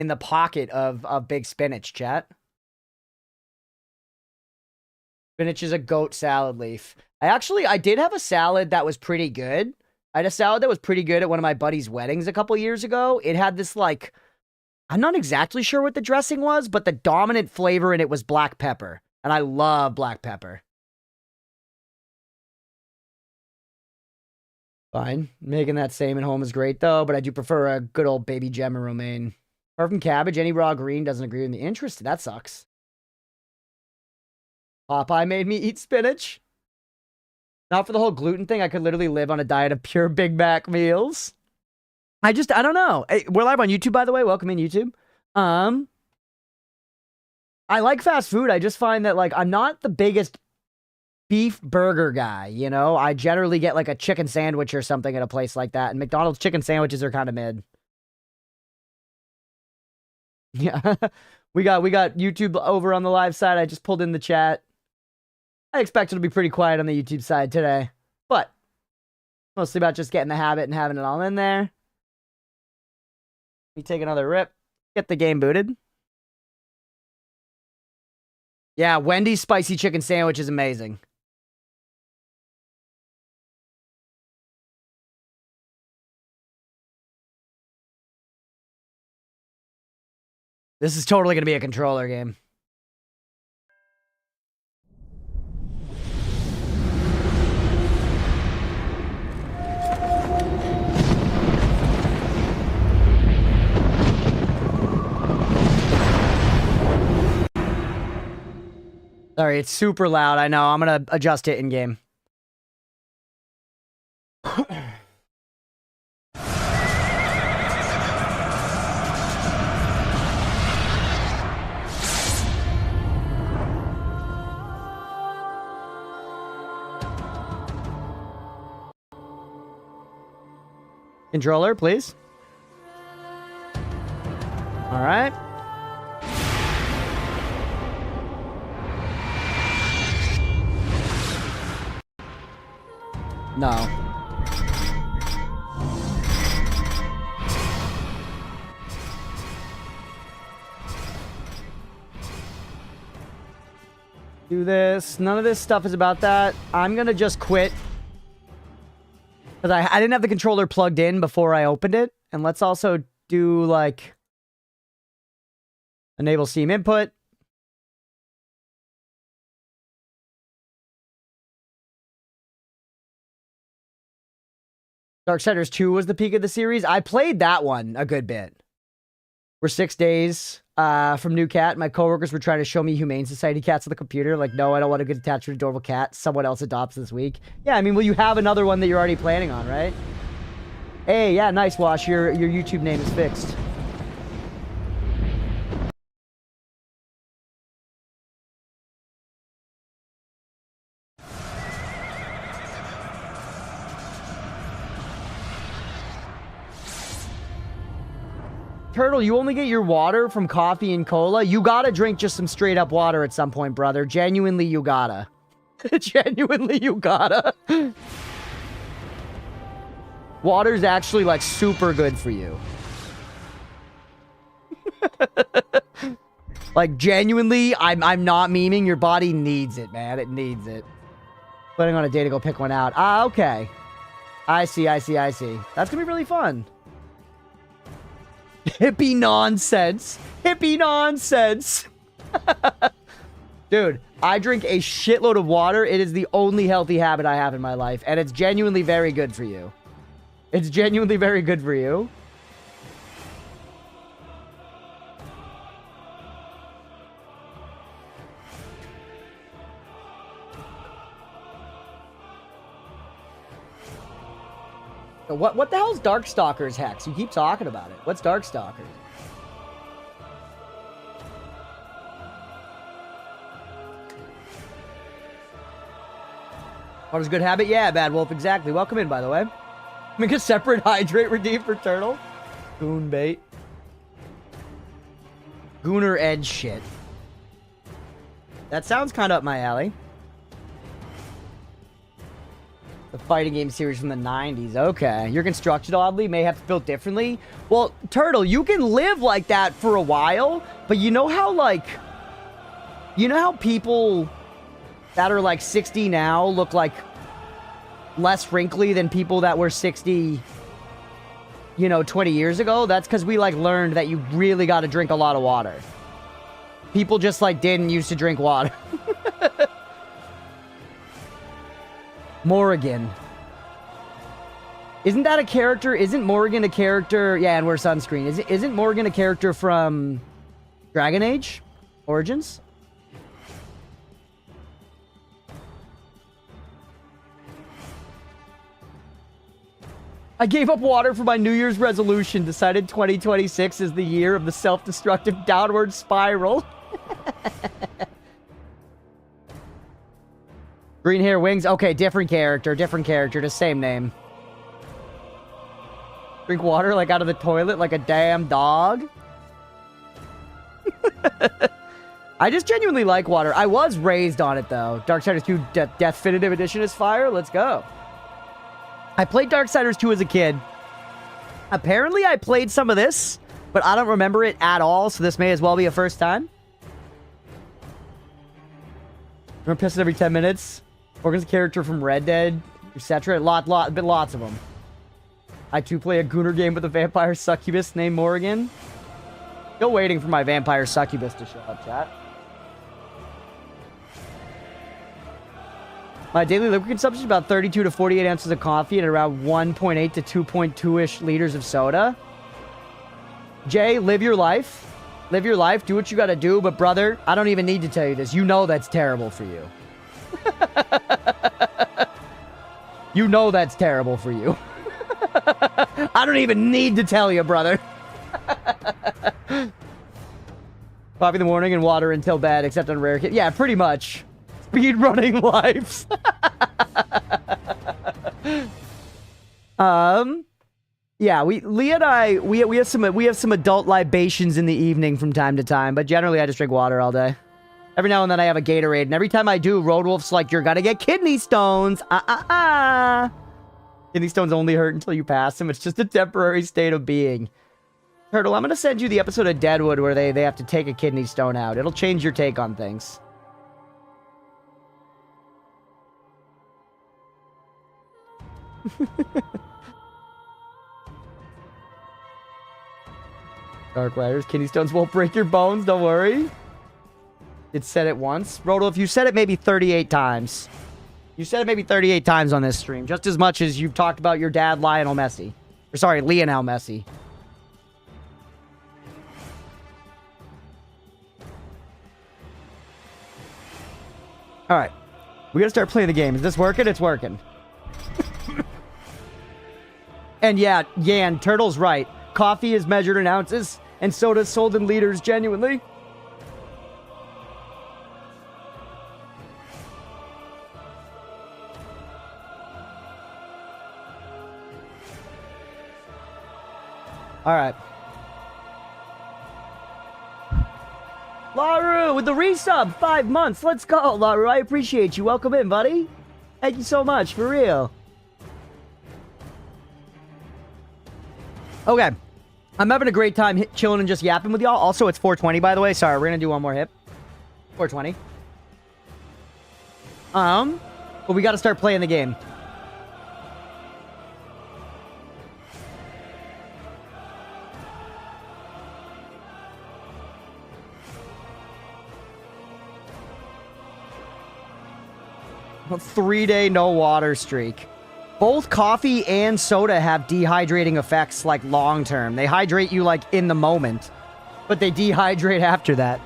in the pocket of big spinach, chat. Spinach is a goat salad leaf. I did have a salad that was pretty good. I had a salad that was pretty good at one of my buddy's weddings a couple years ago. It had this, like, I'm not exactly sure what the dressing was, but the dominant flavor in it was black pepper. And I love black pepper. Fine. Making that same at home is great, though, but I do prefer a good old baby gem or romaine. Apart from cabbage, any raw green doesn't agree with me. Interesting. That sucks. Popeye made me eat spinach. Not for the whole gluten thing. I could literally live on a diet of pure Big Mac meals. I don't know. Hey, we're live on YouTube, by the way. Welcome in, YouTube. I like fast food. I just find that, like, I'm not the biggest beef burger guy, you know? I generally get, like, a chicken sandwich or something at a place like that, and McDonald's chicken sandwiches are kind of mid. Yeah. we got YouTube over on the live side. I just pulled in the chat. I expect it'll be pretty quiet on the YouTube side today, but mostly about just getting the habit and having it all in there. Let me take another rip. Get the game booted. Yeah, Wendy's spicy chicken sandwich is amazing. This is totally going to be a controller game. Sorry, it's super loud. I know. I'm going to adjust it in game. Controller, please. All right. No. Do this. None of this stuff is about that. I'm gonna just quit. Because I didn't have the controller plugged in before I opened it. And let's also do, like, enable Steam input. Darksiders 2 was the peak of the series. I played that one a good bit. We're 6 days from new cat. My coworkers were trying to show me Humane Society cats on the computer. Like, no, I don't want to get attached to an adorable cat someone else adopts this week. Yeah, I mean, well, you have another one that you're already planning on, right? Hey, yeah, nice, Wash. Your YouTube name is fixed. Turtle, you only get your water from coffee and cola? You gotta drink just some straight up water at some point, brother. Genuinely, you gotta. Genuinely, you gotta. Water's actually, like, super good for you. Like, genuinely, I'm not memeing. Your body needs it, man. It needs it. Putting on a day to go pick one out. Ah, okay. I see. That's gonna be really fun. Hippie nonsense. Hippie nonsense. Dude, I drink a shitload of water. It is the only healthy habit I have in my life. And it's genuinely very good for you. It's genuinely very good for you. What the hell's Darkstalkers, Hex? You keep talking about it. What's Darkstalkers? Water's a good habit? Yeah, Bad Wolf, exactly. Welcome in, by the way. Make a separate hydrate redeem for Turtle. Goon bait. Gooner edge shit. That sounds kind of up my alley. The fighting game series from the 90s. Okay. You're constructed oddly, may have to build differently. Well, Turtle, you can live like that for a while, but you know how, like... You know how people that are, like, 60 now look, like, less wrinkly than people that were 60, you know, 20 years ago? That's because we, like, learned that you really got to drink a lot of water. People just, like, didn't used to drink water. Morrigan. Isn't that a character? Isn't Morrigan a character? Yeah, and wear sunscreen. Isn't Morrigan a character from Dragon Age Origins? I gave up water for my New Year's resolution. Decided 2026 is the year of the self-destructive downward spiral. Green hair, wings. Okay, different character. Just same name. Drink water like out of the toilet like a damn dog. I just genuinely like water. I was raised on it, though. Darksiders 2 Definitive Edition is fire. Let's go. I played Darksiders 2 as a kid. Apparently, I played some of this, but I don't remember it at all, so this may as well be a first time. I'm pissing every 10 minutes. Morgan's a character from Red Dead, etc. Lots of them. I too play a Gooner game with a vampire succubus named Morrigan. Still waiting for my vampire succubus to show up, chat. My daily liquid consumption is about 32 to 48 ounces of coffee and around 1.8 to 2.2-ish liters of soda. Jay, live your life. Live your life. Do what you gotta do. But, brother, I don't even need to tell you this. You know that's terrible for you. You know that's terrible for you. I don't even need to tell you, brother. Coffee in the morning and water until bed, except on rare kit. Yeah, pretty much. Speed running lives. Yeah, Leah and I have some adult libations in the evening from time to time, but generally I just drink water all day. Every now and then I have a Gatorade, and every time I do, Roadwolf's like, you're gonna get kidney stones. Kidney stones only hurt until you pass them. It's just a temporary state of being. Turtle, I'm gonna send you the episode of Deadwood where they have to take a kidney stone out. It'll change your take on things. Darksiders, kidney stones won't break your bones, don't worry. It said it once. Roto, if you said it maybe 38 times. You said it maybe 38 times on this stream. Just as much as you've talked about your dad, Lionel Messi. Or sorry, Lionel Messi. Alright. We gotta start playing the game. Is this working? It's working. And yeah, Yan, Turtle's right. Coffee is measured in ounces, and soda is sold in liters, genuinely. Alright. Laru with the resub, 5 months. Let's go, Laru. I appreciate you. Welcome in, buddy. Thank you so much, for real. Okay. I'm having a great time chilling and just yapping with y'all. Also, it's 420, by the way. Sorry, we're gonna do one more hip. 420. But we gotta start playing the game. A 3-day no water streak. Both coffee and soda have dehydrating effects, like, long-term. They hydrate you, like, in the moment. But they dehydrate after that.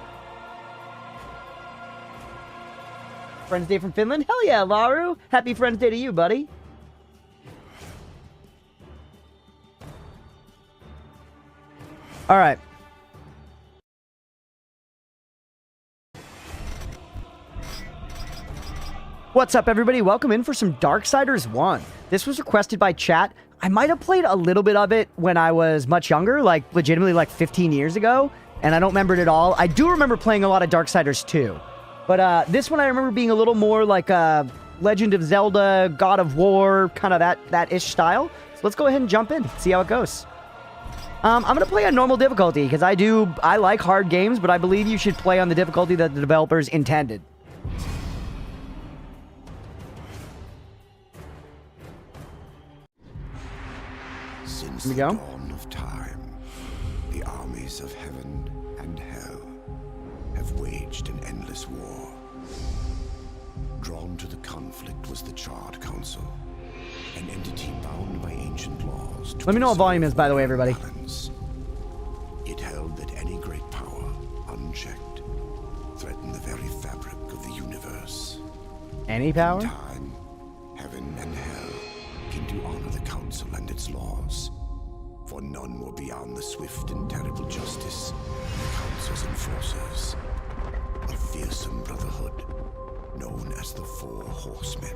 Friends Day from Finland? Hell yeah, Laru! Happy Friends Day to you, buddy. Alright. What's up, everybody? Welcome in for some Darksiders 1. This was requested by chat. I might have played a little bit of it when I was much younger, like legitimately like 15 years ago, and I don't remember it at all. I do remember playing a lot of Darksiders 2, but this one I remember being a little more like Legend of Zelda, God of War, kind of that-ish style. So let's go ahead and jump in, see how it goes. I'm going to play on normal difficulty, because I like hard games, but I believe you should play on the difficulty that the developers intended. Since Here we the go. dawn of time, the armies of heaven and hell have waged an endless war. Drawn to the conflict was the Charred Council, an entity bound by ancient laws to Let me know what volume is, by the way, preserve everybody. balance. It held that any great power, unchecked, threatened the very fabric of the universe. Any power? Time, heaven and hell came to honor the council and its laws, for none were beyond the swift and terrible justice of the council's enforcers, a fearsome brotherhood known as the Four Horsemen.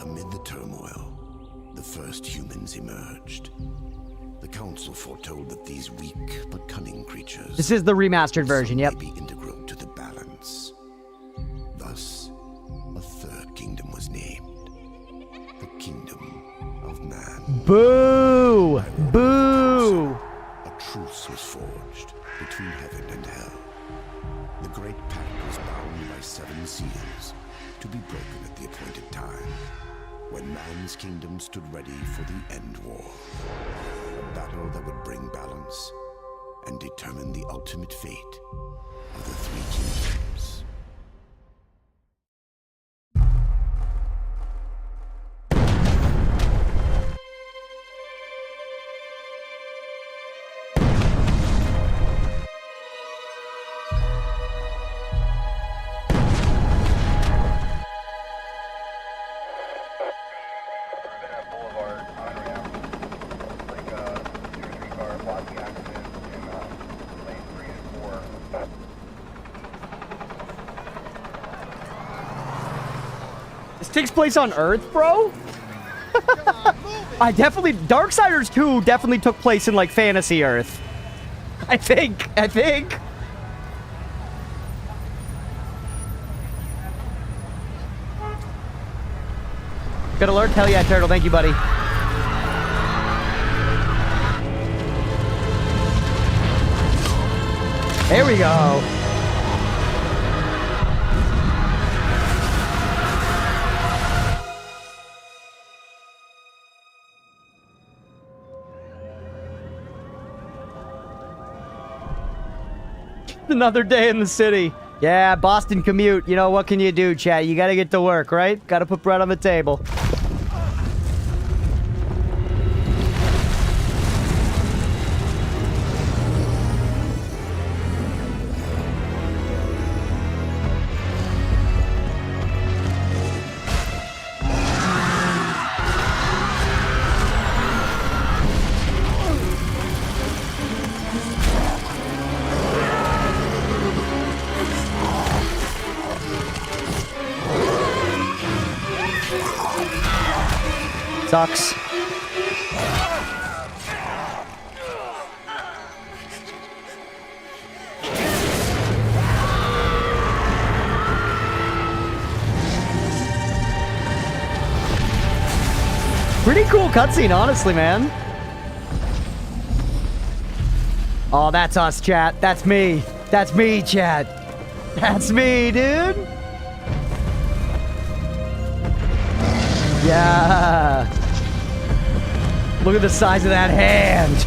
Amid the turmoil, the first humans emerged. The council foretold that these weak but cunning creatures... This is the remastered version, yep. ...may be integral to the balance. Thus, a third kingdom was named. The Kingdom of Man. Boo! Boo! A truce was forged between heaven and hell. The Great Pact was bound by 7 seals, to be broken at the appointed time, when man's kingdom stood ready for the end war. A battle that would bring balance and determine the ultimate fate of the 3 kingdoms. This takes place on Earth, bro? Darksiders 2 definitely took place in, like, fantasy Earth. I think. Good alert? Hell yeah, Turtle. Thank you, buddy. There we go. Another day in the city. Yeah, Boston commute. You know, what can you do, chat? You gotta get to work, right? Gotta put bread on the table. Sucks. Pretty cool cutscene, honestly, man. Oh, that's us, chat. That's me. That's me, chat. That's me, dude. Yeah. Look at the size of that hand.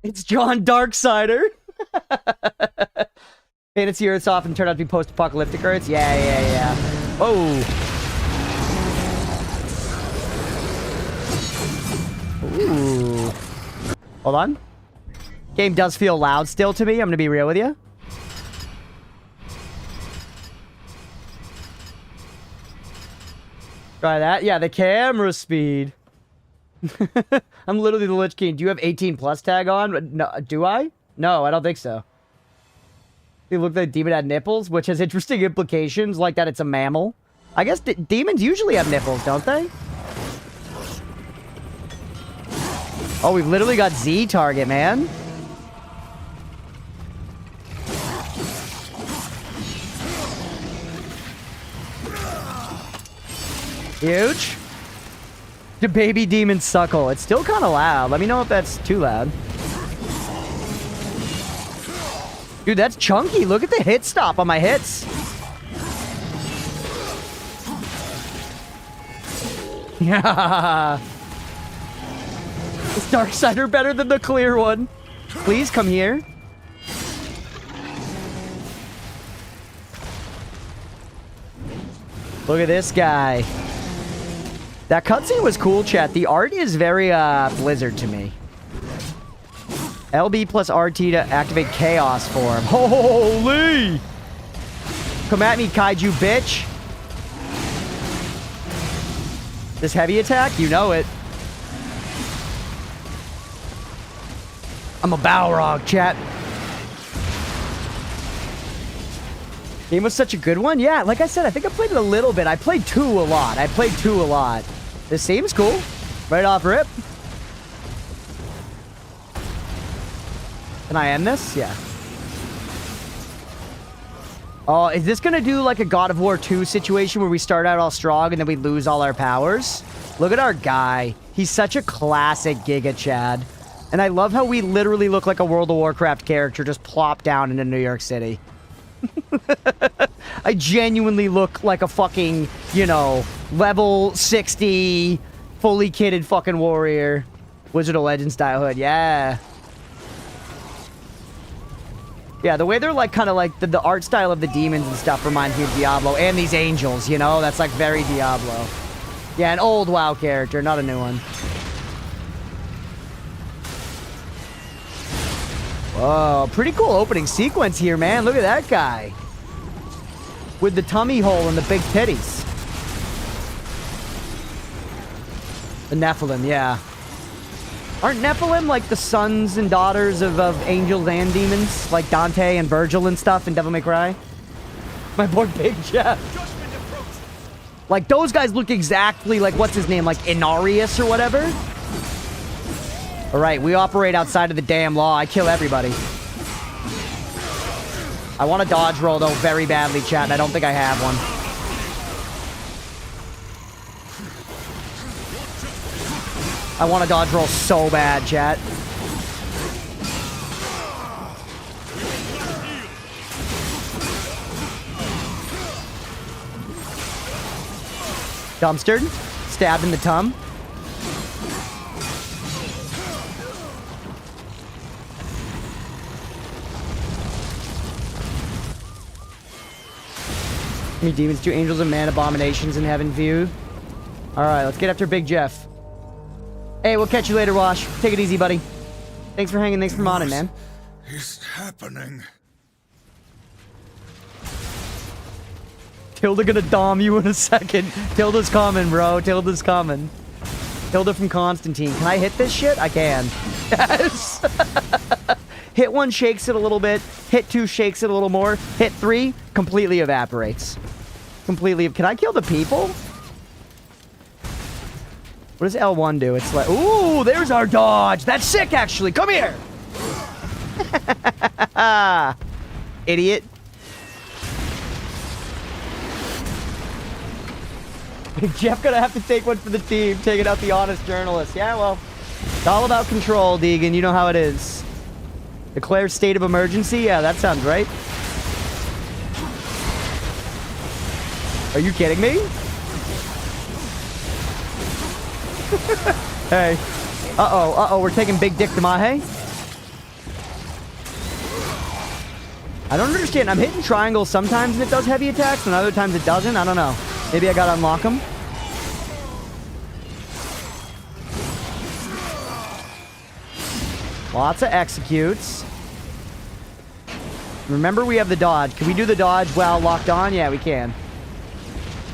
It's John Darksider. Fantasy Earths often turn out to be post-apocalyptic Earths. Yeah. Oh. Ooh. Hold on. Game does feel loud still to me. I'm gonna be real with you. Try that. Yeah, the camera speed. I'm literally the Lich King. Do you have 18 plus tag on? No, do I? No, I don't think so. It looked like demon had nipples, which has interesting implications, like that it's a mammal. I guess demons usually have nipples, don't they? Oh, we've literally got Z target, man. Huge. The baby demon suckle. It's still kind of loud. Let me know if that's too loud. Dude, that's chunky. Look at the hit stop on my hits. Yeah. Is Darksider better than the clear one? Please come here. Look at this guy. That cutscene was cool, chat. The art is very Blizzard to me. LB plus RT to activate Chaos Form. Holy! Come at me, Kaiju bitch. This heavy attack, you know it. I'm a Balrog, chat. Game was such a good one. Yeah, like I said, I think I played it a little bit. I played 2 a lot. This seems cool. Right off rip. Can I end this? Yeah. Oh, is this gonna do like a God of War 2 situation where we start out all strong and then we lose all our powers? Look at our guy. He's such a classic Giga Chad. And I love how we literally look like a World of Warcraft character just plopped down into New York City. I genuinely look like a fucking, you know, level 60, fully kitted fucking warrior. Wizard of Legend style hood, yeah. Yeah, the way they're like kind of like the art style of the demons and stuff reminds me of Diablo. And these angels, you know? That's like very Diablo. Yeah, an old WoW character, not a new one. Whoa, pretty cool opening sequence here, man. Look at that guy. With the tummy hole and the big titties. The Nephilim, yeah. Aren't Nephilim like the sons and daughters of angels and demons? Like Dante and Virgil and stuff in Devil May Cry? My boy Big Jeff. Like, those guys look exactly like, what's his name? Like Inarius or whatever? Alright, we operate outside of the damn law. I kill everybody. I want a dodge roll, though, very badly, chat, and I don't think I have one. I want a dodge roll so bad, chat. Dumpstered. Stabbed in the tum. Me demons, 2 angels, and man abominations in heaven view. Alright, let's get after Big Jeff. Hey, we'll catch you later, Wash. Take it easy, buddy. Thanks for hanging, thanks for modding, man. It's happening. Tilda gonna dom you in a second. Tilda's coming, bro. Tilda's coming. Tilda from Constantine. Can I hit this shit? I can. Yes! Hit 1, shakes it a little bit. Hit 2, shakes it a little more. Hit 3, completely evaporates. Completely. Can I kill the people? What does L1 do? It's like, ooh, there's our dodge. That's sick, actually. Come here. Idiot. Big Jeff gonna have to take one for the team, taking out the honest journalist. Yeah, well, it's all about control, Deegan. You know how it is. Declare state of emergency? Yeah, that sounds right. Are you kidding me? Hey. Uh-oh, we're taking Big Dick to Mahe. I don't understand. I'm hitting triangles sometimes and it does heavy attacks, and other times it doesn't. I don't know. Maybe I gotta unlock them. Lots of executes. Remember, we have the dodge. Can we do the dodge while locked on? Yeah, we can.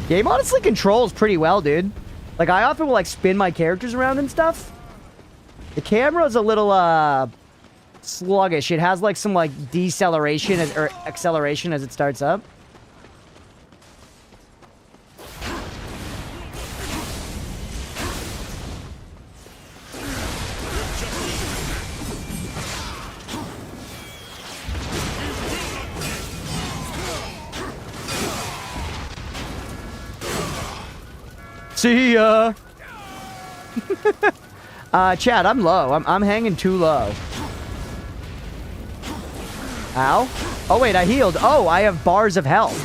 Game honestly controls pretty well, dude. Like, I often will, like, spin my characters around and stuff. The camera's a little, sluggish. It has, like, some, like, deceleration or acceleration as it starts up. See ya. Chad, I'm low. I'm hanging too low. Ow. Oh, wait, I healed. Oh, I have bars of health.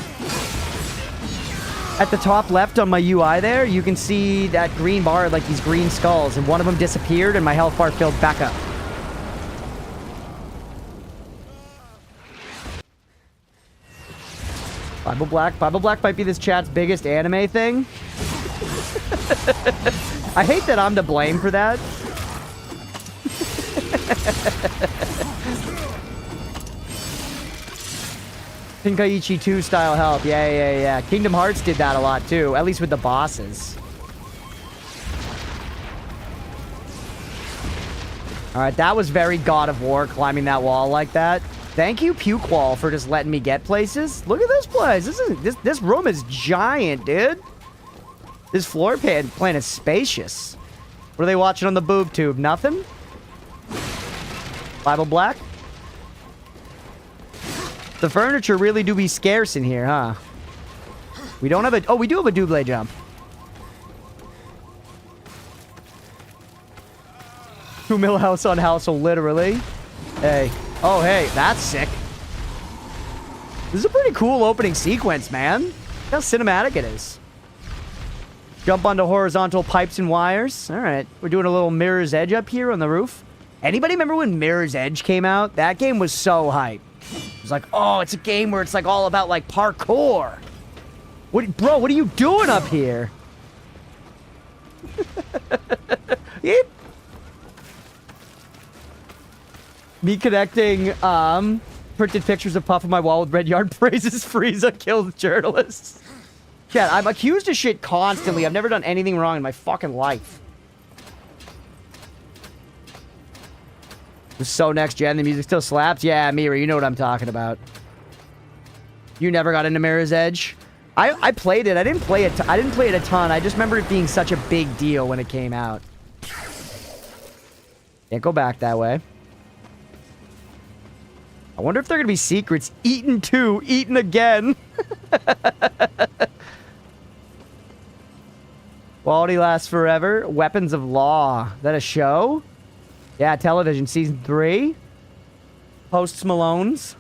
At the top left on my UI there, you can see that green bar, like these green skulls, and one of them disappeared and my health bar filled back up. Bible Black. Bible Black might be this chat's biggest anime thing. I hate that I'm to blame for that. Tenkaichi 2 style help. Yeah. Kingdom Hearts did that a lot too, at least with the bosses. Alright, that was very God of War, climbing that wall like that. Thank you, Puke Wall, for just letting me get places. Look at this place. This room is giant, dude. This floor plan is spacious. What are they watching on the boob tube? Nothing? Bible Black? The furniture really do be scarce in here, huh? We don't have a... Oh, we do have a double jump. Two mil house on house, literally. Hey. Oh, hey. That's sick. This is a pretty cool opening sequence, man. Look how cinematic it is. Jump onto horizontal pipes and wires. All right. We're doing a little Mirror's Edge up here on the roof. Anybody remember when Mirror's Edge came out? That game was so hype. It was like, oh, it's a game where it's like all about like parkour. Bro, what are you doing up here? Yep. Me connecting printed pictures of Puff on my wall with red yard praises Frieza kills journalists. Chat, I'm accused of shit constantly. I've never done anything wrong in my fucking life. It was so next gen, the music still slaps. Yeah, Mira, you know what I'm talking about. You never got into Mirror's Edge? I played it. I didn't play it a ton. I just remember it being such a big deal when it came out. Can't go back that way. I wonder if there are going to be secrets. Eaten 2, eaten again. Quality lasts forever. Weapons of Law. Is that a show? Yeah, television. Season 3. Post Malone's.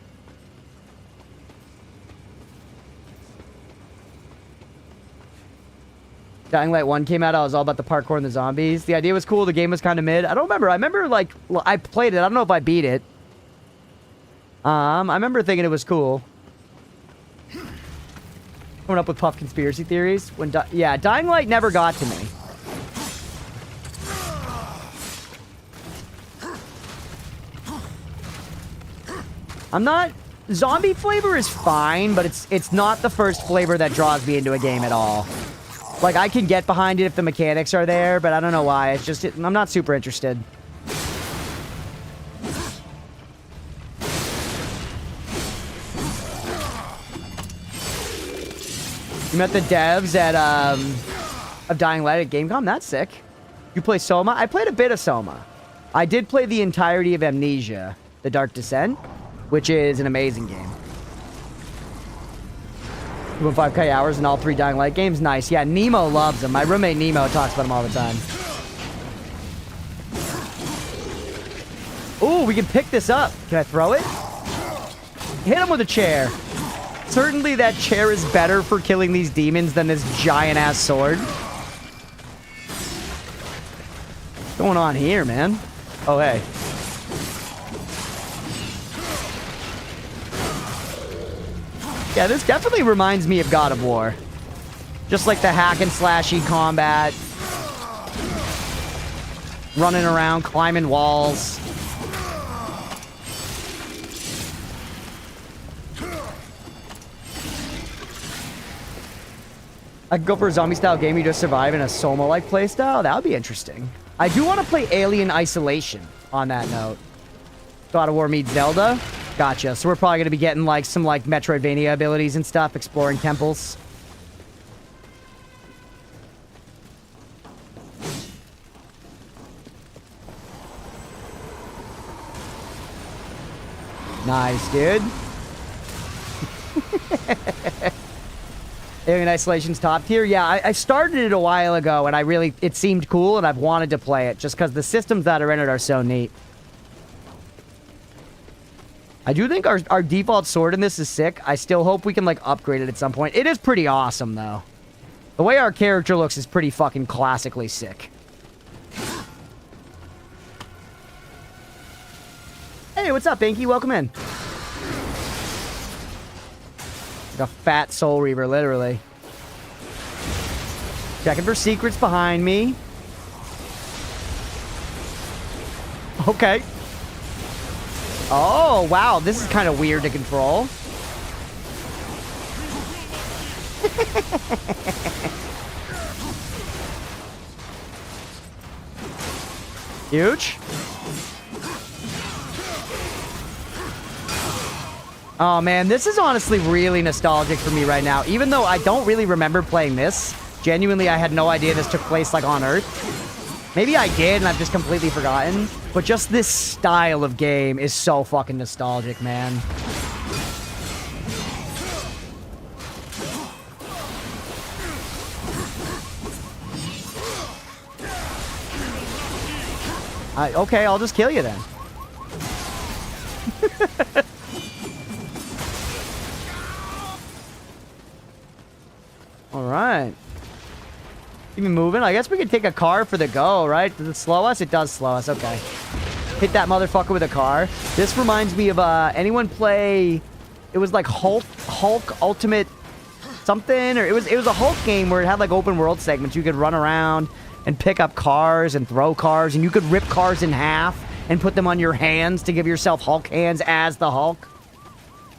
Dying Light 1 came out. I was all about the parkour and the zombies. The idea was cool. The game was kind of mid. I don't remember. I remember, like, I played it. I don't know if I beat it. I remember thinking it was cool. Coming up with Puff conspiracy theories. Yeah, Dying Light never got to me. I'm not... Zombie flavor is fine, but it's not the first flavor that draws me into a game at all. Like, I can get behind it if the mechanics are there, but I don't know why. It's just... I'm not super interested. You met the devs at, of Dying Light at Gamecom? That's sick. You play Soma? I played a bit of Soma. I did play the entirety of Amnesia, The Dark Descent, which is an amazing game. 2.5k hours in all 3 Dying Light games? Nice. Yeah, Nemo loves them. My roommate Nemo talks about them all the time. Ooh, we can pick this up. Can I throw it? Hit him with a chair. Certainly that chair is better for killing these demons than this giant-ass sword. What's going on here, man? Oh, hey. Yeah, this definitely reminds me of God of War. Just like the hack and slashy combat. Running around, climbing walls. I could go for a zombie-style game you just survive in a Soma-like playstyle. That would be interesting. I do want to play Alien Isolation on that note. God of War meets Zelda. Gotcha. So we're probably going to be getting, like, some, like, Metroidvania abilities and stuff, exploring temples. Nice, dude. Alien Isolation's top tier. Yeah, I started it a while ago, and it seemed cool, and I've wanted to play it just because the systems that are in it are so neat. I do think our default sword in this is sick. I still hope we can, like, upgrade it at some point. It is pretty awesome, though. The way our character looks is pretty fucking classically sick. Hey, what's up, Binky? Welcome in. Like a fat Soul Reaver, literally. Checking for secrets behind me. Okay. Oh, wow. This is kind of weird to control. Huge. Oh, man. This is honestly really nostalgic for me right now. Even though I don't really remember playing this. Genuinely, I had no idea this took place, like, on Earth. Maybe I did, and I've just completely forgotten. But just this style of game is so fucking nostalgic, man. Okay, I'll just kill you then. All right. Keep me moving. I guess we could take a car for the go, right? Does it slow us? It does slow us. Okay. Hit that motherfucker with a car. This reminds me of, anyone play... It was like Hulk Ultimate something? Or it was a Hulk game where it had, like, open world segments. You could run around and pick up cars and throw cars. And you could rip cars in half and put them on your hands to give yourself Hulk hands as the Hulk.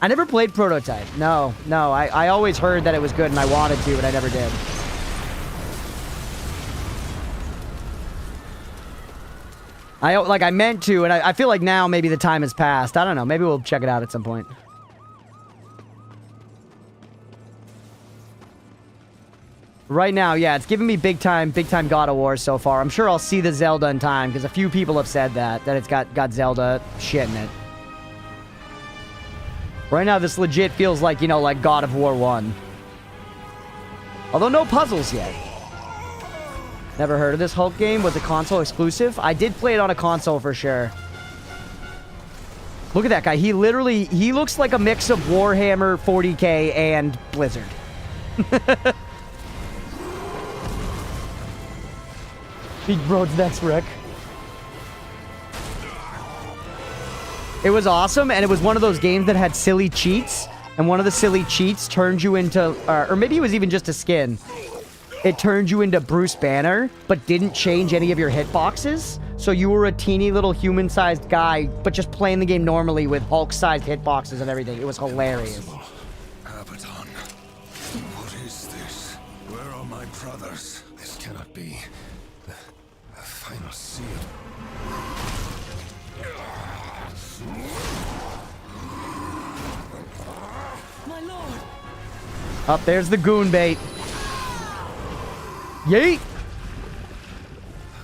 I never played Prototype. No. I always heard that it was good and I wanted to, but I never did. I meant to, and I feel like now maybe the time has passed. I don't know. Maybe we'll check it out at some point. Right now, yeah, it's giving me big time God of War so far. I'm sure I'll see the Zelda in time, because a few people have said that it's got Zelda shit in it. Right now, this legit feels like, you know, like God of War 1. Although no puzzles yet. Never heard of this Hulk game. Was a console exclusive? I did play it on a console for sure. Look at that guy. He looks like a mix of Warhammer 40k and Blizzard. Big Broad's next, Rick. It was awesome, and it was one of those games that had silly cheats, and one of the silly cheats turned you into, or maybe it was even just a skin. It turned you into Bruce Banner, but didn't change any of your hitboxes. So you were a teeny little human-sized guy, but just playing the game normally with Hulk-sized hitboxes and everything. It was hilarious. Abaddon, what is this? Where are my brothers? This cannot be the final seal. My lord. Up there's the goon bait. Yeet!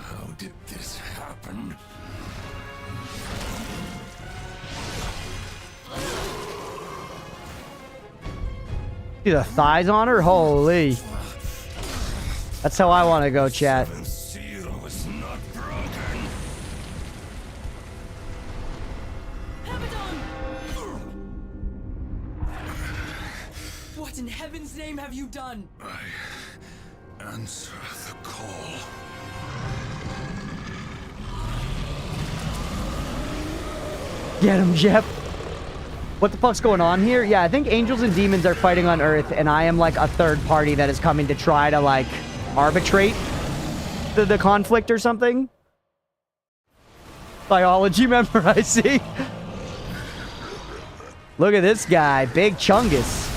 How did this happen? See the thighs on her? Holy. That's how I want to go, chat. The seal was not broken. Abaddon! What in heaven's name have you done? Answer the call. Get him, Jeff. What the fuck's going on here? Yeah, I think angels and demons are fighting on Earth, and I am like a third party that is coming to try to like arbitrate the conflict or something. Biology member, I see. Look at this guy, Big Chungus.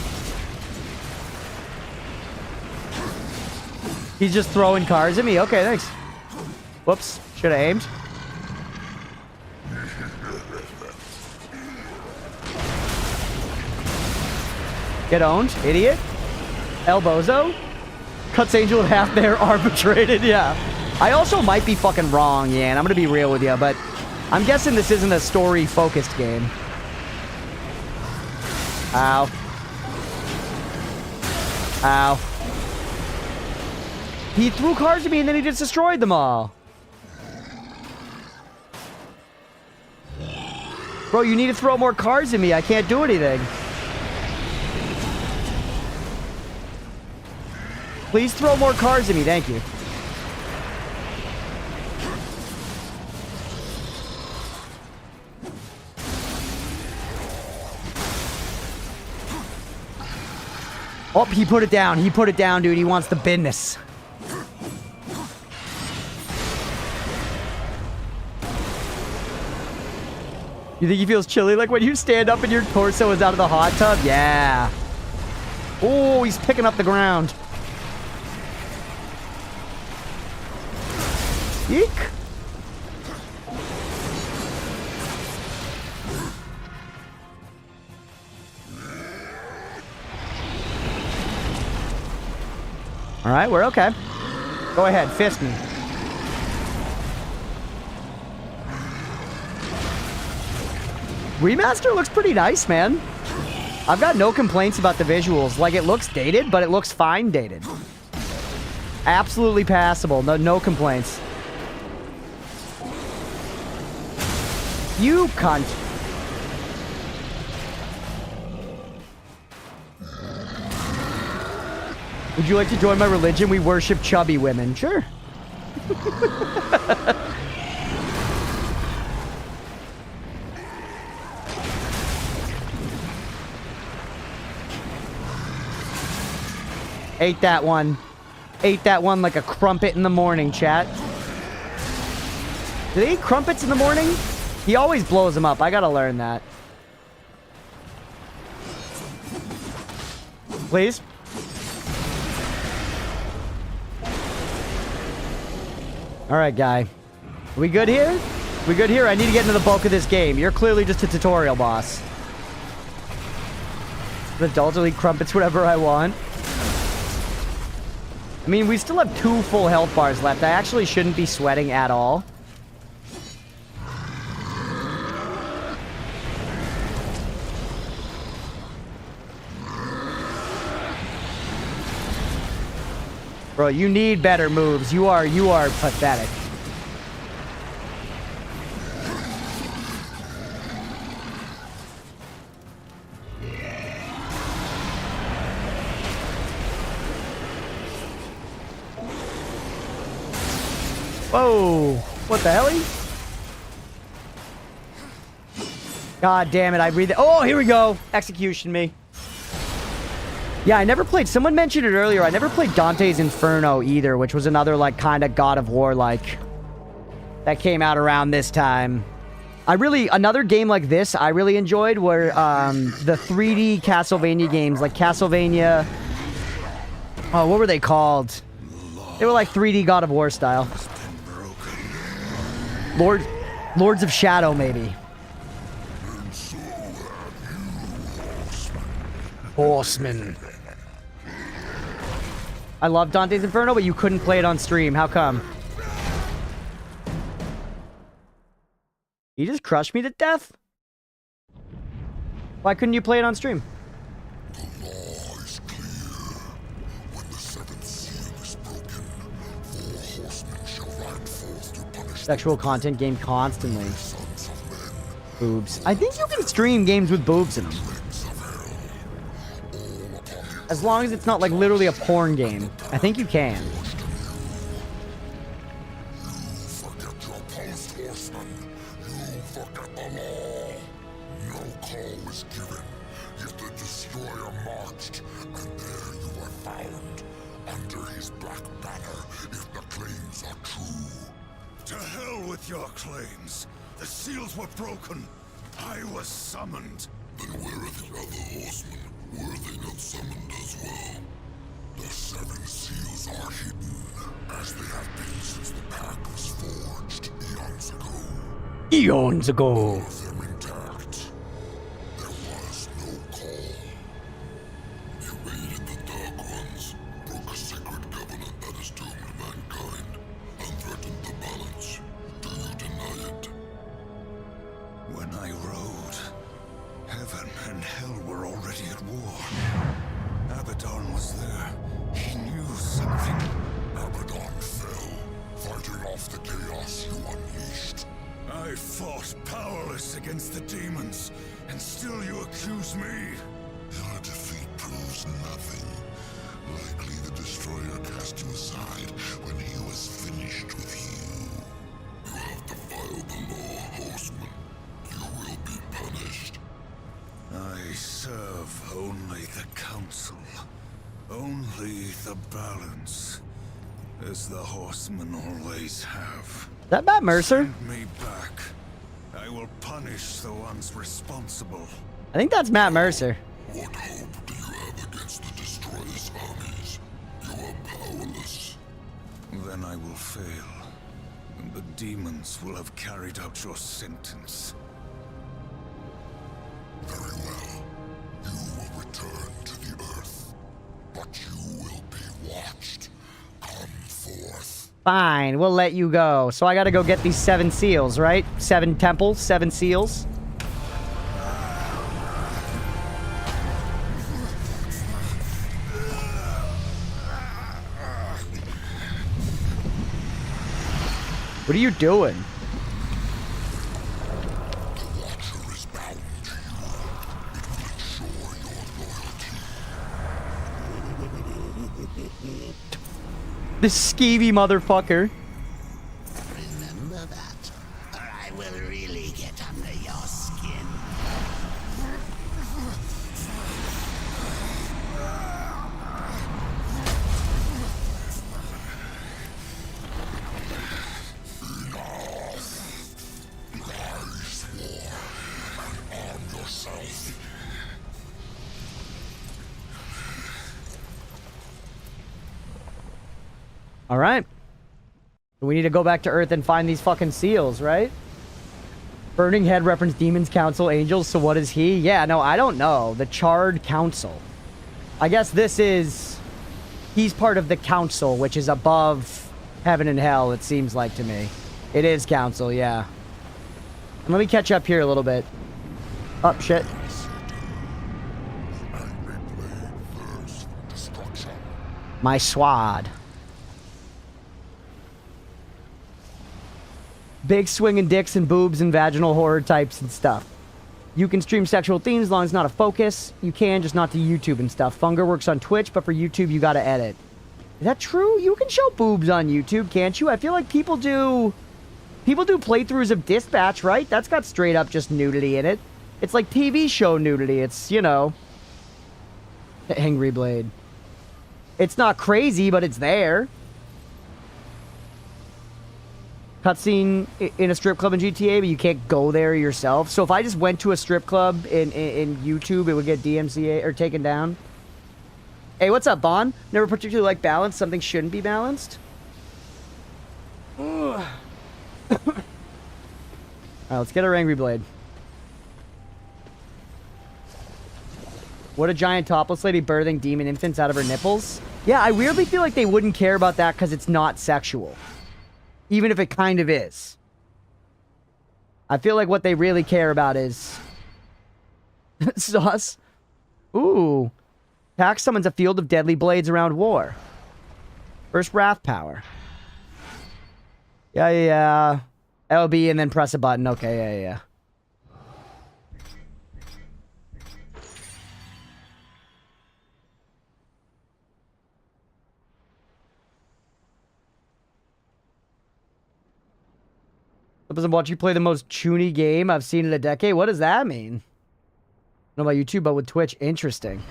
He's just throwing cars at me. Okay, thanks. Whoops. Should have aimed. Get owned, idiot. Elbozo. Cuts Angel in half there, arbitrated, yeah. I also might be fucking wrong, yeah, and I'm gonna be real with you, but I'm guessing this isn't a story-focused game. Ow. Ow. He threw cards at me and then he just destroyed them all. Bro, you need to throw more cards at me. I can't do anything. Please throw more cards at me. Thank you. Oh, he put it down. He put it down, dude. He wants the business. You think he feels chilly like when you stand up and your torso is out of the hot tub? Yeah. Oh, he's picking up the ground. Yeek. All right, we're okay. Go ahead, fist me. Remaster looks pretty nice, man. I've got no complaints about the visuals. Like, it looks dated, but it looks fine dated. Absolutely passable. No complaints. You cunt. Would you like to join my religion? We worship chubby women. Sure. Ate that one. Ate that one like a crumpet in the morning, chat. Do they eat crumpets in the morning? He always blows them up. I gotta learn that. Please? Alright, guy. Are we good here? We good here? I need to get into the bulk of this game. You're clearly just a tutorial boss. The adults will eat crumpets whatever I want. I mean, we still have 2 full health bars left. I actually shouldn't be sweating at all. Bro, you need better moves. You are pathetic. Whoa! What the hell? God damn it! I read it. Oh, here we go. Execution me. Yeah, I never played. Someone mentioned it earlier. I never played Dante's Inferno either, which was another like kind of God of War like that came out around this time. Another game like this I really enjoyed were the 3D Castlevania games, like Castlevania. Oh, what were they called? They were like 3D God of War style. Lords of Shadow, maybe. Horseman. I love Dante's Inferno, but you couldn't play it on stream. How come? You just crushed me to death? Why couldn't you play it on stream? The law is clear. When the 7th seal is broken, 4 horsemen shall ride forth to punish Sexual content game constantly. sons of men. Boobs. I think you can stream games with boobs in them. As long as it's not like literally a porn game. I think you can. You forget your post, horseman. You forget the law. No call was given, yet the destroyer marched, and there you were found, under his black banner, if the claims are true. To hell with your claims. The seals were broken. I was summoned. Then where are the other horsemen? Were they not summoned as well? The 7 seals are hidden, as they have been since the pact was forged eons ago. Eons ago. All of them intact. There was no call. You raided the Dark Ones, broke a sacred covenant that is doomed mankind, and threatened the balance. Do you deny it? When I rode, heaven and hell were already at war. Abaddon was there, chaos you unleashed. I fought powerless against the demons, and still you accuse me? Your defeat proves nothing. Likely the Destroyer cast you aside when he was finished with you. You have defiled the law, Horseman. You will be punished. I serve only the Council. Only the balance. As the Horsemen always have. Is that Matt Mercer? Send me back. I will punish the ones responsible. I think that's Matt Mercer. What hope do you have against the Destroyer's armies? You are powerless. Then I will fail. And the demons will have carried out your sentence. Very well. You will return to the Earth. But you will be watched. Come forth. Fine, we'll let you go. So I gotta go get these 7 seals, right? 7 temples, 7 seals. What are you doing? The Watcher is bound to you. It will ensure your loyalty. This skeevy motherfucker. Remember that, or I will really get under your skin. Rise, war, and arm yourself. All right. We need to go back to Earth and find these fucking seals, right? Burning Head referenced Demons, Council, Angels, so what is he? Yeah, no, I don't know. The Charred Council. I guess this is... He's part of the Council, which is above Heaven and Hell, it seems like to me. It is Council, yeah. And let me catch up here a little bit. Oh, shit. Angry blade thirsts for destruction. My swad. Big swinging dicks and boobs and vaginal horror types and stuff. You can stream sexual themes as long as it's not a focus. You can, just not to YouTube and stuff. Funger works on Twitch, but for YouTube, you gotta edit. Is that true? You can show boobs on YouTube, can't you? I feel like people do playthroughs of Dispatch, right? That's got straight up just nudity in it. It's like TV show nudity. It's, you know... Angry Blade. It's not crazy, but it's there. Cutscene in a strip club in GTA, but you can't go there yourself. So if I just went to a strip club in YouTube, it would get DMCA or taken down. Hey, what's up, Vaughn? Never particularly like balance. Something shouldn't be balanced. Alright, let's get our Angry Blade. What a giant topless lady birthing demon infants out of her nipples. Yeah, I weirdly feel like they wouldn't care about that because it's not sexual. Even if it kind of is. I feel like what they really care about is... sauce. Ooh. Pack summons a field of deadly blades around war. First wrath power. Yeah. LB and then press a button. Okay, yeah. Doesn't watch you play the most chuny game I've seen in a decade. What does that mean? I don't know about YouTube, but with Twitch, interesting.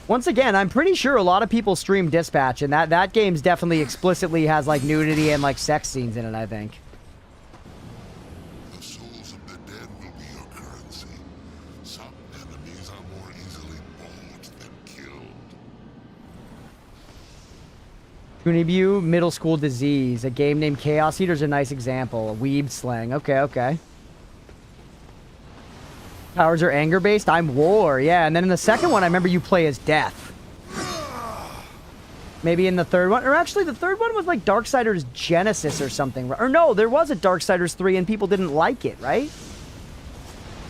Once again, I'm pretty sure a lot of people stream Dispatch, and that game's definitely explicitly has like nudity and like sex scenes in it, I think. The souls of the dead will be your currency. Some enemies are more easily bought than killed. Kunibu, middle school disease. A game named Chaos Eater's a nice example. Weeb slang. Okay. Powers are anger-based? I'm war, yeah. And then in the second one, I remember you play as death. Maybe in the third one. Or actually, the third one was like Darksiders Genesis or something. Or no, there was a Darksiders 3 and people didn't like it, right?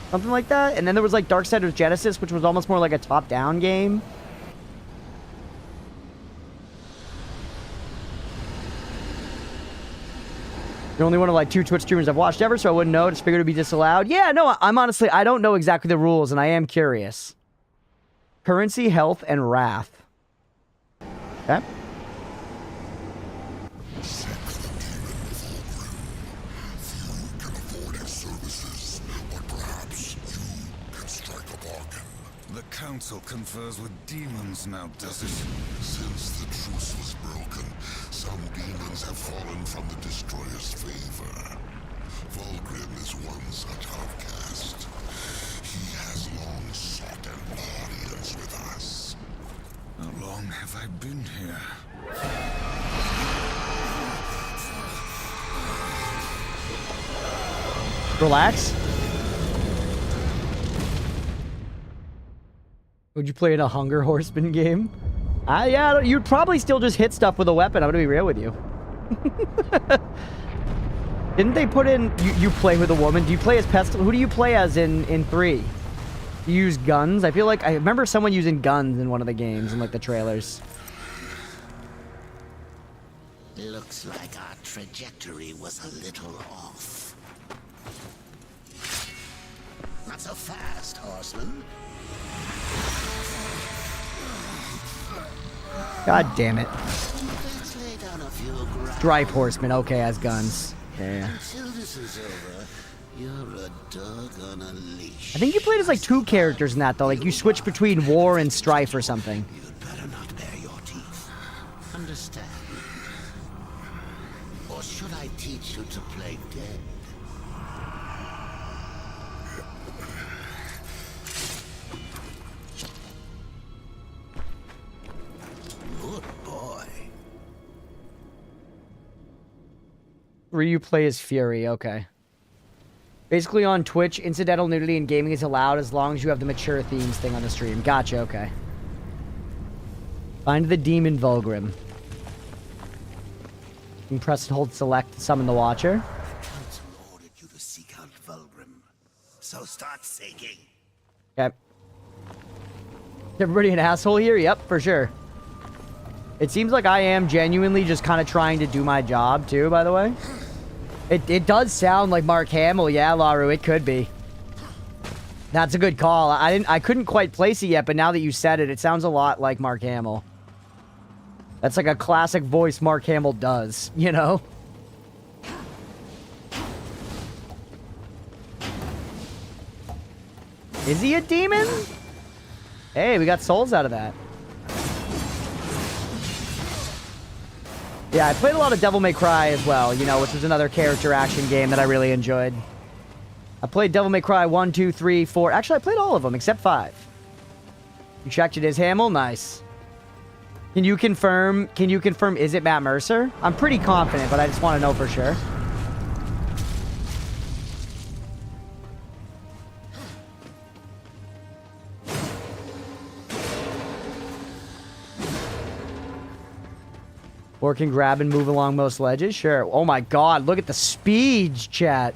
Something like that. And then there was like Darksiders Genesis, which was almost more like a top-down game. You're only one of like 2 Twitch streamers I've watched ever, so I wouldn't know. Just figured it'd be disallowed. Yeah, no, I'm honestly, I don't know exactly the rules, and I am curious. Currency, health, and wrath. Okay. Seek the demon Vulgrim. Few can afford his services, but perhaps you can strike a bargain. The council confers with demons now, does it? Since the truce was broken, some demons have fallen from the Destroyer's favor. Vulgrim is one such outcast. He has long sought an audience with us. How long have I been here? Relax. Would you play in a Hunger Horseman game? Yeah, you'd probably still just hit stuff with a weapon. I'm gonna be real with you. Didn't they put in you play with a woman? Do you play as Pestilence? Who do you play as in 3? You use guns? I feel like I remember someone using guns in one of the games in like the trailers. Looks like our trajectory was a little off. Not so fast, horseman. God damn it. Let's lay down a few ground. Stripe Horseman, okay, as guns. Yeah. Until this is over, you're a dog on a leash. I think you played as like 2 characters in that though. Like you switched between War and Strife or something. You'd better not bare your teeth. Understand? Or should I teach you to play dead? Good boy. 3 you play as Fury, okay. Basically on Twitch, incidental nudity in gaming is allowed as long as you have the mature themes thing on the stream. Gotcha, okay. Find the demon Vulgrim. You can press and hold select to summon the Watcher. Council ordered you to seek out Vulgrim. So start seeking. Okay. Is everybody an asshole here? Yep, for sure. It seems like I am genuinely just kind of trying to do my job too, by the way. It does sound like Mark Hamill, yeah, Laru, it could be. That's a good call. I couldn't quite place it yet, but now that you said it, it sounds a lot like Mark Hamill. That's like a classic voice Mark Hamill does, you know? Is he a demon? Hey, we got souls out of that. Yeah, I played a lot of Devil May Cry as well, you know, which was another character action game that I really enjoyed. I played Devil May Cry 1, 2, 3, 4. Actually, I played all of them except 5. You checked it is Hamill? Nice. Can you confirm, is it Matt Mercer? I'm pretty confident, but I just want to know for sure. Or can grab and move along most ledges? Sure. Oh my god, look at the speeds, chat.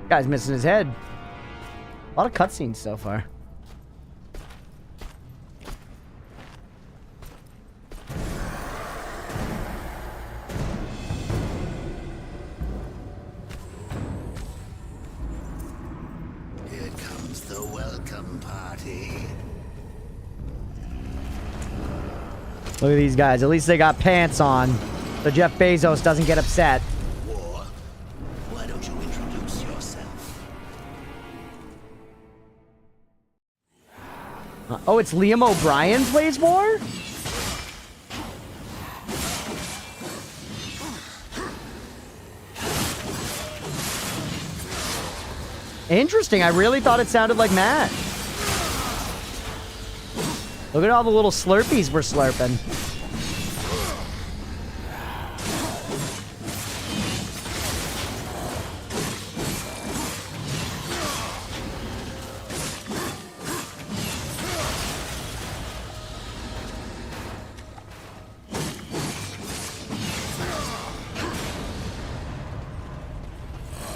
Guy's missing his head. A lot of cutscenes so far. Here comes the welcome party. Look at these guys. At least they got pants on. So Jeff Bezos doesn't get upset. War, why don't you introduce yourself? Oh, it's Liam O'Brien plays War? Interesting. I really thought it sounded like Matt. Look at all the little Slurpees we're slurping.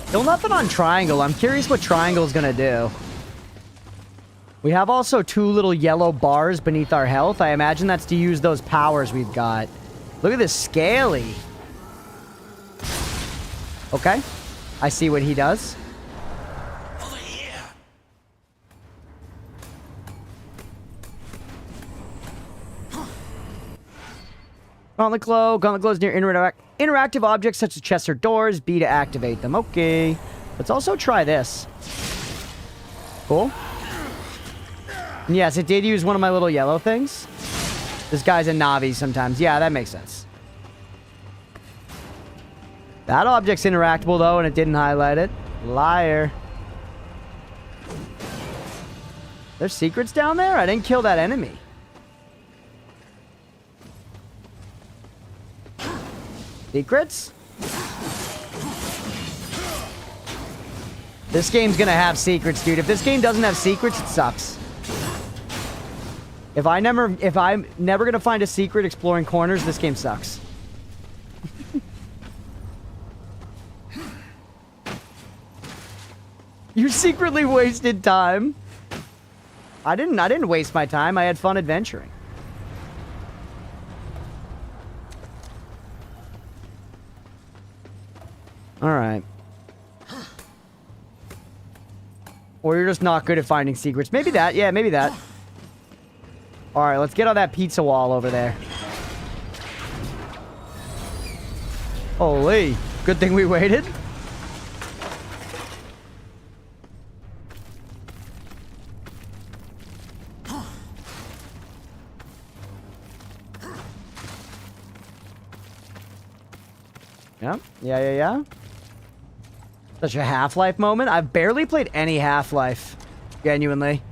Still nothing on Triangle. I'm curious what Triangle's gonna do. We have also 2 little yellow bars beneath our health. I imagine that's to use those powers we've got. Look at this scaly. Okay. I see what he does. Over here. Gauntlet glow. Gauntlet glows near interactive objects such as chests or doors. B to activate them. Okay. Let's also try this. Cool. And yes, it did use one of my little yellow things. This guy's a Navi sometimes. Yeah, that makes sense. That object's interactable, though, and it didn't highlight it. Liar. There's secrets down there? I didn't kill that enemy. Secrets? This game's gonna have secrets, dude. If this game doesn't have secrets, it sucks. If I'm never gonna find a secret exploring corners, this game sucks. You secretly wasted time. I didn't waste my time. I had fun adventuring. All right. Or you're just not good at finding secrets. Maybe that. Yeah, maybe that. All right, let's get on that pizza wall over there. Holy. Good thing we waited. Yeah, yeah. Such a Half-Life moment. I've barely played any Half-Life. Genuinely.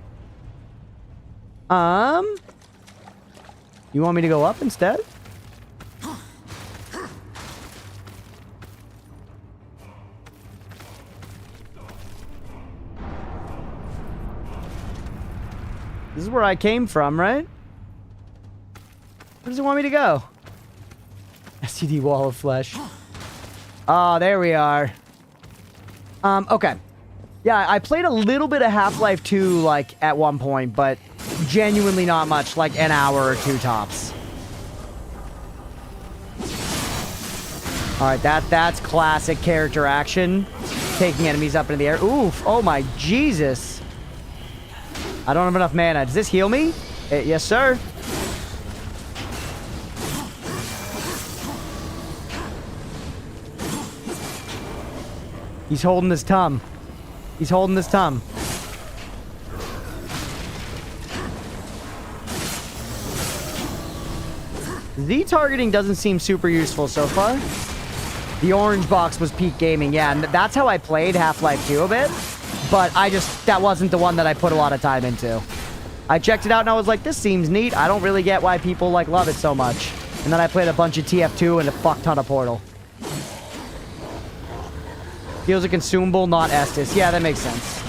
You want me to go up instead? This is where I came from, right? Where does it want me to go? STD wall of flesh. Oh, there we are. Okay. Yeah, I played a little bit of Half-Life 2, like, at one point, but genuinely not much, like an hour or 2 tops. Alright, that's classic character action. Taking enemies up into the air. Oof, oh my Jesus. I don't have enough mana. Does this heal me? Yes, sir. He's holding his tum. He's holding his tum. Z targeting doesn't seem super useful so far. The orange box was peak gaming, yeah, and that's how I played Half-Life 2 a bit. But that wasn't the one that I put a lot of time into. I checked it out and I was like, this seems neat. I don't really get why people like love it so much. And then I played a bunch of TF2 and a fuck ton of Portal. Feels a consumable, not Estus. Yeah, that makes sense.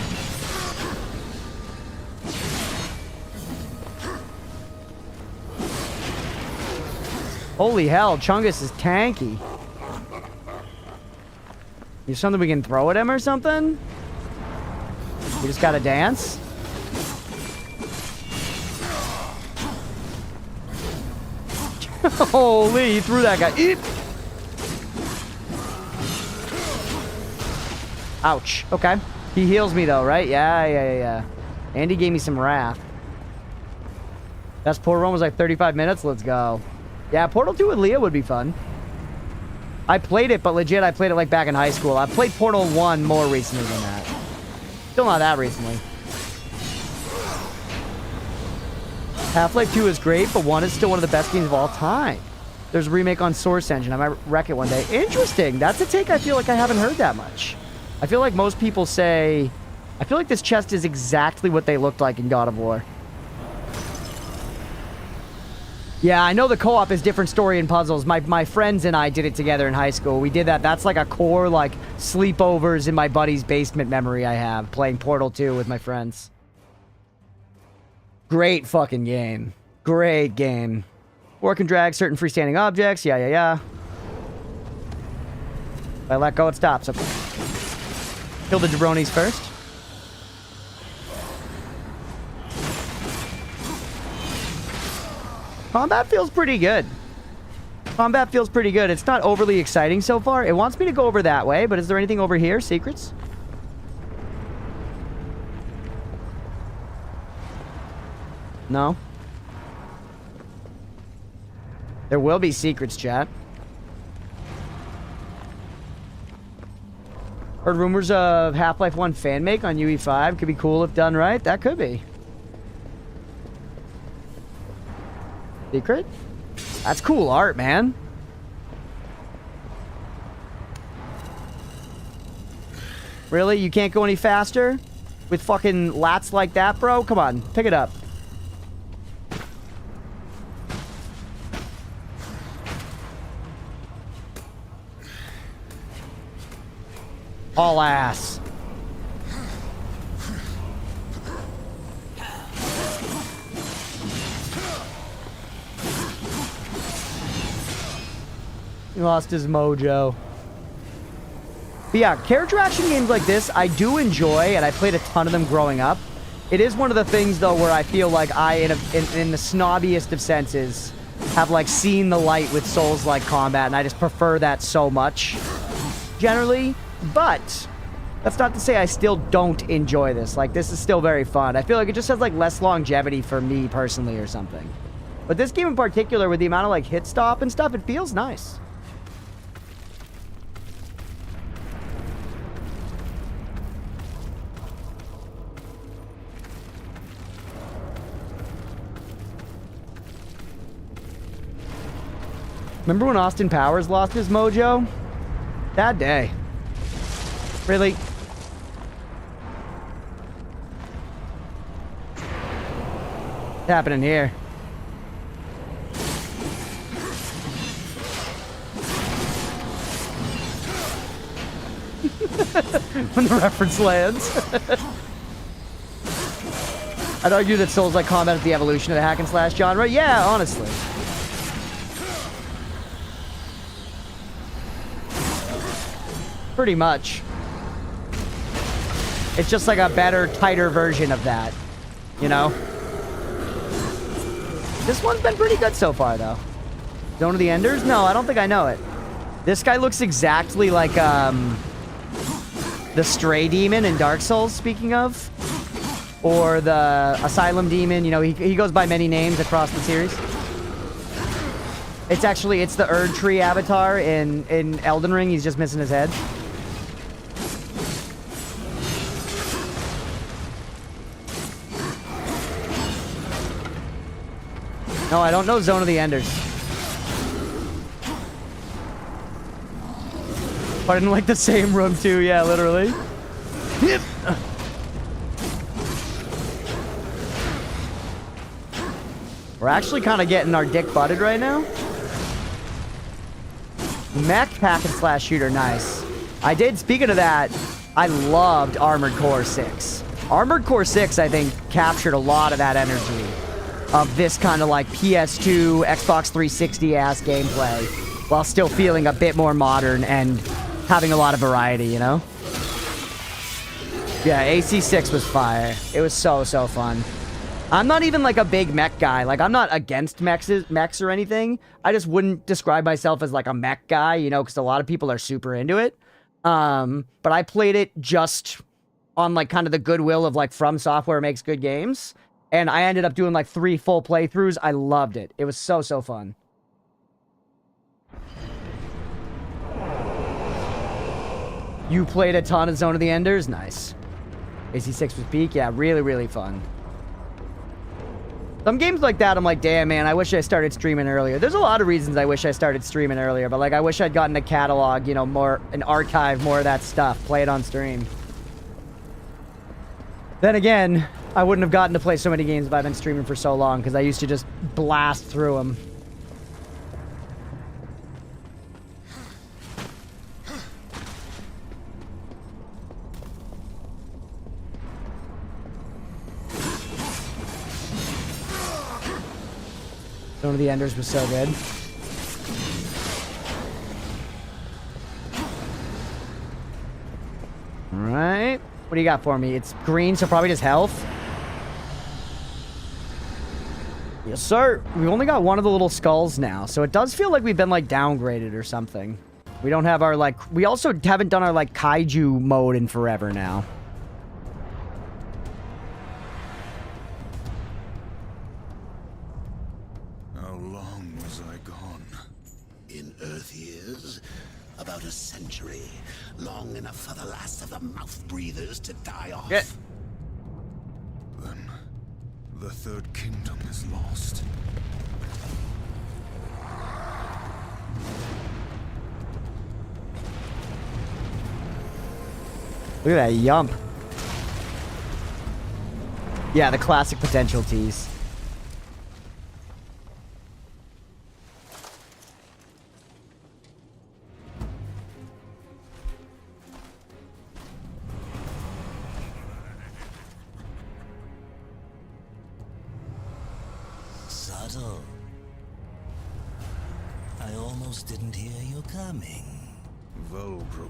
Holy hell, Chungus is tanky. Is something we can throw at him or something? We just gotta dance? Holy, he threw that guy. Eep. Ouch. Okay. He heals me though, right? Yeah. Andy gave me some wrath. Best Portal run was like 35 minutes. Let's go. Yeah, Portal 2 with Leah would be fun. I played it, but legit, I played it like back in high school. I played Portal 1 more recently than that. Still not that recently. Half-Life 2 is great, but 1 is still one of the best games of all time. There's a remake on Source Engine. I might wreck it one day. Interesting. That's a take I feel like I haven't heard that much. I feel like most people say... I feel like this chest is exactly what they looked like in God of War. Yeah, I know the co-op is different story and puzzles. My friends and I did it together in high school. We did that. That's like a core, like, sleepovers in my buddy's basement memory I have. Playing Portal 2 with my friends. Great fucking game. Great game. Work and drag certain freestanding objects. Yeah. If I let go, it stops. Okay. Kill the jabronis first. Combat feels pretty good. Combat feels pretty good. It's not overly exciting so far. It wants me to go over that way, but is there anything over here? Secrets? No. There will be secrets, chat. Heard rumors of Half-Life 1 fan make on UE5. Could be cool if done right. That could be. Secret? That's cool art, man. Really? You can't go any faster? With fucking lats like that, bro? Come on, pick it up. All ass. He lost his mojo. But yeah, character action games like this, I do enjoy, and I played a ton of them growing up. It is one of the things, though, where I feel like I, in the snobbiest of senses, have, like, seen the light with Souls-like combat, and I just prefer that so much, generally. But that's not to say I still don't enjoy this. Like, this is still very fun. I feel like it just has, like, less longevity for me, personally, or something. But this game in particular, with the amount of, like, hit stop and stuff, it feels nice. Remember when Austin Powers lost his mojo? That day. Really? What's happening here? When the reference lands. I'd argue that Souls-like combat is the evolution of the hack and slash genre. Yeah, honestly. Pretty much. It's just like a better, tighter version of that. You know? This one's been pretty good so far, though. Zone of the Enders? No, I don't think I know it. This guy looks exactly like, the Stray Demon in Dark Souls, speaking of. Or the Asylum Demon. You know, he goes by many names across the series. It's the Erd Tree avatar in Elden Ring. He's just missing his head. No, I don't know Zone of the Enders. But in like the same room too, yeah, literally. Yep. We're actually kind of getting our dick butted right now. Mech hack and slash shooter, nice. I did, speaking of that, I loved Armored Core 6. Armored Core 6, I think, captured a lot of that energy of this kind of like PS2, Xbox 360 ass gameplay, while still feeling a bit more modern and having a lot of variety, you know? Yeah, AC6 was fire. It was so fun. I'm not even like a big mech guy. Like, I'm not against mechs or anything. I just wouldn't describe myself as like a mech guy, you know, because a lot of people are super into it. But I played it just on like kind of the goodwill of like From Software makes good games. And I ended up doing like 3 full playthroughs. I loved it. It was so fun. You played a ton of Zone of the Enders? Nice. AC6 was peak? Yeah, really fun. Some games like that, I'm like, damn, man, I wish I started streaming earlier. There's a lot of reasons I wish I started streaming earlier, but like, I wish I'd gotten a catalog, you know, an archive, more of that stuff, play it on stream. Then again, I wouldn't have gotten to play so many games if I've been streaming for so long, because I used to just blast through them. Zone of the Enders was so good. Alright. What do you got for me? It's green, so probably just health. Yes, sir. We've only got one of the little skulls now, so it does feel like we've been, like, downgraded or something. We don't have our, like... We also haven't done our, like, kaiju mode in forever now. How long was I gone? In Earth years, about a century. Long enough for the last of the mouth breathers to die off. Yeah. Then, the Third Kingdom is lost. Look at that yump. Yeah, the classic potential tease. Subtle. I almost didn't hear you coming. Volgrim.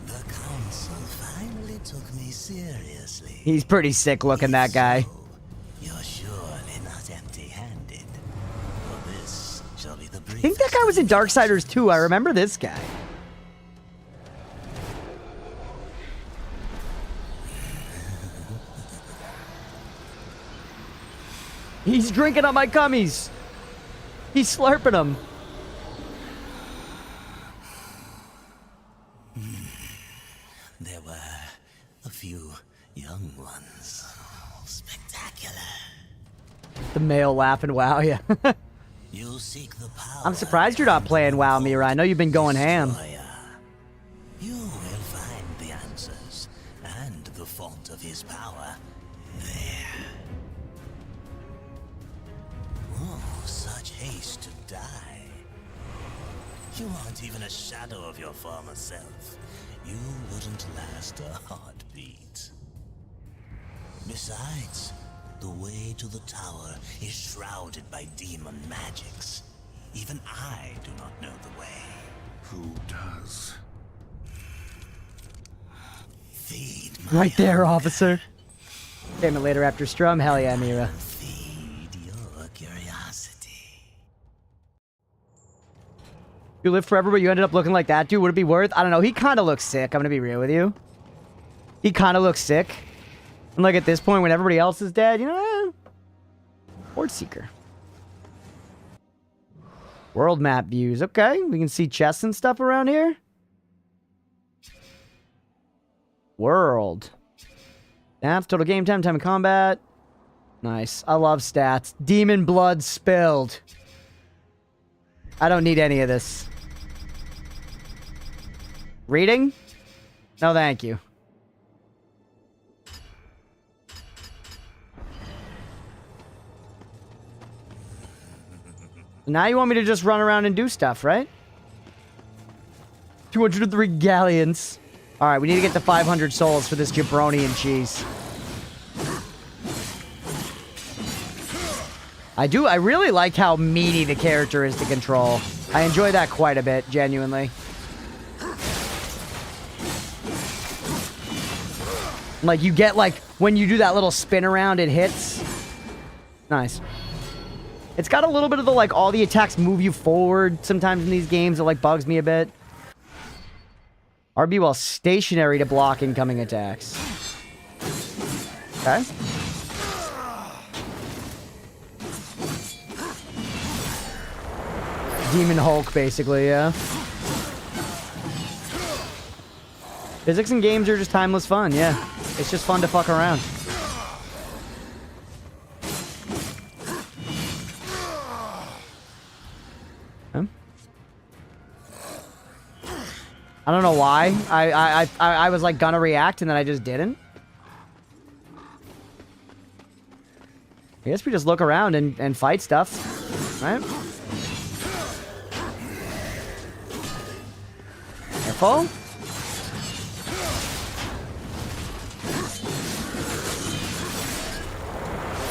The council finally took me seriously. He's pretty sick looking, that guy. So, you're surely not empty-handed. For this shall be the I think that briefest guy was in of Darksiders too. I remember this guy. He's drinking up my gummies. He's slurping them. There were a few young ones. Spectacular. The male laughing wow, yeah. You seek the power. I'm surprised you're not playing WoW, Mira. I know you've been going ham. You will find the answers and the font of his power there. Oh, such haste to die. You aren't even a shadow of your former self. You wouldn't last a heartbeat. Besides, the way to the tower is shrouded by demon magics. Even I do not know the way. Who does? Feed my Right there, hunger. officer. Payment later after Strum. Hell yeah, Mira. Feed your curiosity. You lived forever, but you ended up looking like that, dude. Would it be worth? I don't know. He kind of looks sick. I'm gonna be real with you. He kind of looks sick. And like at this point, when everybody else is dead, you know, Horde Seeker. World map views. Okay, we can see chests and stuff around here. World. Stats, total game time, time of combat. Nice. I love stats. Demon blood spilled. I don't need any of this. Reading? No, thank you. Now you want me to just run around and do stuff, right? 203 galleons. Alright, we need to get to 500 souls for this jabroni and cheese. I really like how meaty the character is to control. I enjoy that quite a bit, genuinely. Like, you get, like, when you do that little spin around, it hits. Nice. It's got a little bit of the, like, all the attacks move you forward sometimes in these games. It, like, bugs me a bit. RB while stationary to block incoming attacks. Okay. Demon Hulk, basically, yeah. Physics in games are just timeless fun, yeah. It's just fun to fuck around. I don't know why. I was like gonna react and then I just didn't. I guess we just look around and fight stuff, right? Careful.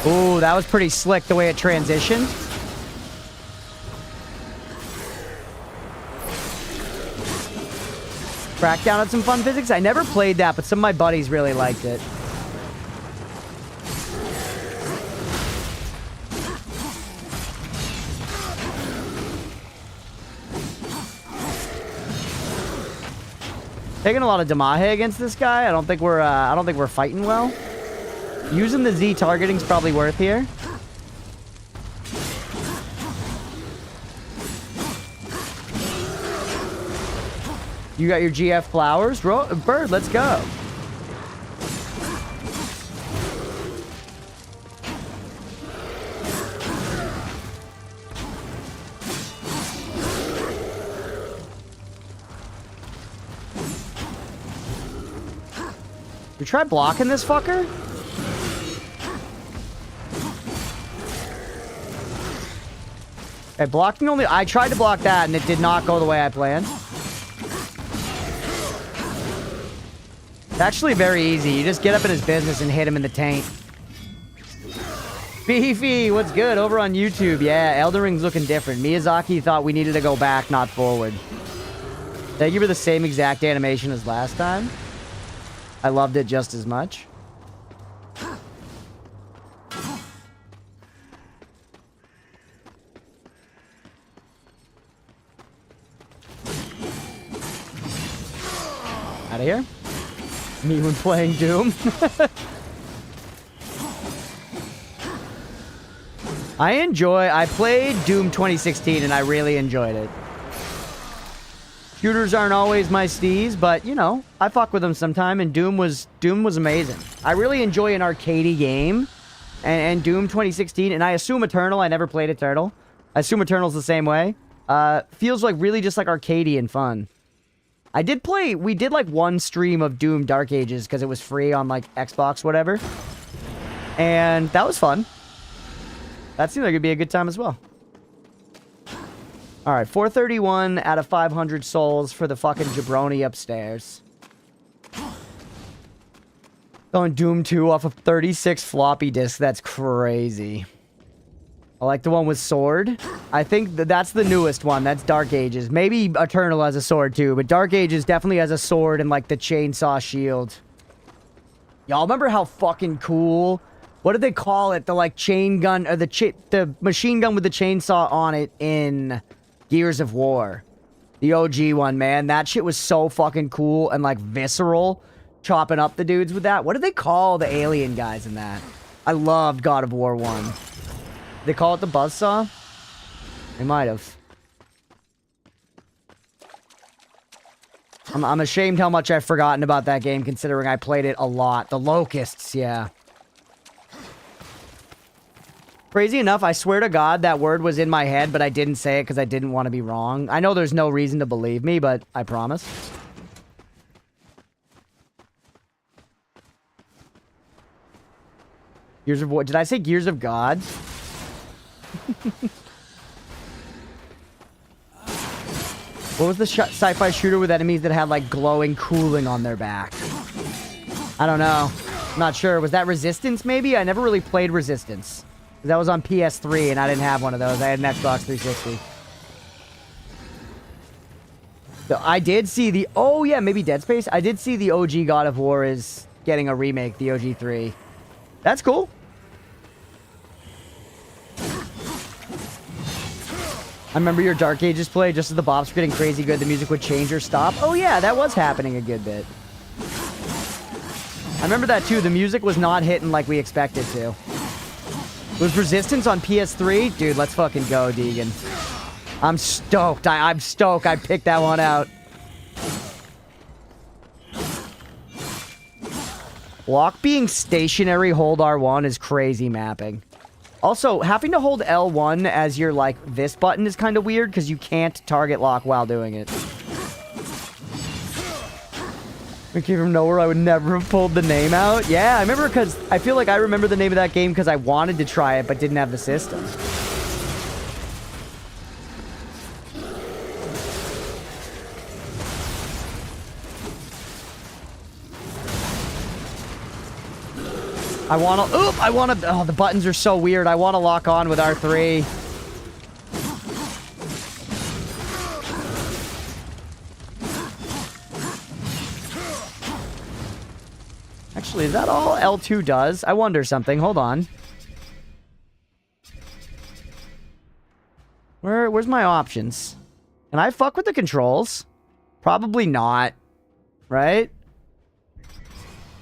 Ooh, that was pretty slick the way it transitioned. Crackdown had some fun physics. I never played that, but some of my buddies really liked it. Taking a lot of Damahe against this guy. I don't think we're fighting well. Using the Z targeting's probably worth here. You got your GF flowers? Bird, let's go. You try blocking this fucker? Okay, blocking only... I tried to block that, and it did not go the way I planned. It's actually very easy. You just get up in his business and hit him in the taint. Beefy, what's good? Over on YouTube. Yeah, Elden Ring's looking different. Miyazaki thought we needed to go back, not forward. Thank you for the same exact animation as last time. I loved it just as much. Out of here. Me when playing Doom. I played Doom 2016 and I really enjoyed it. Shooters aren't always my steez, but you know, I fuck with them sometime, and Doom was amazing. I really enjoy an arcadey game, and Doom 2016, and I assume Eternal. I never played Eternal. I assume Eternal's the same way. Feels like really just like arcadey and fun. We did like one stream of Doom Dark Ages because it was free on like Xbox, whatever. And that was fun. That seemed like it'd be a good time as well. Alright, 431 out of 500 souls for the fucking jabroni upstairs. Going Doom 2 off of 36 floppy disks. That's crazy. I like the one with sword. I think that's the newest one. That's Dark Ages. Maybe Eternal has a sword too, but Dark Ages definitely has a sword and like the chainsaw shield. Y'all remember how fucking cool... What did they call it? The like chain gun, or the machine gun with the chainsaw on it in Gears of War. The OG one, man. That shit was so fucking cool and like visceral. Chopping up the dudes with that. What did they call the alien guys in that? I loved God of War 1. They call it the buzzsaw? They might have. I'm ashamed how much I've forgotten about that game, considering I played it a lot. The Locusts, yeah. Crazy enough, I swear to God that word was in my head, but I didn't say it because I didn't want to be wrong. I know there's no reason to believe me, but I promise. Gears of War. Did I say Gears of God? What was the sci-fi shooter with enemies that had like glowing cooling on their back? I don't know. I'm not sure. Was that Resistance maybe? I never really played Resistance. That was on PS3 and I didn't have one of those. I had an Xbox 360. So I did see the... Oh yeah, maybe Dead Space. I did see the OG God of War is getting a remake, the OG 3. That's cool. I remember your Dark Ages play, just as the bops were getting crazy good, the music would change or stop. Oh yeah, that was happening a good bit. I remember that too. The music was not hitting like we expected to. Was Resistance on PS3? Dude, let's fucking go, Deegan. I'm stoked. I'm stoked I picked that one out. Block being stationary, hold R1 is crazy mapping. Also, having to hold L1 as your, like, this button is kind of weird because you can't target lock while doing it. I came from nowhere, I would never have pulled the name out. Yeah, I remember because I feel like I remember the name of that game because I wanted to try it but didn't have the system. Oh, the buttons are so weird. I want to lock on with R3. Actually, is that all L2 does? I wonder something. Hold on. Where's my options? Can I fuck with the controls? Probably not. right?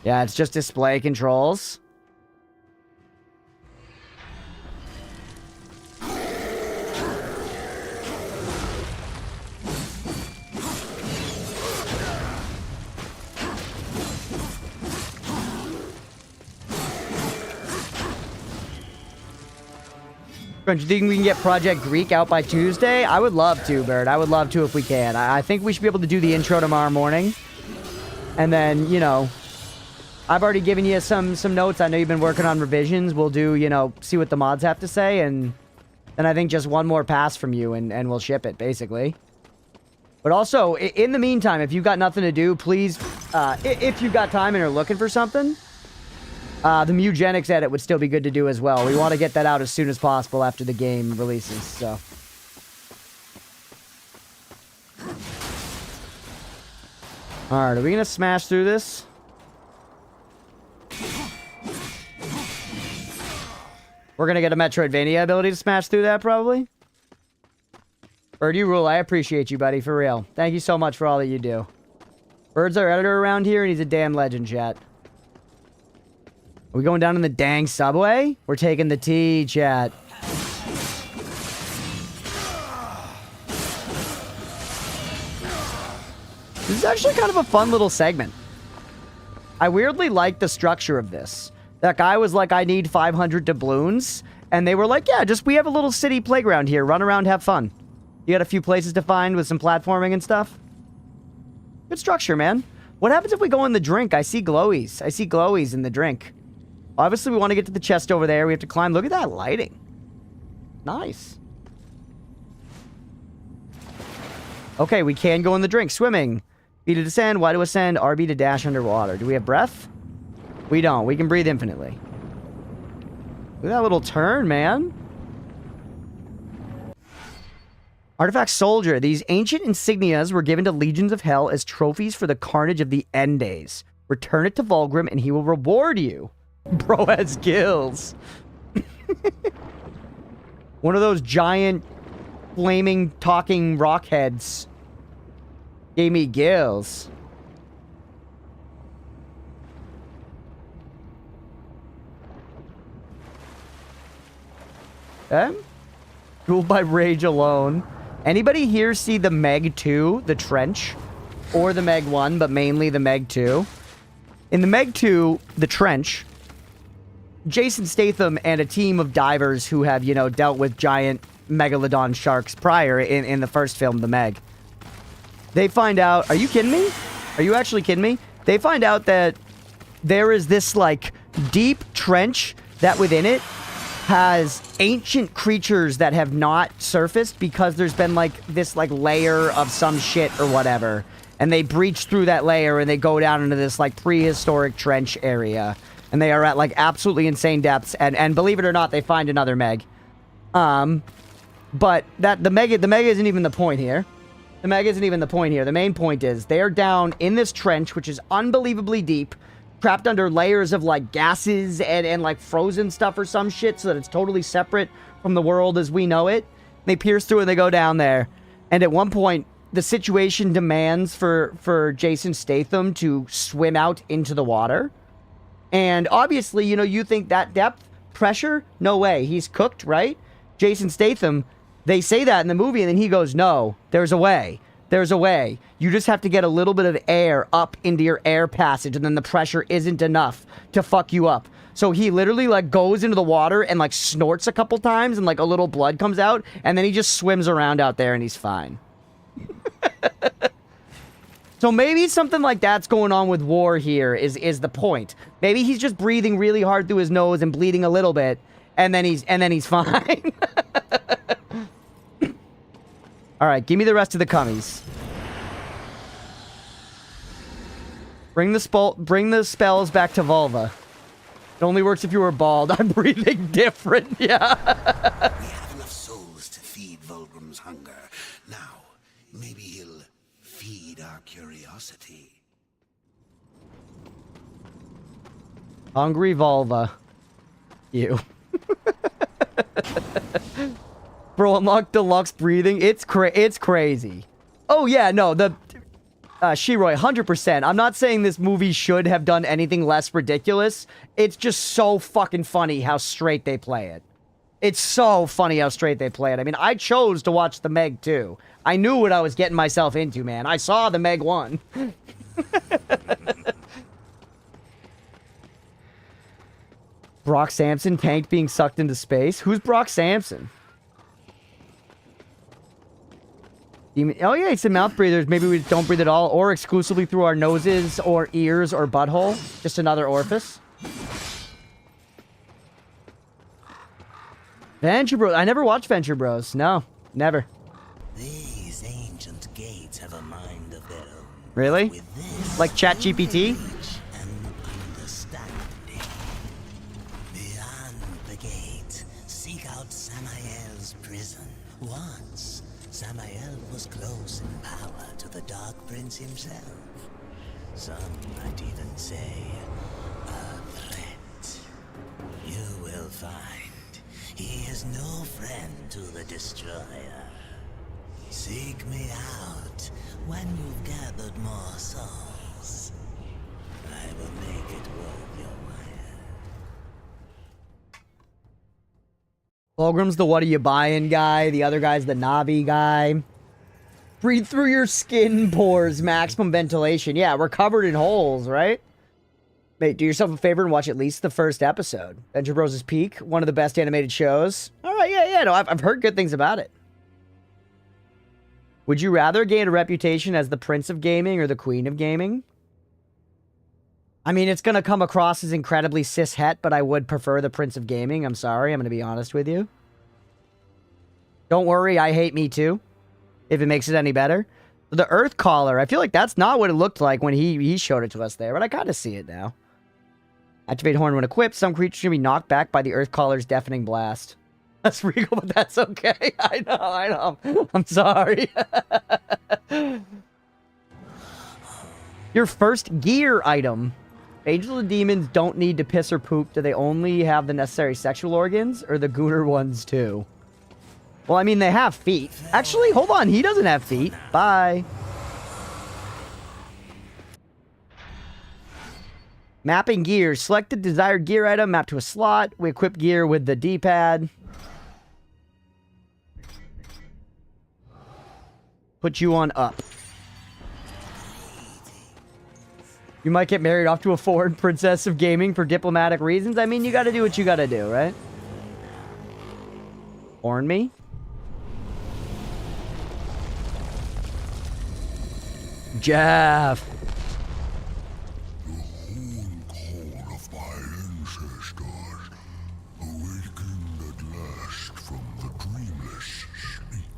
Yeah, it's just display controls. Crunch, do you think we can get Project Greek out by Tuesday? I would love to, Bird. I would love to if we can. I think we should be able to do the intro tomorrow morning. And then, you know, I've already given you some notes. I know you've been working on revisions. We'll do, you know, see what the mods have to say. And then I think just one more pass from you and we'll ship it, basically. But also, in the meantime, if you've got nothing to do, please, if you've got time and are looking for something, the Mugenics edit would still be good to do as well. We want to get that out as soon as possible after the game releases, so. Alright, are we going to smash through this? We're going to get a Metroidvania ability to smash through that, probably? Bird, you rule. I appreciate you, buddy, for real. Thank you so much for all that you do. Bird's our editor around here, and he's a damn legend, chat. Are we going down in the dang subway? We're taking the T, chat. This is actually kind of a fun little segment. I weirdly like the structure of this. That guy was like, I need 500 doubloons. And they were like, yeah, just we have a little city playground here. Run around, have fun. You got a few places to find with some platforming and stuff. Good structure, man. What happens if we go in the drink? I see glowies. I see glowies in the drink. Obviously, we want to get to the chest over there. We have to climb. Look at that lighting. Nice. Okay, we can go in the drink. Swimming. B to descend. Y to ascend. RB to dash underwater. Do we have breath? We don't. We can breathe infinitely. Look at that little turn, man. Artifact Soldier. These ancient insignias were given to Legions of Hell as trophies for the carnage of the end days. Return it to Vulgrim and he will reward you. Bro has gills. One of those giant, flaming, talking rock heads gave me gills. Ruled by rage alone. Anybody here see the Meg 2, the Trench? Or the Meg 1, but mainly the Meg 2? In the Meg 2, the Trench, Jason Statham and a team of divers who have, you know, dealt with giant megalodon sharks prior in the first film, The Meg. They find out... Are you kidding me? Are you actually kidding me? They find out that there is this, like, deep trench that within it has ancient creatures that have not surfaced because there's been, like, this, like, layer of some shit or whatever. And they breach through that layer and they go down into this, like, prehistoric trench area. And they are at, like, absolutely insane depths. And believe it or not, they find another Meg. But the Meg isn't even the point here. The Meg isn't even the point here. The main point is they are down in this trench, which is unbelievably deep, trapped under layers of, like, gases and like, frozen stuff or some shit so that it's totally separate from the world as we know it. They pierce through and they go down there. And at one point, the situation demands for Jason Statham to swim out into the water. And obviously, you know, you think that depth, pressure, no way. He's cooked, right? Jason Statham, they say that in the movie, and then he goes, no, there's a way. There's a way. You just have to get a little bit of air up into your air passage, and then the pressure isn't enough to fuck you up. So he literally, like, goes into the water and, like, snorts a couple times, and, like, a little blood comes out, and then he just swims around out there, and he's fine. So maybe something like that's going on with War here is the point. Maybe he's just breathing really hard through his nose and bleeding a little bit, and then he's fine. All right, give me the rest of the cummies. Bring the spells back to Volva. It only works if you were bald. I'm breathing different. Yeah. We have enough souls to feed Vulgrim's hunger. Now, maybe he'll feed our curiosity. Hungry Volva. You. Bro, unlock deluxe breathing. It's crazy. Oh, yeah, no, Sheroy, 100%. I'm not saying this movie should have done anything less ridiculous. It's just so fucking funny how straight they play it. It's so funny how straight they play it. I mean, I chose to watch The Meg 2. I knew what I was getting myself into, man. I saw The Meg 1. Brock Samson tanked being sucked into space. Who's Brock Samson? Oh yeah, it's the mouth breathers. Maybe we don't breathe at all, or exclusively through our noses, or ears, or butthole. Just another orifice. Venture Bros. I never watched Venture Bros. No, never. These ancient gates have a mind of their own. Really? With this Like ChatGPT? knowledge and understanding. Beyond the gate, seek out Samael's prison. Once, Samael was close in power to the Dark Prince himself. Some might even say, a threat. You will find he is no friend to the Destroyer. Seek me out when you've gathered more souls. I will make it worth your while. Fulgrim's the what are you buying guy. The other guy's the Navi guy. Breathe through your skin pores. Maximum ventilation. Yeah, we're covered in holes, right? Mate, do yourself a favor and watch at least the first episode. Venture Bros' Peak, one of the best animated shows. All right, yeah, no, I've heard good things about it. Would you rather gain a reputation as the Prince of Gaming or the Queen of Gaming? I mean, it's going to come across as incredibly cis-het, but I would prefer the Prince of Gaming. I'm sorry, I'm going to be honest with you. Don't worry, I hate me too, if it makes it any better. The Earth Caller, I feel like that's not what it looked like when he showed it to us there, but I kind of see it now. Activate horn when equipped. Some creatures can be knocked back by the Earth Caller's deafening blast. That's regal, but that's okay. I know. I'm sorry. Your first gear item. Angels and demons don't need to piss or poop. Do they only have the necessary sexual organs, or the gooner ones too? Well, I mean, they have feet. Actually, hold on. He doesn't have feet. Bye. Mapping gear. Select the desired gear item. Map to a slot. We equip gear with the D-pad. Put you on up. You might get married off to a foreign princess of gaming for diplomatic reasons. I mean, you gotta do what you gotta do, right? Warn me? Jeff. Call of my ancestors, awakened at last from the dreamless sleep.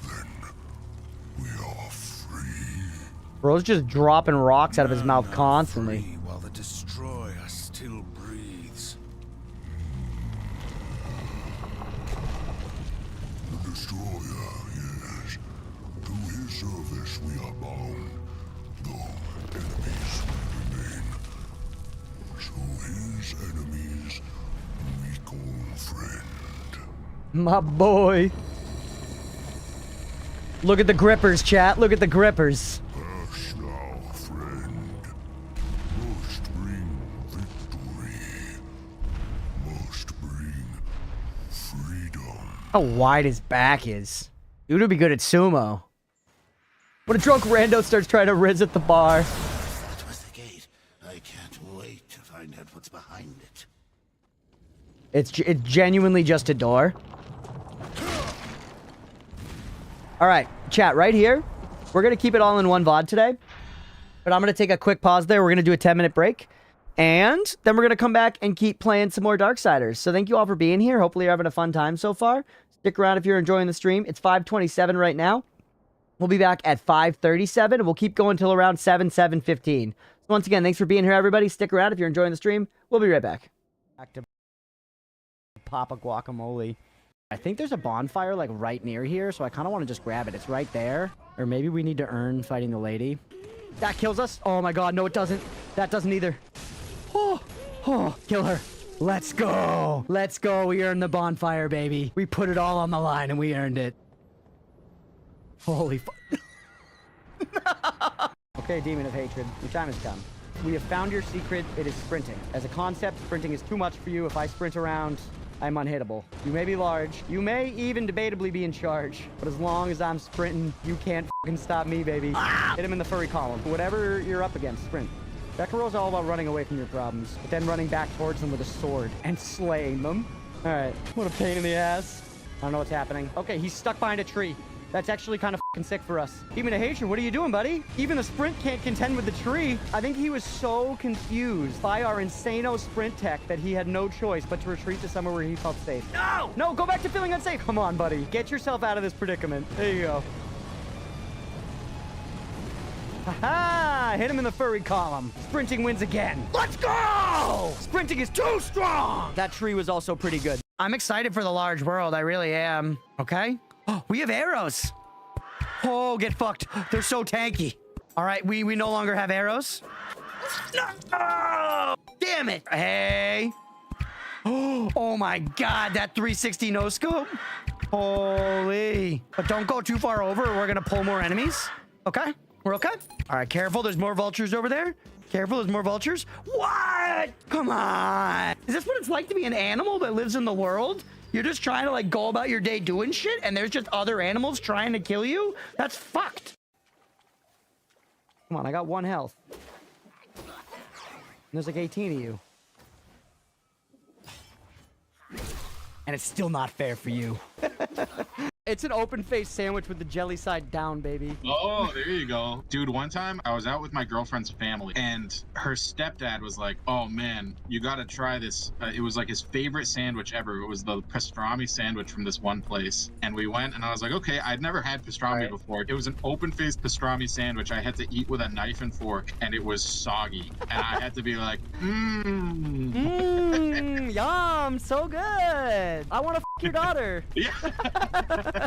Then we are free. Bro's just dropping rocks out of his mouth constantly. Free while the Destroyer still breathes. The Destroyer, yes. To his service we are bound, though enemies will remain. So his enemies we call friend. My boy. Look at the grippers, chat. Look at the grippers. Hush now, friend. Must bring victory. Must bring freedom. How wide his back is. Dude would be good at sumo. When a drunk rando starts trying to riz at the bar. That was the gate. I can't wait to find out what's behind it. It's genuinely just a door. Alright, chat, right here. We're going to keep it all in one VOD today. But I'm going to take a quick pause there. We're going to do a 10-minute break. And then we're going to come back and keep playing some more Darksiders. So thank you all for being here. Hopefully you're having a fun time so far. Stick around if you're enjoying the stream. It's 5:27 right now. We'll be back at 5:37. And we'll keep going until around 7:15. So once again, thanks for being here, everybody. Stick around if you're enjoying the stream. We'll be right back. Back to Papa Guacamole. I think there's a bonfire, like, right near here, so I kind of want to just grab it. It's right there. Or maybe we need to earn fighting the lady. That kills us. Oh, my God. No, it doesn't. That doesn't either. Oh, kill her. Let's go. Let's go. We earned the bonfire, baby. We put it all on the line, and we earned it. Holy fuck. Okay, Demon of Hatred, your time has come. We have found your secret. It is sprinting. As a concept, sprinting is too much for you. If I sprint around, I'm unhittable. You may be large. You may even debatably be in charge. But as long as I'm sprinting, you can't fucking stop me, baby. Hit him in the furry column. Whatever you're up against, sprint. Sekiro's all about running away from your problems, but then running back towards them with a sword and slaying them. All right, what a pain in the ass. I don't know what's happening. Okay, he's stuck behind a tree. That's actually kind of fucking sick for us. Demon of Hatred, what are you doing, buddy? Even the sprint can't contend with the tree. I think he was so confused by our insano sprint tech that he had no choice but to retreat to somewhere where he felt safe. No! No, go back to feeling unsafe. Come on, buddy. Get yourself out of this predicament. There you go. Haha! Hit him in the furry column. Sprinting wins again. Let's go! Sprinting is too strong! That tree was also pretty good. I'm excited for the large world. I really am. Okay? Oh, we have arrows. Oh, get fucked. They're so tanky. All right, we no longer have arrows. No! Damn it. Hey. Oh my God, that 360 no scope. Holy. But don't go too far over or we're gonna pull more enemies. Okay? We're okay? All right, careful. There's more vultures over there. Careful, there's more vultures. What? Come on. Is this what it's like to be an animal that lives in the world? You're just trying to like go about your day doing shit and there's just other animals trying to kill you? That's fucked. Come on, I got 1 health. And there's like 18 of you. And it's still not fair for you. It's an open-faced sandwich with the jelly side down, baby. Oh, there you go. Dude, one time I was out with my girlfriend's family and her stepdad was like, oh man, you gotta try this. It was like his favorite sandwich ever. It was the pastrami sandwich from this one place. And we went and I was like, okay, I'd never had pastrami before. It was an open-faced pastrami sandwich I had to eat with a knife and fork and it was soggy. And I had to be like, yum, so good. I want to your daughter. Yeah.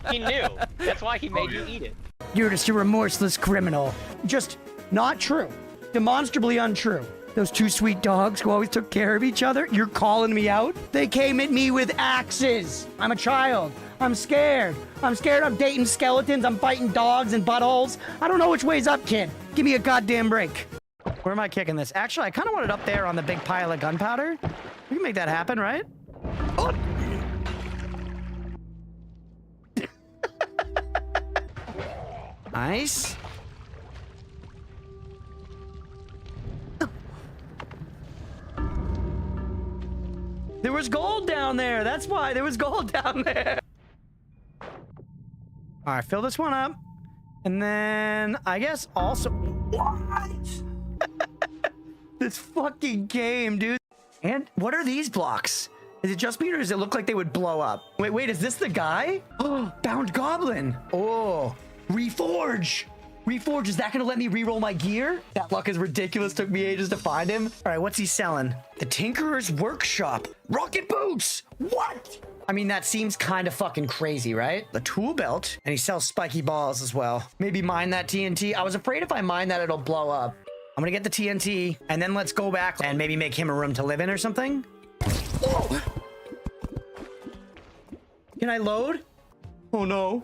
He knew. That's why he made you eat it. You're just a remorseless criminal. Just not true. Demonstrably untrue. Those two sweet dogs who always took care of each other, you're calling me out? They came at me with axes. I'm a child. I'm scared. I'm scared. I'm dating skeletons. I'm fighting dogs and buttholes. I don't know which way's up, kid. Give me a goddamn break. Where am I kicking this? Actually, I kind of want it up there on the big pile of gunpowder. We can make that happen, right? Oh! Nice. There was gold down there. That's why there was gold down there. All right, fill this one up. And then I guess also... What? This fucking game, dude. And what are these blocks? Is it just me or does it look like they would blow up? Wait, is this the guy? Oh, Bound Goblin. Oh. Reforge! Reforge, is that gonna let me reroll my gear? That luck is ridiculous, took me ages to find him. All right, what's he selling? The Tinkerer's Workshop. Rocket boots! What? I mean, that seems kind of fucking crazy, right? The tool belt, and he sells spiky balls as well. Maybe mine that TNT. I was afraid if I mine that, it'll blow up. I'm gonna get the TNT, and then let's go back and maybe make him a room to live in or something. Whoa! Can I load? Oh no.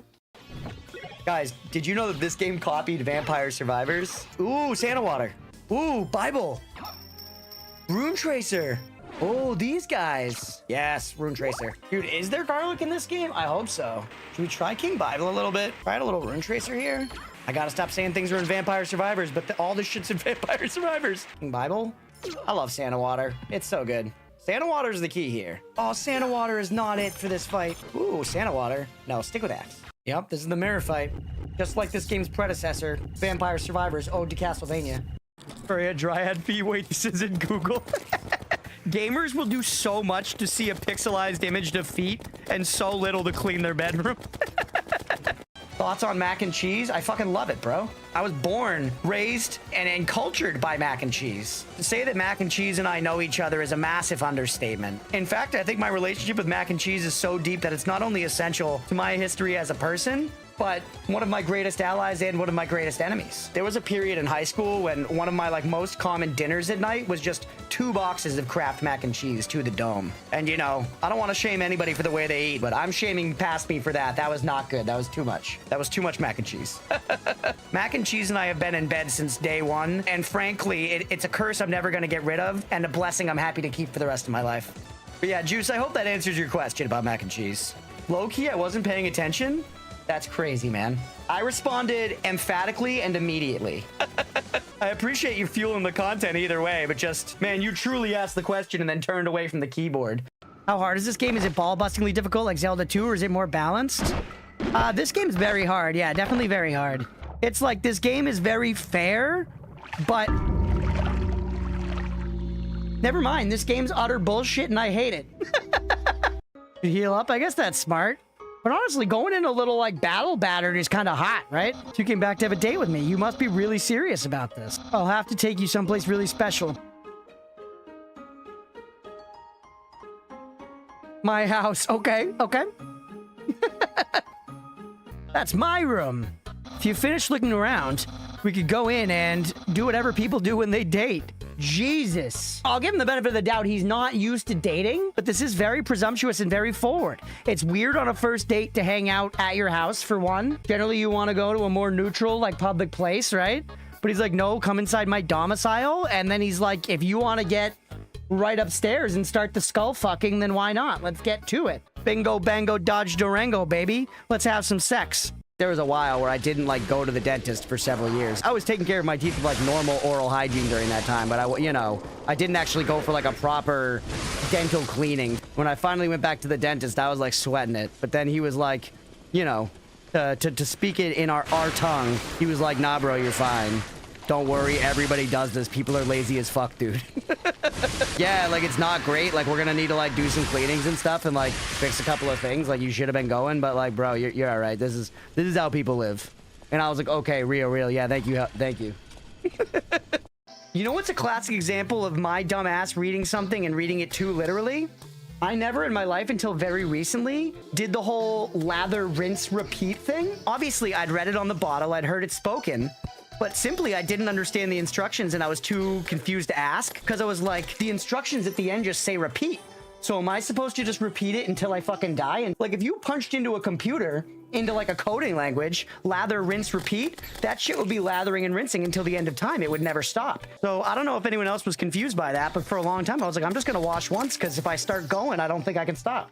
Guys, did you know that this game copied Vampire Survivors? Ooh, Santa Water. Ooh, Bible. Rune Tracer. Oh, these guys. Yes, Rune Tracer. Dude, is there garlic in this game? I hope so. Should we try King Bible a little bit? Try a little Rune Tracer here. I gotta stop saying things are in Vampire Survivors, but all this shit's in Vampire Survivors. King Bible? I love Santa Water. It's so good. Santa Water is the key here. Oh, Santa Water is not it for this fight. Ooh, Santa Water. No, stick with Axe. Yep, this is the mirror fight. Just like this game's predecessor, Vampire Survivors Ode to Castlevania. Sorry, a Dryad fee. Wait, this is in Google. Gamers will do so much to see a pixelized image of feet and so little to clean their bedroom. Thoughts on mac and cheese? I fucking love it, bro. I was born, raised, and cultured by mac and cheese. To say that mac and cheese and I know each other is a massive understatement. In fact, I think my relationship with mac and cheese is so deep that it's not only essential to my history as a person, but one of my greatest allies and one of my greatest enemies. There was a period in high school when one of my most common dinners at night was just 2 boxes of Kraft mac and cheese to the dome. And you know, I don't want to shame anybody for the way they eat, but I'm shaming past me for that. That was not good. That was too much. That was too much mac and cheese. Mac and cheese and I have been in bed since day one. And frankly, it's a curse I'm never going to get rid of and a blessing I'm happy to keep for the rest of my life. But yeah, Juice, I hope that answers your question about mac and cheese. Low-key, I wasn't paying attention. That's crazy, man. I responded emphatically and immediately. I appreciate you fueling the content either way, but just, man, you truly asked the question and then turned away from the keyboard. How hard is this game? Is it ball-bustingly difficult like Zelda 2, or is it more balanced? This game's very hard. Yeah, definitely very hard. It's like this game is very fair, but... Never mind, this game's utter bullshit and I hate it. You heal up? I guess that's smart. But honestly, going in a little, like, battle battered is kind of hot, right? So you came back to have a date with me. You must be really serious about this. I'll have to take you someplace really special. My house. Okay, okay. That's my room. If you finish looking around, we could go in and do whatever people do when they date. Jesus. I'll give him the benefit of the doubt. He's not used to dating, but this is very presumptuous and very forward. It's weird on a first date to hang out at your house, for one. Generally, you want to go to a more neutral, like, public place, right? But he's like, no, come inside my domicile. And then he's like, if you want to get right upstairs and start the skull fucking, then why not? Let's get to it. Bingo, bango, dodge, Durango, baby. Let's have some sex. There was a while where I didn't, like, go to the dentist for several years. I was taking care of my teeth with, like, normal oral hygiene during that time, but I didn't actually go for, like, a proper dental cleaning. When I finally went back to the dentist, I was, like, sweating it. But then he was like, you know, to speak it in our tongue, he was like, nah, bro, you're fine. Don't worry, everybody does this. People are lazy as fuck, dude. Yeah, like, it's not great. Like, we're gonna need to, like, do some cleanings and stuff and, like, fix a couple of things. Like, you should have been going, but, like, bro, you're all right. This is how people live. And I was like, okay, real. Yeah, thank you. Thank you. You know what's a classic example of my dumb ass reading something and reading it too literally? I never in my life until very recently did the whole lather, rinse, repeat thing. Obviously, I'd read it on the bottle. I'd heard it spoken. But simply, I didn't understand the instructions and I was too confused to ask because I was like, the instructions at the end just say repeat. So am I supposed to just repeat it until I fucking die? And like, if you punched into a computer, into like a coding language, lather, rinse, repeat, that shit would be lathering and rinsing until the end of time. It would never stop. So I don't know if anyone else was confused by that, but for a long time, I was like, I'm just going to wash once because if I start going, I don't think I can stop.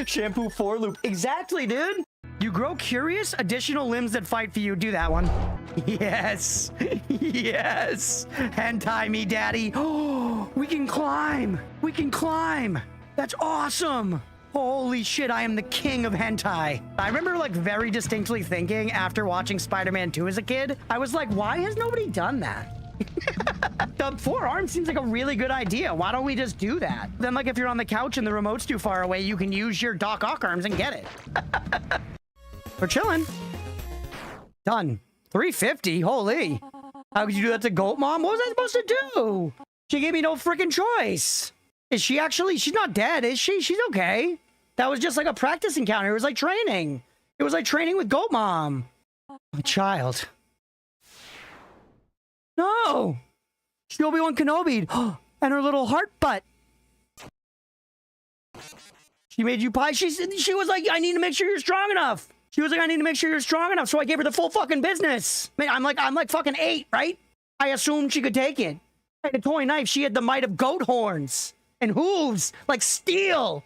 Shampoo for loop. Exactly, dude. You grow curious? Additional limbs that fight for you. Do that one. Yes. Yes. Hentai me, daddy. Oh, we can climb. We can climb. That's awesome. Holy shit, I am the king of hentai. I remember, like, very distinctly thinking after watching Spider-Man 2 as a kid, I was like, why has nobody done that? The 4 arms seems like a really good idea. Why don't we just do that? Then, like, if you're on the couch and the remote's too far away, you can use your Doc Ock arms and get it. We're chilling. Done. 350? Holy. How could you do that to Goat Mom? What was I supposed to do? She gave me no freaking choice. Is she actually... She's not dead, is she? She's okay. That was just like a practice encounter. It was like training. It was like training with Goat Mom. My child. No! She's Obi-Wan Kenobi. And her little heart butt. She made you pie. She was like, I need to make sure you're strong enough. She was like, I need to make sure you're strong enough. So I gave her the full fucking business. Man, I'm like fucking 8, right? I assumed she could take it. I had a toy knife. She had the might of goat horns and hooves like steel.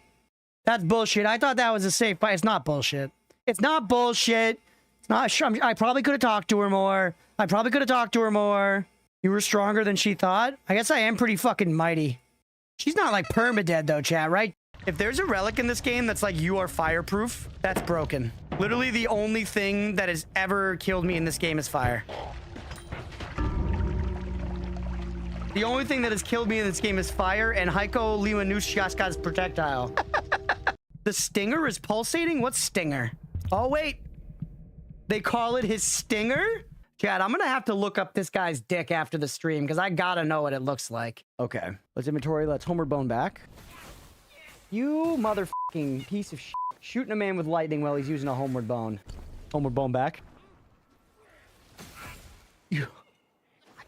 That's bullshit. I thought that was a safe fight. It's not bullshit. It's not bullshit. It's not. I probably could have talked to her more. You were stronger than she thought. I guess I am pretty fucking mighty. She's not like permadead though, chat, right? If there's a relic in this game that's like you are fireproof, that's broken. Literally the only thing that has ever killed me in this game is fire. The only thing that has killed me in this game is fire and Heiko Liwanushkaska's projectile. The stinger is pulsating? What's stinger? Oh, wait. They call it his stinger? Chad, I'm gonna have to look up this guy's dick after the stream because I gotta know what it looks like. Okay. Let's inventory. Let's homeward bone back. You motherfucking piece of shit. Shooting a man with lightning while he's using a homeward bone. Homeward bone back.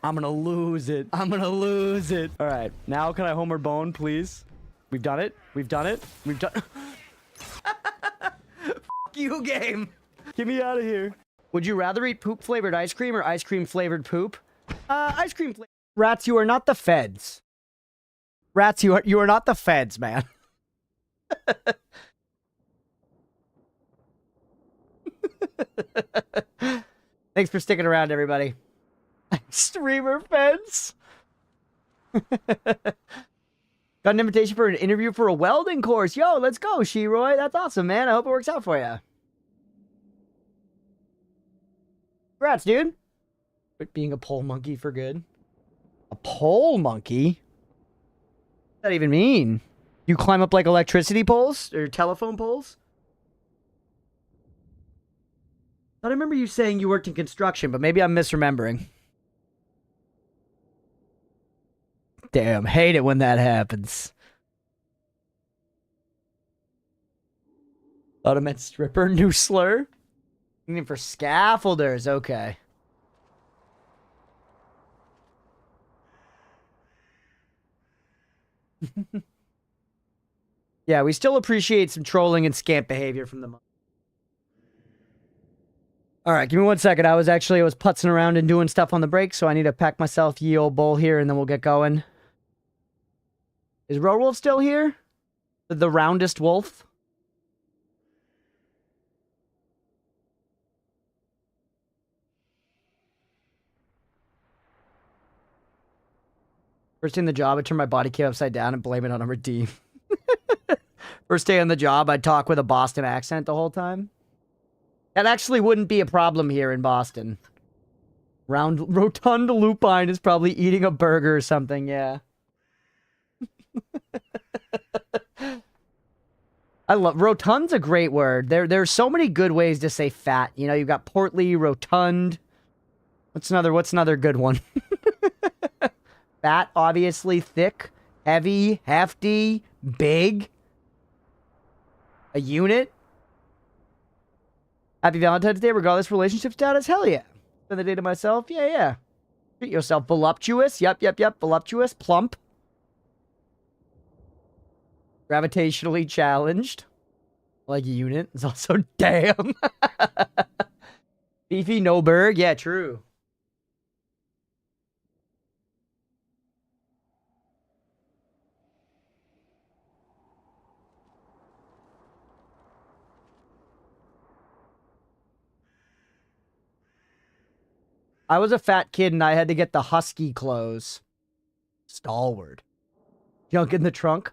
I'm gonna lose it. I'm gonna lose it. All right, now can I Homer Bone, please? We've done it. We've done it. We've done. F you, game. Get me out of here. Would you rather eat poop flavored ice cream or ice cream flavored poop? Ice cream flavored. Rats, you are not the feds. Rats, you are not the feds, man. Thanks for sticking around, everybody. Streamer feds. Got an invitation for an interview for a welding course. Yo, let's go, Sheroy. That's awesome, man. I hope it works out for you. Congrats, dude. Quit being a pole monkey for good. A pole monkey? What does that even mean? You climb up like electricity poles or telephone poles? I remember you saying you worked in construction, but maybe I'm misremembering. Damn, hate it when that happens. Thought I meant stripper, new slur. You mean for scaffolders, okay. Yeah, we still appreciate some trolling and scamp behavior from the... Alright, give me 1 second. I was putzing around and doing stuff on the break, so I need to pack myself ye old bowl here, and then we'll get going. Is Rorwolf still here? The roundest wolf? First day on the job, I turn my body cam upside down and blame it on a redeem. First day on the job, I'd talk with a Boston accent the whole time. That actually wouldn't be a problem here in Boston. Rotund Lupine is probably eating a burger or something, yeah. I love... Rotund's a great word. There's so many good ways to say fat. You know, you've got portly, rotund. What's another good one? Fat, obviously. Thick, heavy, hefty, big. A unit. Happy Valentine's Day, regardless relationship status. Hell yeah. Spend the day to myself. Yeah. Treat yourself. Voluptuous. Yep. Voluptuous. Plump. Gravitationally challenged. Like a unit. It's also damn. Beefy Noberg. Yeah, true. I was a fat kid and I had to get the husky clothes. Stalwart. Junk in the trunk.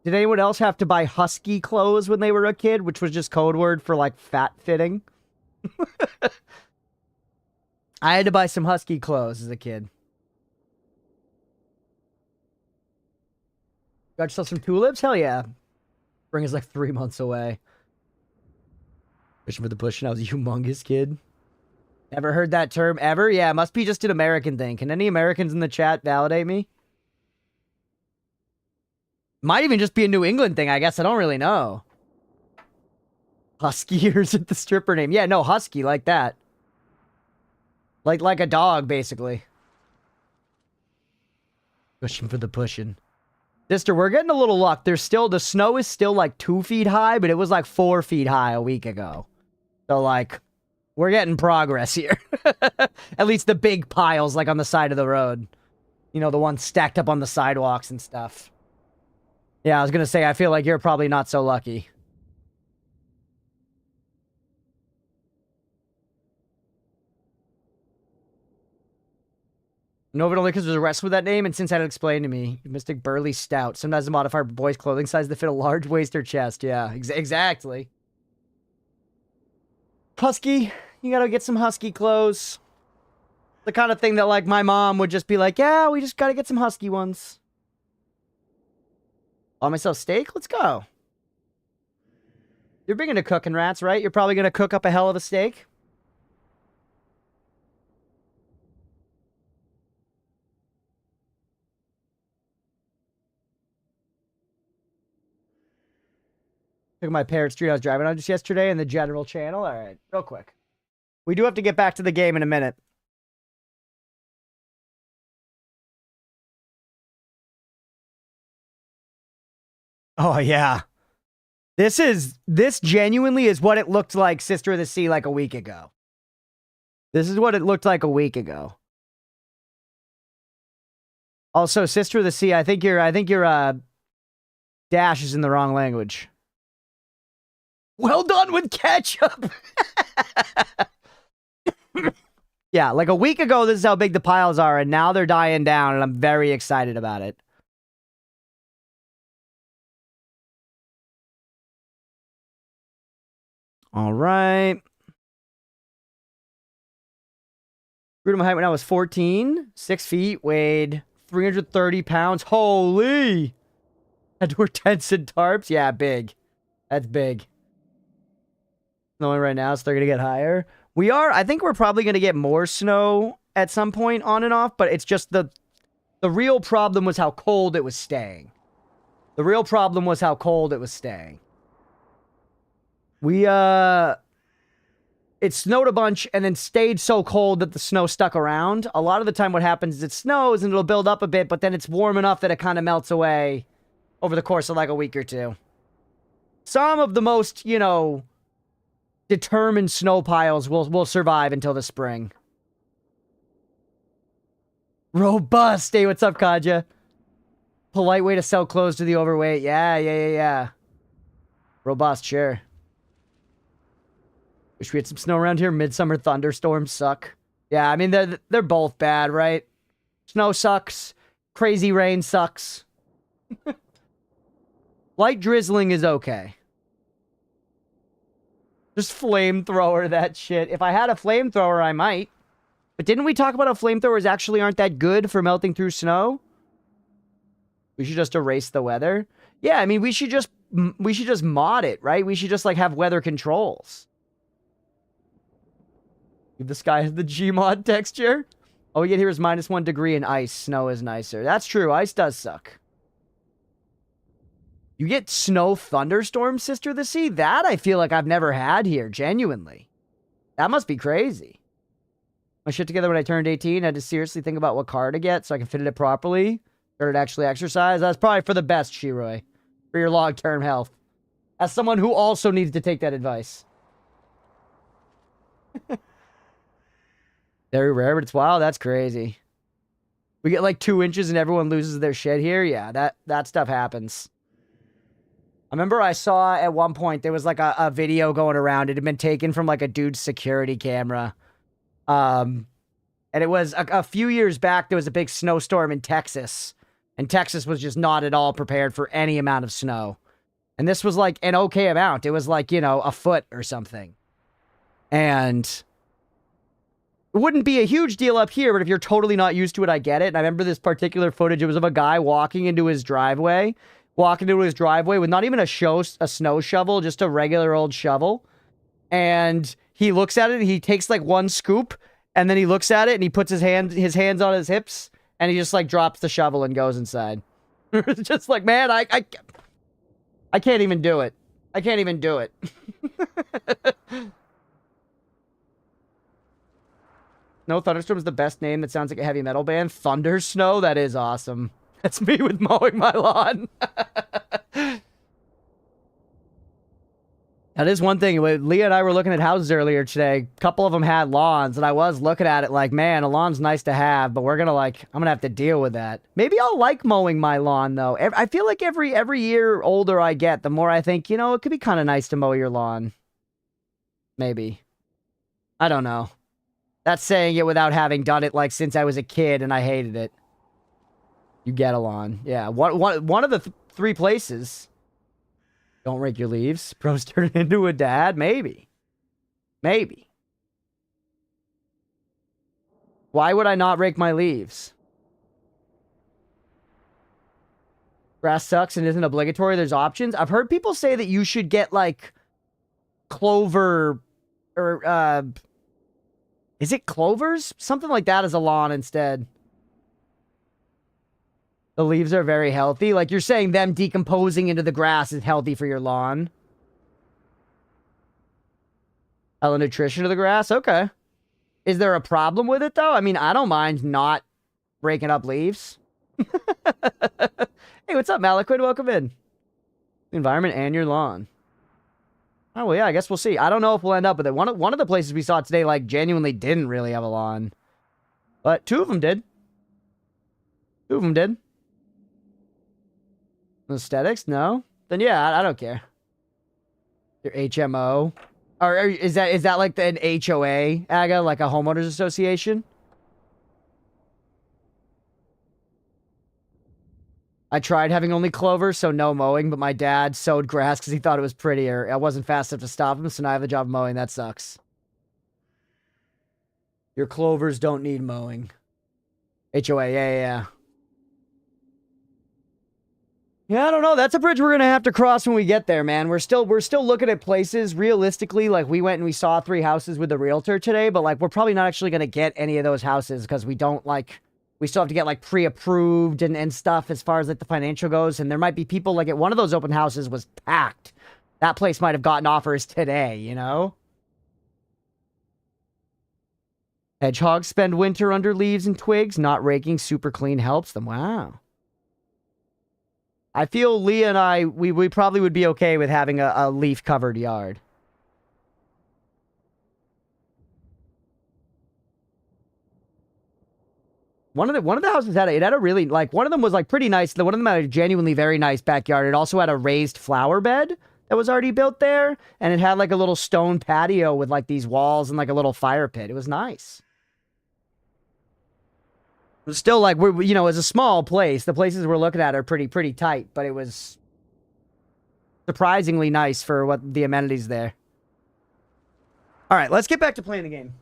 Did anyone else have to buy husky clothes when they were a kid, which was just code word for, like, fat fitting? I had to buy some husky clothes as a kid. Got yourself some tulips? Hell yeah. Spring is like 3 months away. Wishing for the push and I was a humongous kid. Ever heard that term ever? Yeah, it must be just an American thing. Can any Americans in the chat validate me? Might even just be a New England thing, I guess. I don't really know. Husky, or is it the stripper name? Yeah, no, husky, like that. Like a dog, basically. Pushing for the pushing. Sister, we're getting a little luck. The snow is still like 2 feet high, but it was like 4 feet high a week ago. So, like, we're getting progress here. At least the big piles, like, on the side of the road. You know, the ones stacked up on the sidewalks and stuff. Yeah, I was gonna say, I feel like you're probably not so lucky. No, but only because there's a wrestler with that name, and since had it explained to me. Mystic Burly Stout. Sometimes the modifier boys' clothing size to fit a large waist or chest. Yeah, exactly. Husky. You gotta get some husky clothes. The kind of thing that, like, my mom would just be like, yeah, we just gotta get some husky ones. Bought myself steak? Let's go. You're big into cooking, Rats, right? You're probably gonna cook up a hell of a steak. Look at my parrot street I was driving on just yesterday in the general channel. All right, real quick. We do have to get back to the game in a minute. Oh, yeah. This genuinely is what it looked like Sister of the Sea like a week ago. This is what it looked like a week ago. Also, Sister of the Sea, I think your dash is in the wrong language. Well done with ketchup. Yeah, like a week ago, this is how big the piles are, and now they're dying down, and I'm very excited about it. All right. Grew to my height when I was 14. 6 feet, weighed 330 pounds. Holy! Had to wear tents and tarps. Yeah, big. That's big. Snowing right now, so they're going to get higher. I think we're probably going to get more snow at some point on and off, but it's just the real problem was how cold it was staying. The real problem was how cold it was staying. It snowed a bunch and then stayed so cold that the snow stuck around. A lot of the time what happens is it snows and it'll build up a bit, but then it's warm enough that it kind of melts away over the course of like a week or two. Some of the most, determined snow piles will survive until the spring. Robust. Hey, what's up, Kaja? Polite way to sell clothes to the overweight. Yeah. Robust, sure. Wish we had some snow around here. Midsummer thunderstorms suck. Yeah, I mean, they're both bad, right? Snow sucks. Crazy rain sucks. Light drizzling is okay. Just flamethrower that shit. If I had a flamethrower, I might. But didn't we talk about how flamethrowers actually aren't that good for melting through snow? We should just erase the weather. Yeah, I mean, we should just mod it, right? We should just like have weather controls. The sky has the Gmod texture. All we get here is -1 degree and ice. Snow is nicer. That's true. Ice does suck. You get snow thunderstorms, Sister of the Sea? That I feel like I've never had here, genuinely. That must be crazy. My shit together when I turned 18. I had to seriously think about what car to get so I can fit it properly. Started actually exercise. That's probably for the best, Shiroi. For your long-term health. As someone who also needs to take that advice. Very rare, but it's wild. That's crazy. We get like 2 inches and everyone loses their shit here. Yeah, that stuff happens. I remember I saw at one point there was like a video going around. It had been taken from like a dude's security camera. And it was a few years back. There was a big snowstorm in Texas. And Texas was just not at all prepared for any amount of snow. And this was like an okay amount. It was like, a foot or something. And it wouldn't be a huge deal up here, but if you're totally not used to it, I get it. And I remember this particular footage. It was of a guy walking into his driveway with not even a snow shovel, just a regular old shovel. And he looks at it, and he takes like one scoop, and then he looks at it, and he puts his hands on his hips, and he just like drops the shovel and goes inside. It's just like, man, I can't even do it. I can't even do it. Snow Thunderstorm is the best name that sounds like a heavy metal band. Thunder Snow? That is awesome. That's me with mowing my lawn. That is one thing. Leah and I were looking at houses earlier today. A couple of them had lawns, and I was looking at it like, man, a lawn's nice to have, but I'm gonna have to deal with that. Maybe I'll like mowing my lawn, though. I feel like every year older I get, the more I think, it could be kind of nice to mow your lawn. Maybe. I don't know. That's saying it without having done it, like, since I was a kid, and I hated it. You get a lawn. Yeah, one of the 3 places. Don't rake your leaves. Bro's turning into a dad? Maybe. Maybe. Why would I not rake my leaves? Grass sucks and isn't obligatory. There's options. I've heard people say that you should get, like, clover or, is it clovers? Something like that as a lawn instead. The leaves are very healthy. Like, you're saying them decomposing into the grass is healthy for your lawn. Hella nutrition of the grass? Okay. Is there a problem with it, though? I mean, I don't mind not breaking up leaves. Hey, what's up, Malaquid? Welcome in. Environment and your lawn. Oh, well, yeah, I guess we'll see. I don't know if we'll end up with it. One of the places we saw today, like, genuinely didn't really have a lawn. But 2 of them did. 2 of them did. Aesthetics? No? Then yeah, I don't care. Your HMO. Or is that like an HOA, Aga? Like a homeowners association? I tried having only clover, so no mowing, but my dad sowed grass because he thought it was prettier. I wasn't fast enough to stop him, so now I have the job of mowing. That sucks. Your clovers don't need mowing. HOA, yeah. Yeah, I don't know. That's a bridge we're gonna have to cross when we get there, man. We're still looking at places. Realistically, like, we went and we saw 3 houses with the realtor today, but like, we're probably not actually gonna get any of those houses because we don't like. We still have to get like pre-approved and stuff as far as like the financial goes. And there might be people like at one of those open houses was packed. That place might have gotten offers today, you know? Hedgehogs spend winter under leaves and twigs. Not raking super clean helps them. Wow. I feel Leah and I, we probably would be okay with having a leaf-covered yard. One of the houses had a really, like, one of them was like pretty nice. One of them had a genuinely very nice backyard. It also had a raised flower bed that was already built there, and it had like a little stone patio with like these walls and like a little fire pit. It was nice. It was still like, we're, you know, it's a small place. The places we're looking at are pretty tight, but it was surprisingly nice for what the amenities there. All right, let's get back to playing the game.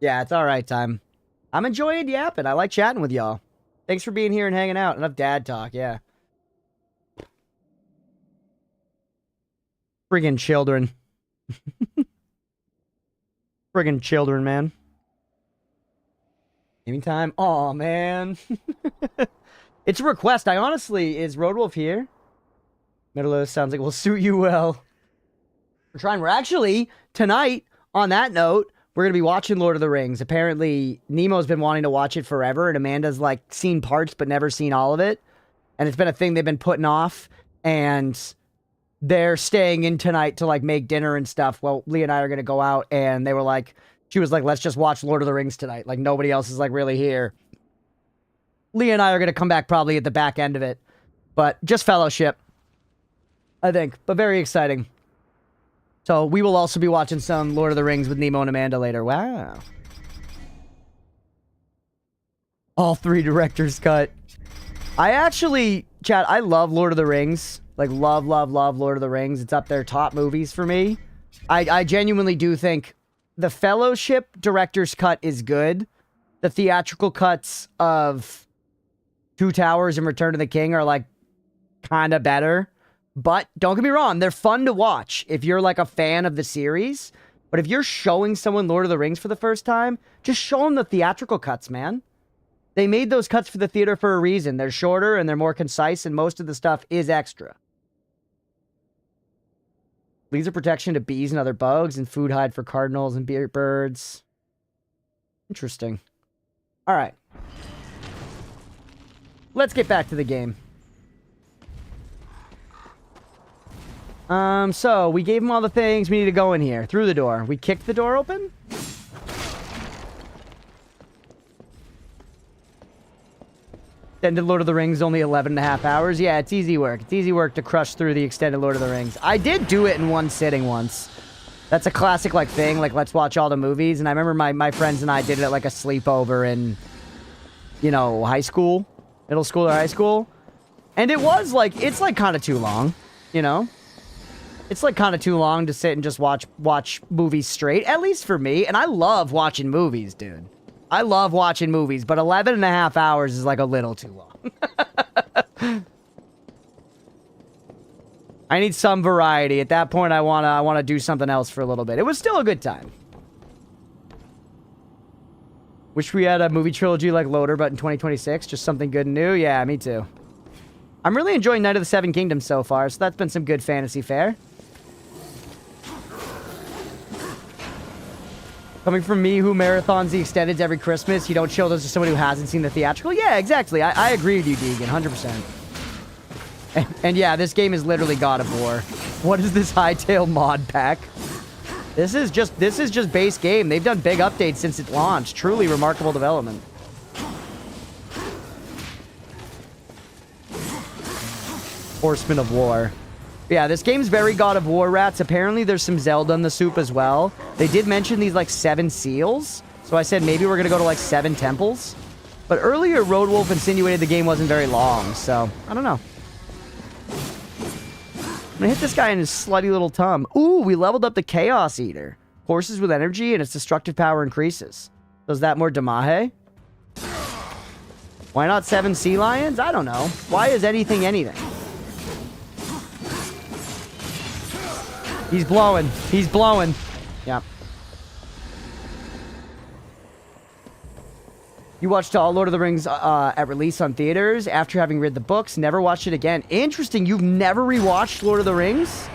Yeah, it's all right, time. I'm enjoying yapping. I like chatting with y'all. Thanks for being here and hanging out. Enough dad talk, yeah. Friggin' children. Friggin' children, man. Gaming time? Aw, man. It's a request. I honestly, is Roadwolf here? Middle sounds like it will suit you well. We're actually, tonight, on that note, we're going to be watching Lord of the Rings. Apparently, Nemo's been wanting to watch it forever, and Amanda's, like, seen parts but never seen all of it. And it's been a thing they've been putting off, and they're staying in tonight to, like, make dinner and stuff. Well, Lee and I are going to go out, and they were like, she was like, let's just watch Lord of the Rings tonight. Like, nobody else is, like, really here. Lee and I are going to come back probably at the back end of it. But just fellowship, I think. But very exciting. So, we will also be watching some Lord of the Rings with Nemo and Amanda later. Wow. All 3 director's cut. I actually, chat, I love Lord of the Rings. Like, love Lord of the Rings. It's up there top movies for me. I genuinely do think the Fellowship director's cut is good. The theatrical cuts of Two Towers and Return of the King are, like, kind of better. But don't get me wrong, they're fun to watch if you're like a fan of the series. But if you're showing someone Lord of the Rings for the first time, just show them the theatrical cuts, man. They made those cuts for the theater for a reason. They're shorter and they're more concise, and most of the stuff is extra. Laser protection to bees and other bugs, and food hide for cardinals and birds. Interesting. All right. Let's get back to the game. So, we gave him all the things. We need to go in here. Through the door. We kicked the door open? Extended Lord of the Rings, only 11.5 hours. Yeah, it's easy work. It's easy work to crush through the extended Lord of the Rings. I did do it in one sitting once. That's a classic, like, thing. Like, let's watch all the movies. And I remember my friends and I did it at, like, a sleepover in, you know, high school. Middle school or high school. And it was, like, it's, like, kind of too long. You know? It's like kind of too long to sit and just watch movies straight, at least for me. And I love watching movies, dude. I love watching movies, but 11.5 hours is like a little too long. I need some variety. At that point, I wanna do something else for a little bit. It was still a good time. Wish we had a movie trilogy like Loader, but in 2026, just something good and new. Yeah, me too. I'm really enjoying Night of the Seven Kingdoms so far, so that's been some good fantasy fare. Coming from me who marathons the extendeds every Christmas, you don't show those to someone who hasn't seen the theatrical? Yeah, exactly. I agree with you, Deegan, 100%. And yeah, this game is literally God of War. What is this Hightail mod pack? This is just base game. They've done big updates since it launched. Truly remarkable development. Horsemen of War. Yeah, this game's very God of War, rats. Apparently there's some Zelda in the soup as well. They did mention these like 7 seals. So I said maybe we're gonna go to like 7 temples. But earlier Roadwolf insinuated the game wasn't very long, so I don't know. I'm gonna hit this guy in his slutty little tum. Ooh, we leveled up the Chaos Eater. Courses with energy and its destructive power increases. So is that more Damahe? Why not 7 sea lions? I don't know. Why is anything anything? He's blowing. He's blowing. Yep. You watched all Lord of the Rings at release on theaters after having read the books. Never watched it again. Interesting. You've never rewatched Lord of the Rings?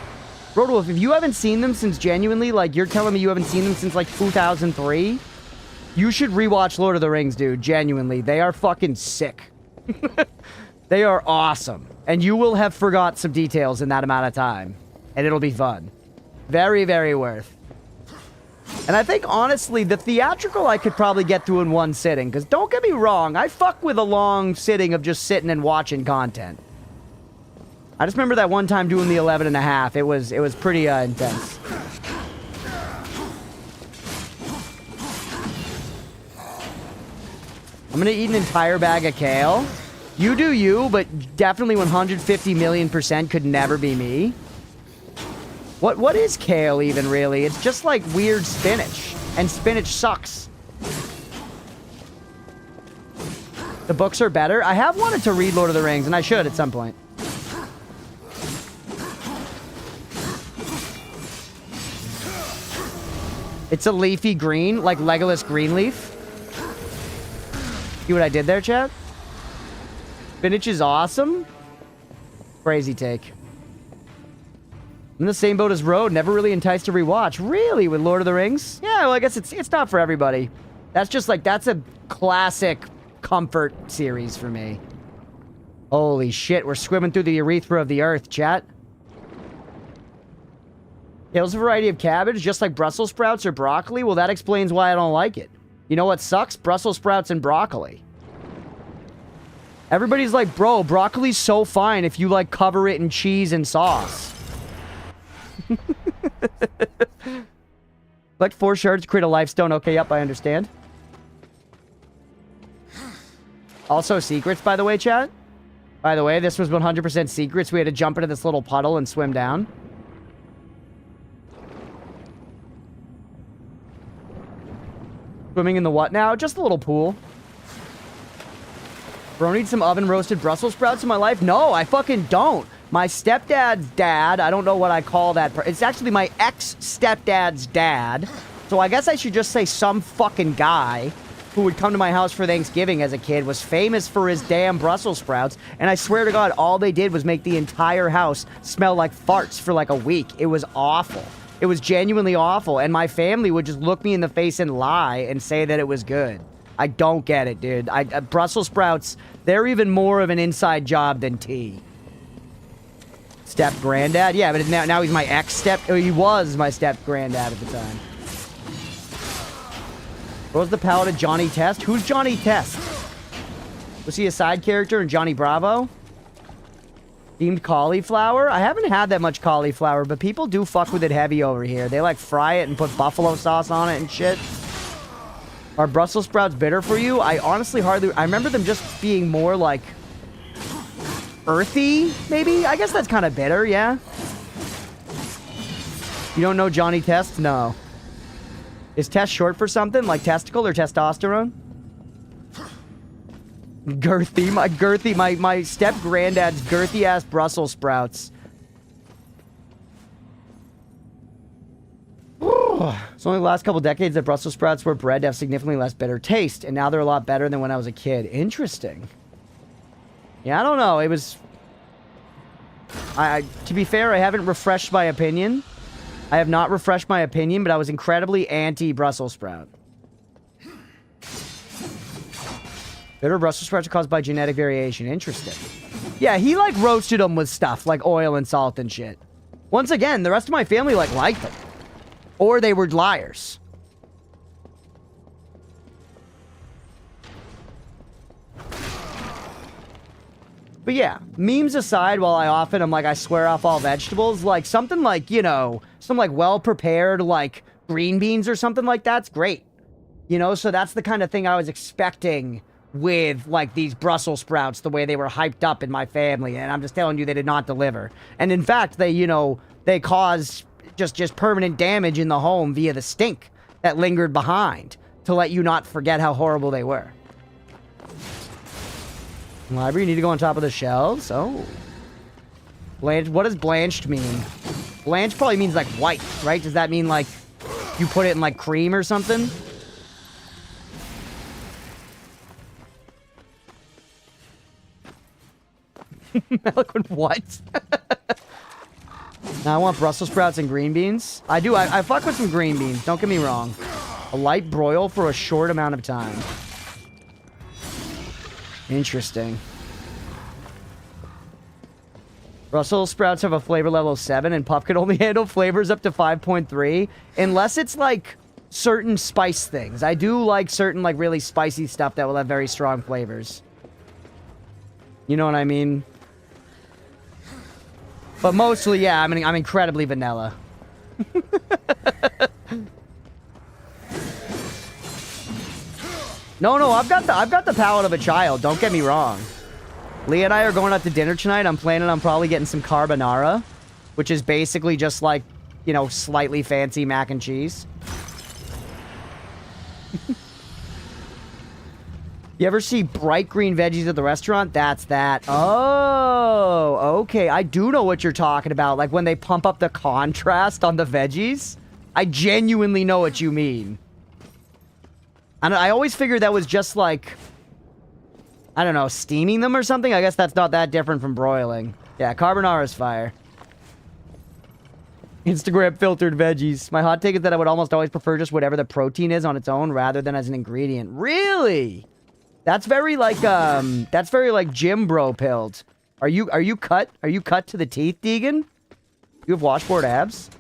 Roadwolf, if you haven't seen them since genuinely, like, you're telling me you haven't seen them since, like, 2003? You should rewatch Lord of the Rings, dude. Genuinely. They are fucking sick. They are awesome. And you will have forgot some details in that amount of time. And it'll be fun. Very, very worth. And I think, honestly, the theatrical I could probably get through in one sitting. Because don't get me wrong, I fuck with a long sitting of just sitting and watching content. I just remember that one time doing the 11.5. It was pretty intense. I'm gonna eat an entire bag of kale. You do you, but definitely 150 million% could never be me. What is kale even, really? It's just like weird spinach. And spinach sucks. The books are better. I have wanted to read Lord of the Rings, and I should at some point. It's a leafy green, like Legolas Greenleaf. See what I did there, chat? Spinach is awesome. Crazy take. I'm in the same boat as Road. Never really enticed to rewatch. Really? With Lord of the Rings? Yeah, well, I guess it's not for everybody. That's just like, that's a classic comfort series for me. Holy shit, we're swimming through the urethra of the earth, chat. Kale's a variety of cabbage, just like Brussels sprouts or broccoli. Well, that explains why I don't like it. You know what sucks? Brussels sprouts and broccoli. Everybody's like, bro, broccoli's so fine if you, like, cover it in cheese and sauce. Like 4 shards, create a lifestone. Okay, yep, I understand. Also secrets, by the way, chat. By the way, this was 100% secrets. We had to jump into this little puddle and swim down. Swimming in the what now? Just a little pool. Bro, need some oven roasted Brussels sprouts in my life? No, I fucking don't. My stepdad's dad, I don't know what I call that. It's actually my ex-stepdad's dad. So I guess I should just say some fucking guy who would come to my house for Thanksgiving as a kid was famous for his damn Brussels sprouts. And I swear to God, all they did was make the entire house smell like farts for like a week. It was awful. It was genuinely awful. And my family would just look me in the face and lie and say that it was good. I don't get it, dude. Brussels sprouts, they're even more of an inside job than tea. Step granddad? Yeah, but now he's my ex-step... He was my step granddad at the time. What was the palette of Johnny Test? Who's Johnny Test? Was he a side character in Johnny Bravo? Steamed cauliflower? I haven't had that much cauliflower, but people do fuck with it heavy over here. They like fry it and put buffalo sauce on it and shit. Are Brussels sprouts bitter for you? I honestly hardly... I remember them just being more like... earthy, maybe? I guess that's kind of bitter, yeah? You don't know Johnny Test? No. Is Test short for something? Like testicle or testosterone? Girthy. My step-granddad's girthy-ass Brussels sprouts. It's only the last couple decades that Brussels sprouts were bred to have significantly less bitter taste, and now they're a lot better than when I was a kid. Interesting. Yeah, I don't know. It was... to be fair, I haven't refreshed my opinion. I have not refreshed my opinion, but I was incredibly anti-Brussels sprout. Bitter Brussels sprouts are caused by genetic variation. Interesting. Yeah, he, like, roasted them with stuff, like oil and salt and shit. Once again, the rest of my family, like, liked them. Or they were liars. But yeah, memes aside, while I often am like, I swear off all vegetables, like, something like, you know, some, like, well-prepared, like, green beans or something like that's great. You know, so that's the kind of thing I was expecting with, like, these Brussels sprouts, the way they were hyped up in my family, and I'm just telling you, they did not deliver. And in fact, they, you know, they caused just permanent damage in the home via the stink that lingered behind to let you not forget how horrible they were. Library, you need to go on top of the shelves? Oh. Blanched, what does blanched mean? Blanched probably means, like, white, right? Does that mean, like, you put it in, like, cream or something? Eloquent what? Now I want Brussels sprouts and green beans. I do. I fuck with some green beans. Don't get me wrong. A light broil for a short amount of time. Interesting. Brussels sprouts have a flavor level of 7, and Puff can only handle flavors up to 5.3. Unless it's, like, certain spice things. I do like certain, like, really spicy stuff that will have very strong flavors. You know what I mean? But mostly, yeah, I'm incredibly vanilla. No, I've got the palate of a child. Don't get me wrong. Leah and I are going out to dinner tonight. I'm planning on probably getting some carbonara, which is basically just like, you know, slightly fancy mac and cheese. You ever see bright green veggies at the restaurant? That's that. Oh, okay. I do know what you're talking about. Like when they pump up the contrast on the veggies. I genuinely know what you mean. And I always figured that was just like, I don't know, steaming them or something. I guess that's not that different from broiling. Yeah, carbonara is fire. Instagram filtered veggies. My hot take is that I would almost always prefer just whatever the protein is on its own rather than as an ingredient. Really? That's very like gym bro pilled. Are you cut? Are you cut to the teeth, Deegan? You have washboard abs?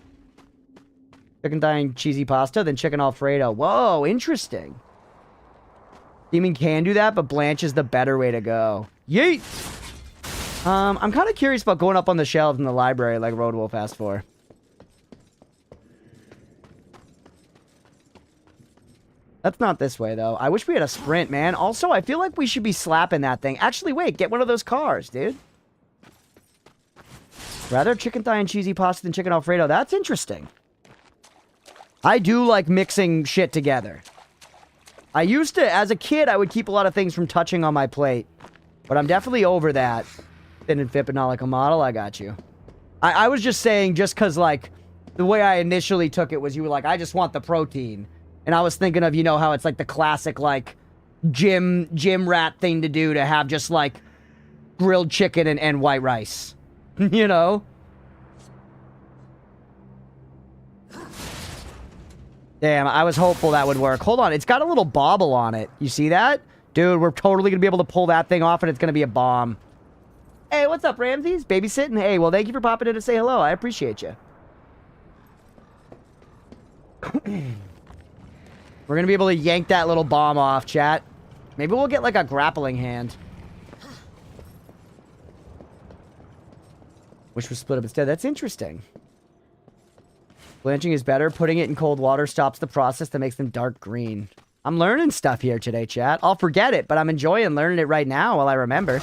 Chicken thigh and cheesy pasta, then chicken Alfredo. Whoa, interesting. Demon can do that, but blanch is the better way to go. Yeet! I'm kind of curious about going up on the shelves in the library like Road Wolf asked for. That's not this way, though. I wish we had a sprint, man. Also, I feel like we should be slapping that thing. Actually, wait. Get one of those cars, dude. Rather chicken thigh and cheesy pasta than chicken Alfredo. That's interesting. I do like mixing shit together. I used to, as a kid, I would keep a lot of things from touching on my plate. But I'm definitely over that. Thin and fit, but not like a model. I got you. I was just saying, just because, like, the way I initially took it was you were like, I just want the protein. And I was thinking of, you know, how it's like the classic, like, gym rat thing to do to have just, like, grilled chicken and white rice. You know? Damn, I was hopeful that would work. Hold on, it's got a little bobble on it. You see that? Dude, we're totally gonna be able to pull that thing off and it's gonna be a bomb. Hey, what's up, Ramses? Babysitting? Hey, well, thank you for popping in to say hello. I appreciate you. We're gonna be able to yank that little bomb off, chat. Maybe we'll get, like, a grappling hand. Which was split up instead. That's interesting. Blanching is better. Putting it in cold water stops the process that makes them dark green. I'm learning stuff here today, chat. I'll forget it, but I'm enjoying learning it right now while I remember.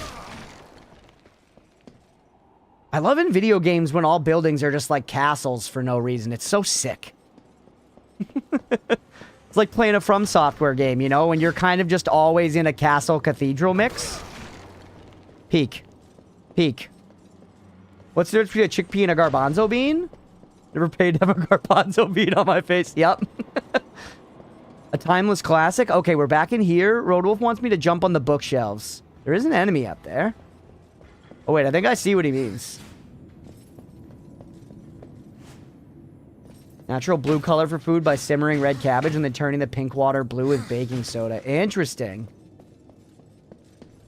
I love in video games when all buildings are just like castles for no reason. It's so sick. It's like playing a From Software game, you know, when you're kind of just always in a castle cathedral mix. Peak. Peak. What's the difference between a chickpea and a garbanzo bean? Never paid to have a garbanzo bean on my face. Yep. A timeless classic. Okay, we're back in here. Road Wolf wants me to jump on the bookshelves. There is an enemy up there. Oh, wait. I think I see what he means. Natural blue color for food by simmering red cabbage and then turning the pink water blue with baking soda. Interesting.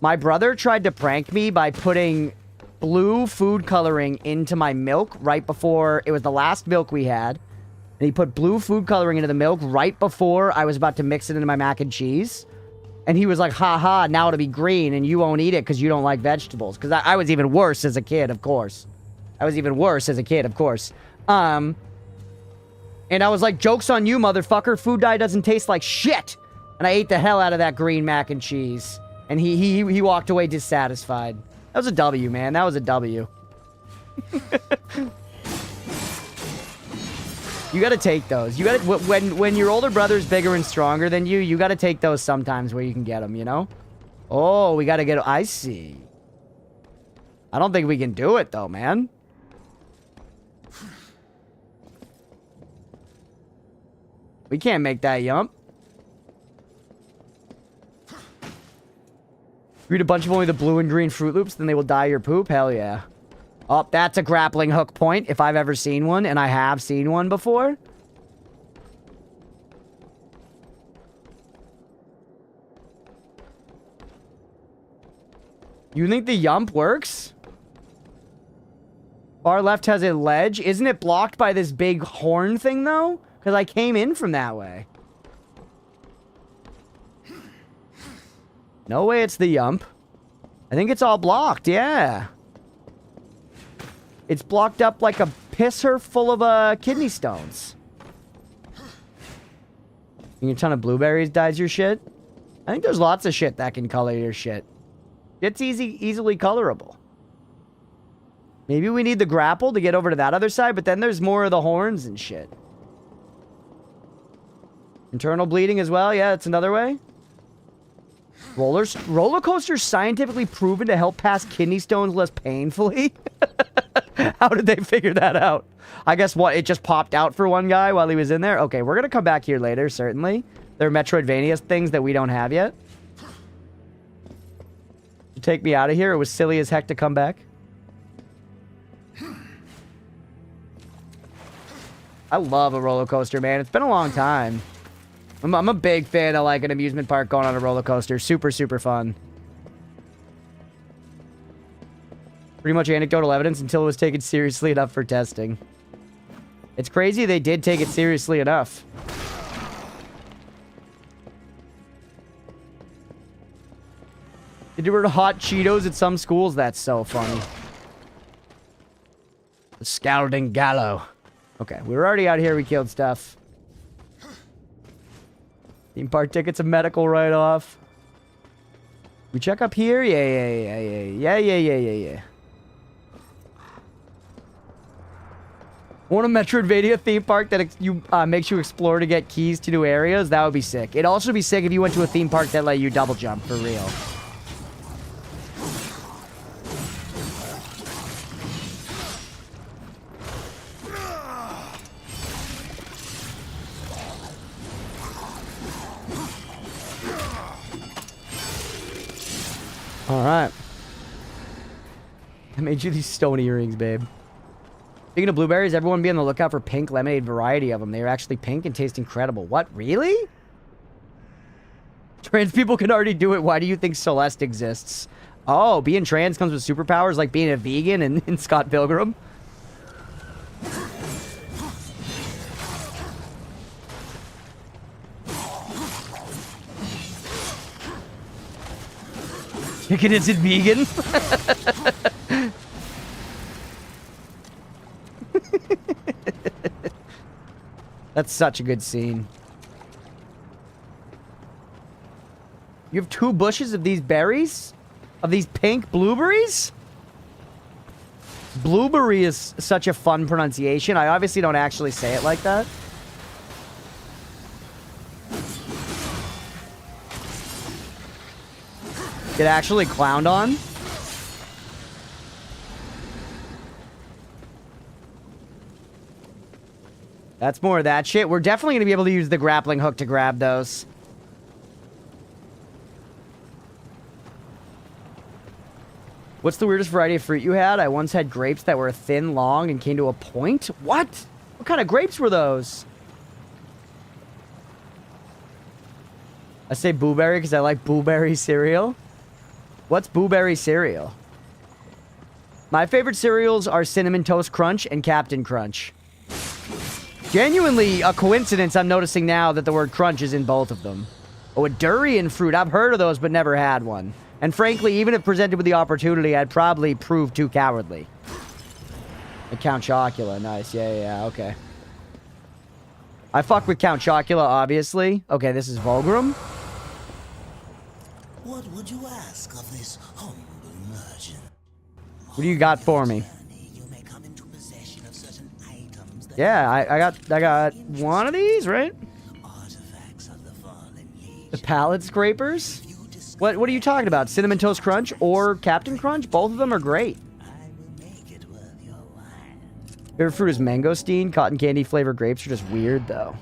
My brother tried to prank me by putting blue food coloring into my milk right before... It was the last milk we had. And he put blue food coloring into the milk right before I was about to mix it into my mac and cheese. And he was like, ha, now it'll be green and you won't eat it because you don't like vegetables. Because I was even worse as a kid, of course. And I was like, joke's on you, motherfucker. Food dye doesn't taste like shit. And I ate the hell out of that green mac and cheese. And he walked away dissatisfied. That was a W, man. That was a W. You gotta take those. You gotta... When your older brother's bigger and stronger than you gotta take those sometimes where you can get them, you know? Oh, we gotta get... I see. I don't think we can do it, though, man. We can't make that yump. Read a bunch of only the blue and green Fruit Loops, then they will dye your poop? Hell yeah. Oh, that's a grappling hook point, if I've ever seen one, and I have seen one before. You think the yump works? Far left has a ledge. Isn't it blocked by this big horn thing, though? Because I came in from that way. No way it's the yump. I think it's all blocked, yeah. It's blocked up like a pisser full of kidney stones. You a ton of blueberries dyes your shit? I think there's lots of shit that can color your shit. It's easily colorable. Maybe we need the grapple to get over to that other side, but then there's more of the horns and shit. Internal bleeding as well. Yeah, that's another way. Roller coasters scientifically proven to help pass kidney stones less painfully. How did they figure that out? I guess what? It just popped out for one guy while he was in there? Okay, we're going to come back here later, certainly. There are Metroidvania things that we don't have yet. You take me out of here? It was silly as heck to come back. I love a roller coaster, man. It's been a long time. I'm a big fan of, like, an amusement park going on a roller coaster. Super, super fun. Pretty much anecdotal evidence until it was taken seriously enough for testing. It's crazy they did take it seriously enough. They do hot Cheetos at some schools? That's so funny. The Scalding Gallow. Okay, we were already out here. We killed stuff. Theme park tickets, a medical write-off. We check up here? Yeah. Want a Metroidvania theme park that makes you explore to get keys to new areas? That would be sick. It'd also be sick if you went to a theme park that let you double jump, for real. Alright. I made you these stone earrings, babe. Speaking of blueberries, everyone be on the lookout for pink lemonade variety of them. They are actually pink and taste incredible. What? Really? Trans people can already do it. Why do you think Celeste exists? Oh, being trans comes with superpowers like being a vegan in Scott Pilgrim? Chicken isn't vegan? That's such a good scene. You have 2 bushes of these berries? Of these pink blueberries? Blueberry is such a fun pronunciation. I obviously don't actually say it like that. Get actually clowned on? That's more of that shit. We're definitely going to be able to use the grappling hook to grab those. What's the weirdest variety of fruit you had? I once had grapes that were thin, long, and came to a point. What? What kind of grapes were those? I say blueberry because I like blueberry cereal. What's blueberry cereal? My favorite cereals are Cinnamon Toast Crunch and Captain Crunch. Genuinely a coincidence I'm noticing now that the word crunch is in both of them. Oh, a durian fruit. I've heard of those but never had one. And frankly, even if presented with the opportunity, I'd probably prove too cowardly. Count Chocula. Nice. Yeah, okay. I fuck with Count Chocula, obviously. Okay, this is Volgrim. What would you ask of this humble merchant? What do you got for me? You may come into possession of certain items that Yeah, I got one of these, right? artifacts of the fallen legion. The palate scrapers? What are you talking about? Cinnamon Toast Crunch or Captain Crunch? Both of them are great. I will make it worth your while. Favorite fruit is mangosteen. Cotton candy flavored grapes are just weird, though.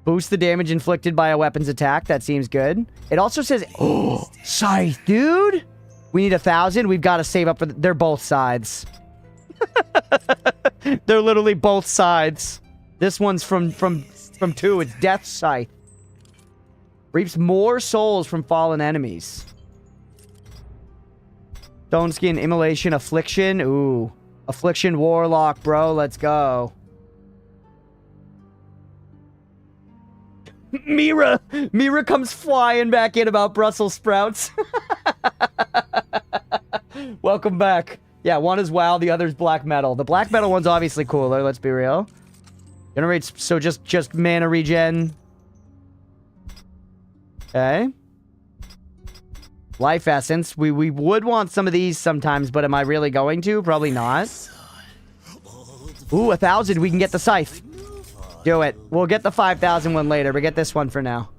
Boost the damage inflicted by a weapon's attack. That seems good. It also says, oh, scythe, dude. We need 1,000. We've got to save up for. They're both sides. They're literally both sides. This one's from 2. It's Death Scythe. Reaps more souls from fallen enemies. Stone Skin, Immolation, Affliction. Ooh. Affliction Warlock, bro. Let's go. Mira comes flying back in about Brussels sprouts. Welcome back. Yeah, one is WoW, the other's black metal. The black metal one's obviously cooler, let's be real. Generates, so just mana regen. Okay. Life Essence. We would want some of these sometimes, but am I really going to? Probably not. Ooh, 1,000. We can get the Scythe. Do it. We'll get the 5,000 one later, but get this one for now.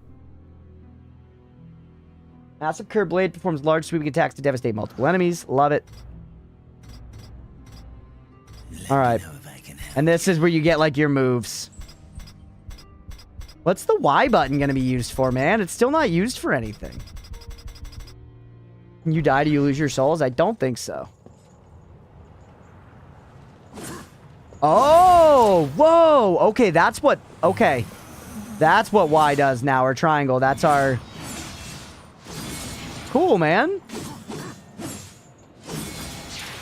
Massive Blade performs large sweeping attacks to devastate multiple enemies. Love it. Alright. And this is where you get, like, your moves. What's the Y button gonna be used for, man? It's still not used for anything. When you die, do you lose your souls? I don't think so. Oh, whoa. Okay, that's what... Okay. That's what Y does now, or triangle. That's our... Cool, man.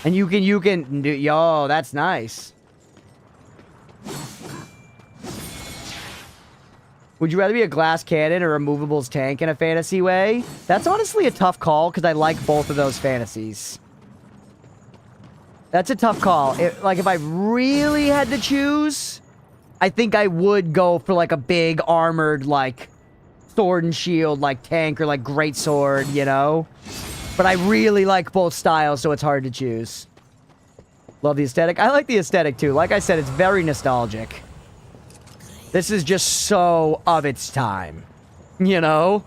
And you can do... Yo, that's nice. Would you rather be a glass cannon or a movables tank in a fantasy way? That's honestly a tough call, because I like both of those fantasies. That's a tough call. Like, if I really had to choose, I think I would go for, like, a big armored, like, sword and shield, like, tank or, like, greatsword, you know? But I really like both styles, so it's hard to choose. Love the aesthetic. I like the aesthetic, too. Like I said, it's very nostalgic. This is just so of its time. You know?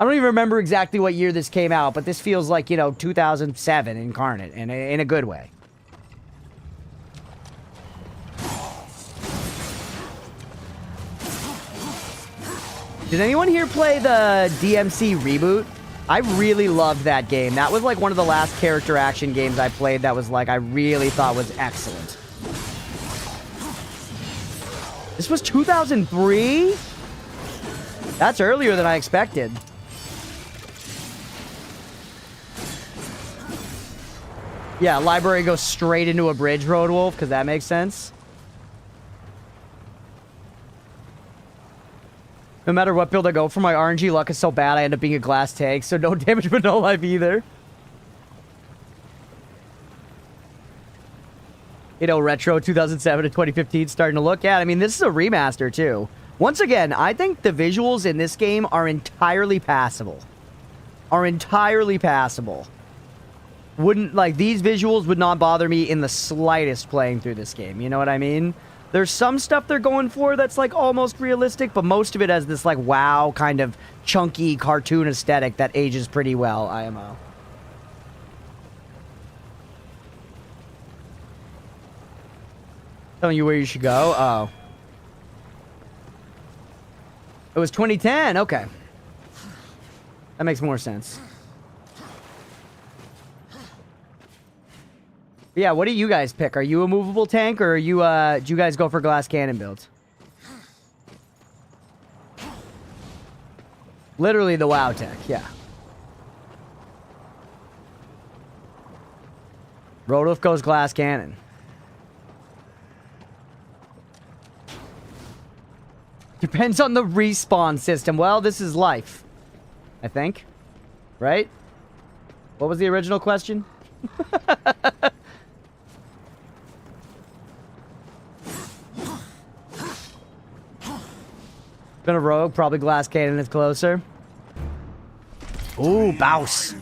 I don't even remember exactly what year this came out, but this feels like, you know, 2007 incarnate, in a good way. Did anyone here play the DMC reboot? I really loved that game. That was like one of the last character action games I played that was like I really thought was excellent. This was 2003? That's earlier than I expected. Yeah, library goes straight into a bridge, Road Wolf, because that makes sense. No matter what build I go for, my RNG luck is so bad I end up being a glass tank, so no damage but no life either. You know, retro 2007 to 2015 starting to look at. I mean, this is a remaster, too. Once again, I think the visuals in this game are entirely passable. Wouldn't, like, these visuals would not bother me in the slightest playing through this game. You know what I mean? There's some stuff they're going for that's, like, almost realistic, but most of it has this, like, wow kind of chunky cartoon aesthetic that ages pretty well, IMO. Telling you where you should go? Oh. It was 2010? Okay. That makes more sense. Yeah, what do you guys pick? Are you a movable tank, or are you, do you guys go for glass cannon builds? Literally the WoW tech, yeah. Rodolph goes glass cannon. Depends on the respawn system. Well, this is life, I think. Right? What was the original question? Been a rogue, probably glass cannon is closer. Ooh, Baus.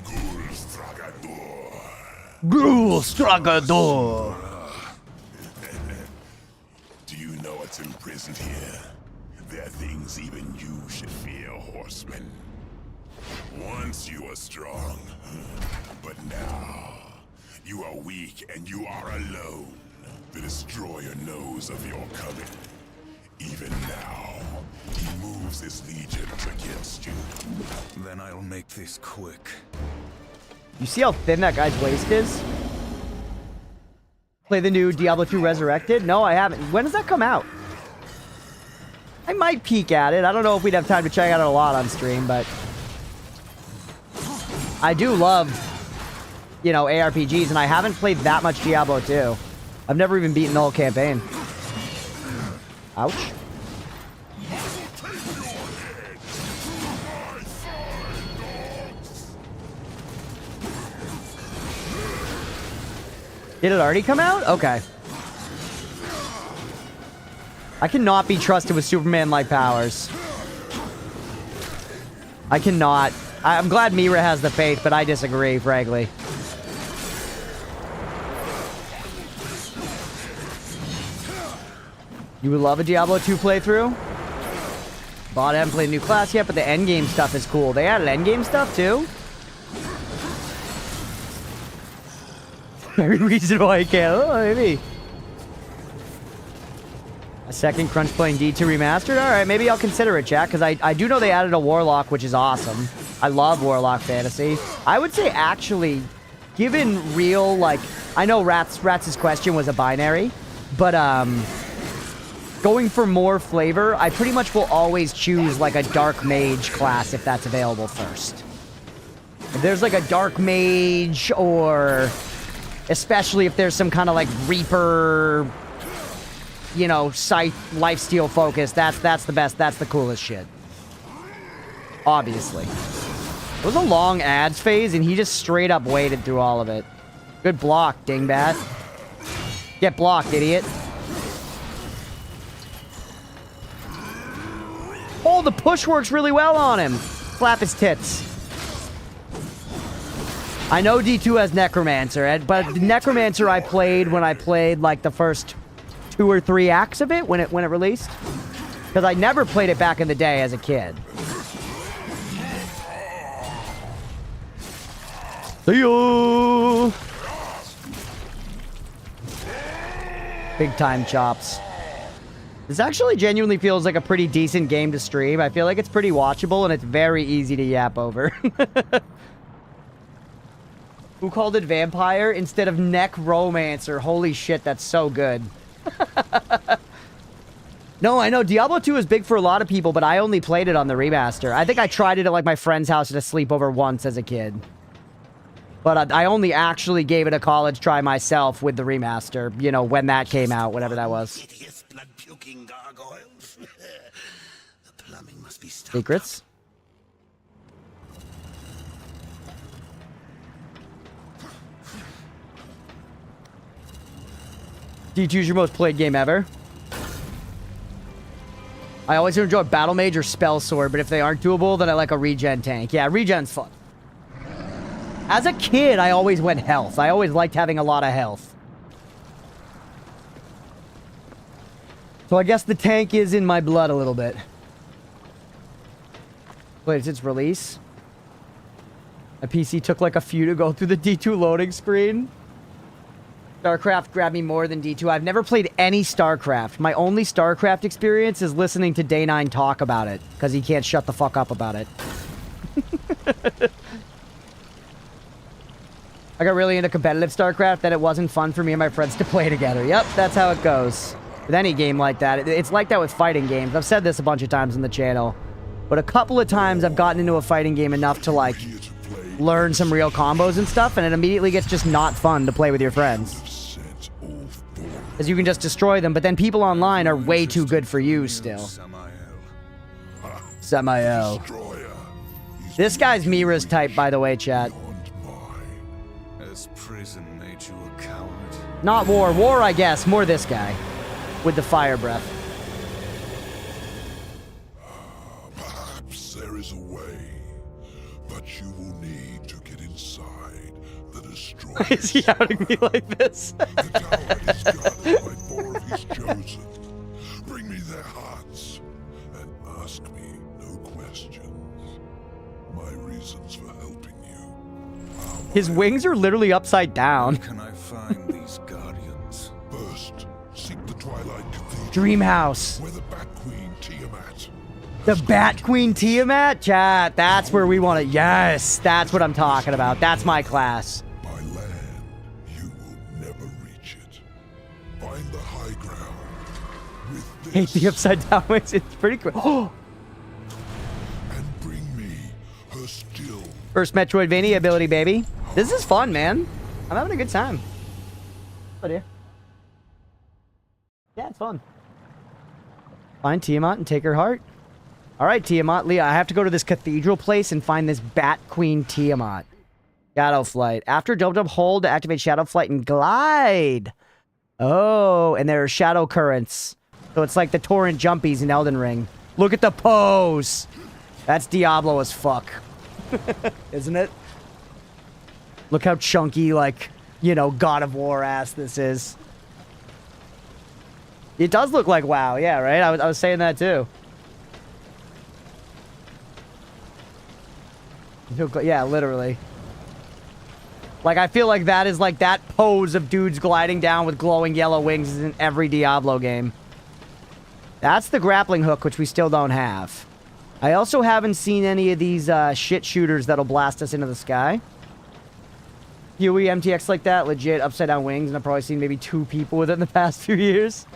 Ghoul Stragador. Do you know what's imprisoned here? There are things even you should fear, horseman. Once you were strong, but now you are weak and you are alone. The Destroyer knows of your coming. Even now, he moves his legions against you. Then I'll make this quick. You see how thin that guy's waist is? Play the new Diablo 2 Resurrected? No, I haven't. When does that come out? I might peek at it. I don't know if we'd have time to check out it a lot on stream, but I do love, you know, ARPGs, and I haven't played that much Diablo 2. I've never even beaten the whole campaign. Ouch. Did it already come out? Okay. I cannot be trusted with Superman-like powers. I cannot. I'm glad Mira has the faith, but I disagree, frankly. You would love a Diablo 2 playthrough? Bought, I haven't played a new class yet, but the endgame stuff is cool. They added endgame stuff, too? Very reasonable, I can't. Oh, maybe. A second Crunch playing D2 remastered? Alright, maybe I'll consider it, chat, because I do know they added a Warlock, which is awesome. I love Warlock fantasy. I would say, actually, given real, like... I know Rats' question was a binary, but, going for more flavor, I pretty much will always choose, like, a Dark Mage class if that's available first. If there's, like, a Dark Mage, or... especially if there's some kind of, like, Reaper... you know, Scythe, lifesteal focus, that's the best, that's the coolest shit. Obviously. It was a long ads phase, and he just straight up waited through all of it. Good block, dingbat. Get blocked, idiot. Oh, the push works really well on him. Flap his tits. I know D2 has Necromancer, but the Necromancer I played when I played, like, the first 2 or 3 acts of it when it released. Because I never played it back in the day as a kid. See ya! Big time chops. This actually genuinely feels like a pretty decent game to stream. I feel like it's pretty watchable and it's very easy to yap over. Who called it Vampire instead of Necromancer? Holy shit, that's so good. No, I know Diablo 2 is big for a lot of people, but I only played it on the remaster. I think I tried it at like my friend's house at a sleepover once as a kid. But I only actually gave it a college try myself with the remaster, you know, when that came out, whatever that was. Hideous blood-puking gargoyles. The plumbing must be stopped. Secrets? D2's your most played game ever? I always enjoy Battle Mage or Spell Sword, but if they aren't doable, then I like a regen tank. Yeah, regen's fun. As a kid, I always went health. I always liked having a lot of health. So I guess the tank is in my blood a little bit. Wait, it's its release? My PC took like a few to go through the D2 loading screen. StarCraft grabbed me more than D2. I've never played any StarCraft. My only StarCraft experience is listening to Day9 talk about it, because he can't shut the fuck up about it. I got really into competitive StarCraft, then it wasn't fun for me and my friends to play together. Yep, that's how it goes. With any game like that. It's like that with fighting games. I've said this a bunch of times on the channel. But a couple of times I've gotten into a fighting game enough to, like, learn some real combos and stuff, and it immediately gets just not fun to play with your friends. Because you can just destroy them, but then people online are way too good for you still. Samael. This guy's Mira's type, by the way, chat. Has prison made you a coward? Not war. War, I guess. More this guy. With the fire breath. Perhaps there is a way, but you will need to get inside the destroyer. Is he outing me like this? The tower is guarded by 4 of his chosen. Bring me their hearts and ask me no questions. My reasons for helping you. His wings are literally upside down. Where can I find these guardians? First, seek the Twilight Cathedral, Dreamhouse. where the Bat Queen Tiamat. The Bat Queen Tiamat? Chat, that's where we want to... Yes, that's what I'm talking about. That's my class. By land, you will never reach it. Find the high ground. With Hate this, the upside down wings. It's pretty cool. Oh! and bring me her skill. First Metroidvania ability, baby. This is fun, man. I'm having a good time. Oh, dear. Yeah, it's fun. Find Tiamat and take her heart. All right, Tiamat. Leah, I have to go to this cathedral place and find this Bat Queen Tiamat. Shadow Flight. After jump, hold to activate Shadow Flight and glide. Oh, and there are shadow currents. So it's like the torrent jumpies in Elden Ring. Look at the pose. That's Diablo as fuck. Isn't it? Look how chunky, like, you know, God of War ass this is. It does look like WoW, yeah, right? I was saying that too. Yeah, literally. Like, I feel like that is like that pose of dudes gliding down with glowing yellow wings is in every Diablo game. That's the grappling hook, which we still don't have. I also haven't seen any of these shit shooters that'll blast us into the sky. Huey MTX like that, legit upside down wings, and I've probably seen maybe 2 people with it in the past few years.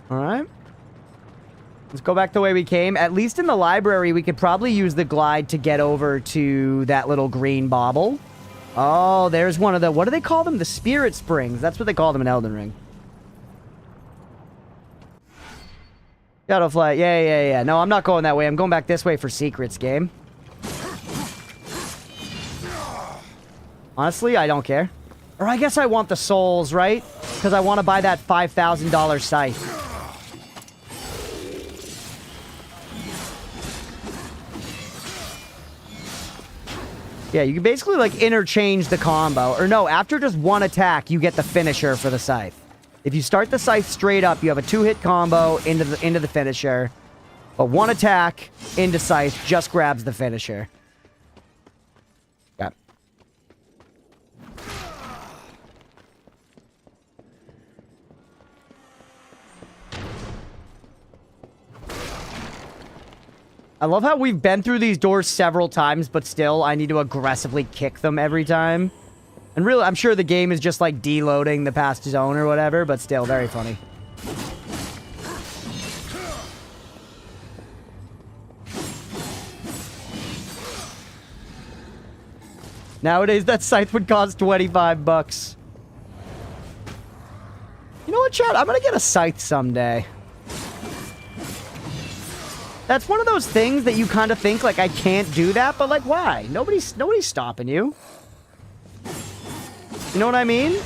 Alright. Let's go back the way we came. At least in the library, we could probably use the glide to get over to that little green bauble. Oh, there's one of the... What do they call them? The Spirit Springs. That's what they call them in Elden Ring. Shadow Flight. Yeah. No, I'm not going that way. I'm going back this way for secrets, game. Honestly, I don't care. Or I guess I want the souls, right? Because I want to buy that $5,000 scythe. Yeah, you can basically, like, interchange the combo. Or no, after just one attack, you get the finisher for the scythe. If you start the scythe straight up, you have a 2-hit combo into the finisher. But one attack into scythe just grabs the finisher. Yeah. I love how we've been through these doors several times, but still, I need to aggressively kick them every time. And really, I'm sure the game is just, like, deloading the past zone or whatever, but still, very funny. Nowadays, that scythe would cost 25 bucks. You know what, chat? I'm gonna get a scythe someday. That's one of those things that you kind of think, like, I can't do that, but, like, why? Nobody's stopping you. You know what I mean?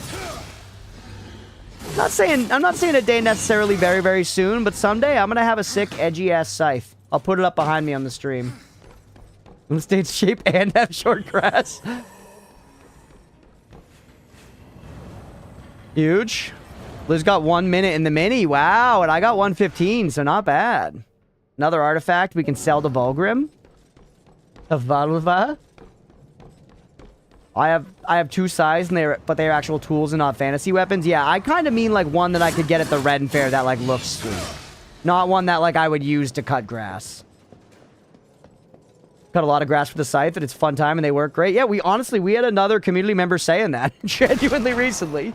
I'm not saying a day necessarily very, very soon, but someday I'm gonna have a sick, edgy-ass scythe. I'll put it up behind me on the stream. In stage shape and have short grass. Huge. Liz got 1 minute in the mini. Wow, and I got 1:15, so not bad. Another artifact we can sell to Volgrim. A Valva. I have 2 size, and but they're actual tools and not fantasy weapons. Yeah, I kind of mean like one that I could get at the Red and Fair that like looks sweet. Not one that, like, I would use to cut grass. Cut a lot of grass with the scythe, and it's a fun time, and they work great. Yeah, we had another community member saying that genuinely recently.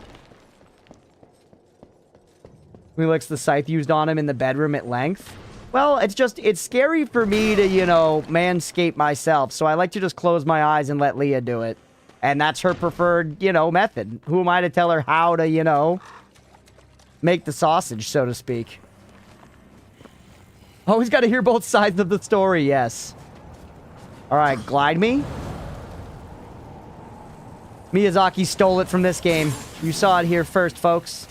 He likes the scythe used on him in the bedroom at length. Well, it's scary for me to, you know, manscape myself, so I like to just close my eyes and let Leah do it. And that's her preferred, you know, method. Who am I to tell her how to, you know, make the sausage, so to speak? Always got to hear both sides of the story, yes. Alright, glide me. Miyazaki stole it from this game. You saw it here first, folks.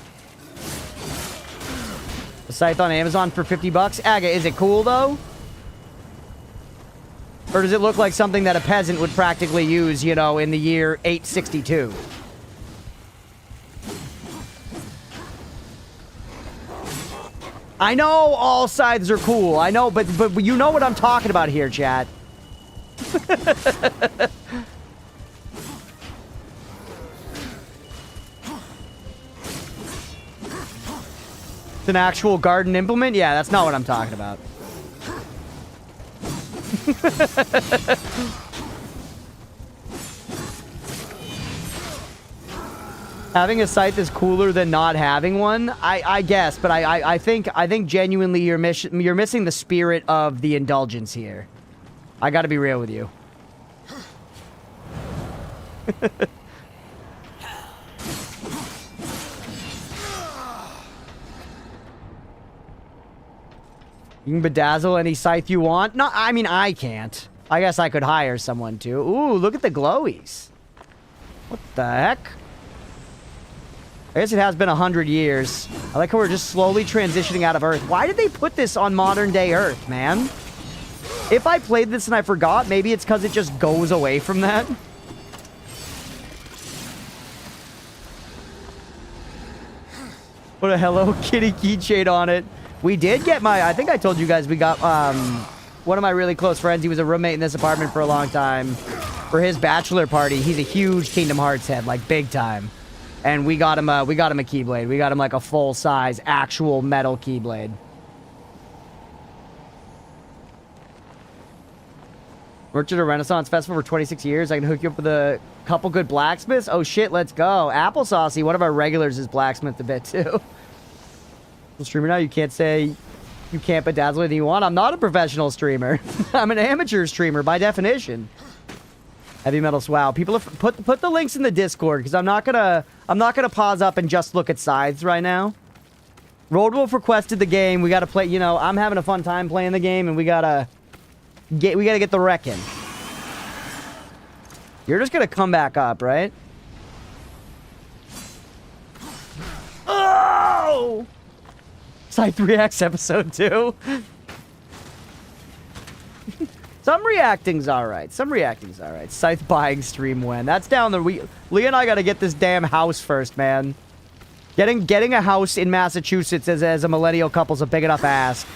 The scythe on Amazon for 50 bucks. Aga, is it cool, though? Or does it look like something that a peasant would practically use, you know, in the year 862? I know all scythes are cool. I know, but you know what I'm talking about here, chat. It's an actual garden implement? Yeah, that's not what I'm talking about. Having a scythe is cooler than not having one, I guess, but I think genuinely you're missing the spirit of the indulgence here. I gotta be real with you. You can bedazzle any scythe you want. No, I mean, I can't. I guess I could hire someone to. Ooh, look at the glowies. What the heck? I guess it has been 100 years. I like how we're just slowly transitioning out of Earth. Why did they put this on modern day Earth, man? If I played this and I forgot, maybe it's because it just goes away from that. Put a Hello Kitty keychain on it. We did get I think I told you guys we got, one of my really close friends. He was a roommate in this apartment for a long time. For his bachelor party, he's a huge Kingdom Hearts head, like big time. And we got him a Keyblade. We got him like a full-size, actual metal Keyblade. Worked at a Renaissance Festival for 26 years. I can hook you up with a couple good blacksmiths. Oh shit, let's go. Applesaucy, one of our regulars, is blacksmith a bit too. Streamer now, you can't say you can't bedazzle anything you want. I'm not a professional streamer. I'm an amateur streamer by definition. Heavy Metal Wow. People have put the links in the Discord because I'm not gonna pause up and just look at scythes right now. Roadwolf requested the game. We gotta play, you know, I'm having a fun time playing the game and we gotta get the wrecking. You're just gonna come back up, right? Oh! Scythe Reacts episode 2. Some reacting's alright. Scythe buying stream win. That's down the... Leah and I gotta get this damn house first, man. Getting a house in Massachusetts as a millennial couple's a big enough ask.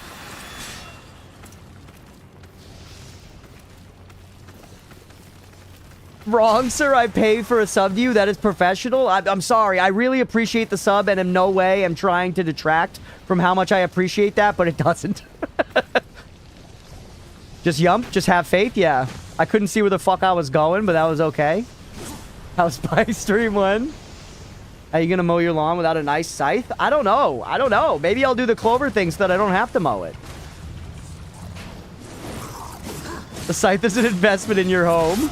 Wrong, sir. I pay for a sub to you. That is professional. I'm sorry. I really appreciate the sub, and in no way am trying to detract from how much I appreciate that, but it doesn't. Just yump? Just have faith? Yeah. I couldn't see where the fuck I was going, but that was okay. House by stream 1. Are you gonna mow your lawn without a nice scythe? I don't know. Maybe I'll do the clover thing so that I don't have to mow it. The scythe is an investment in your home.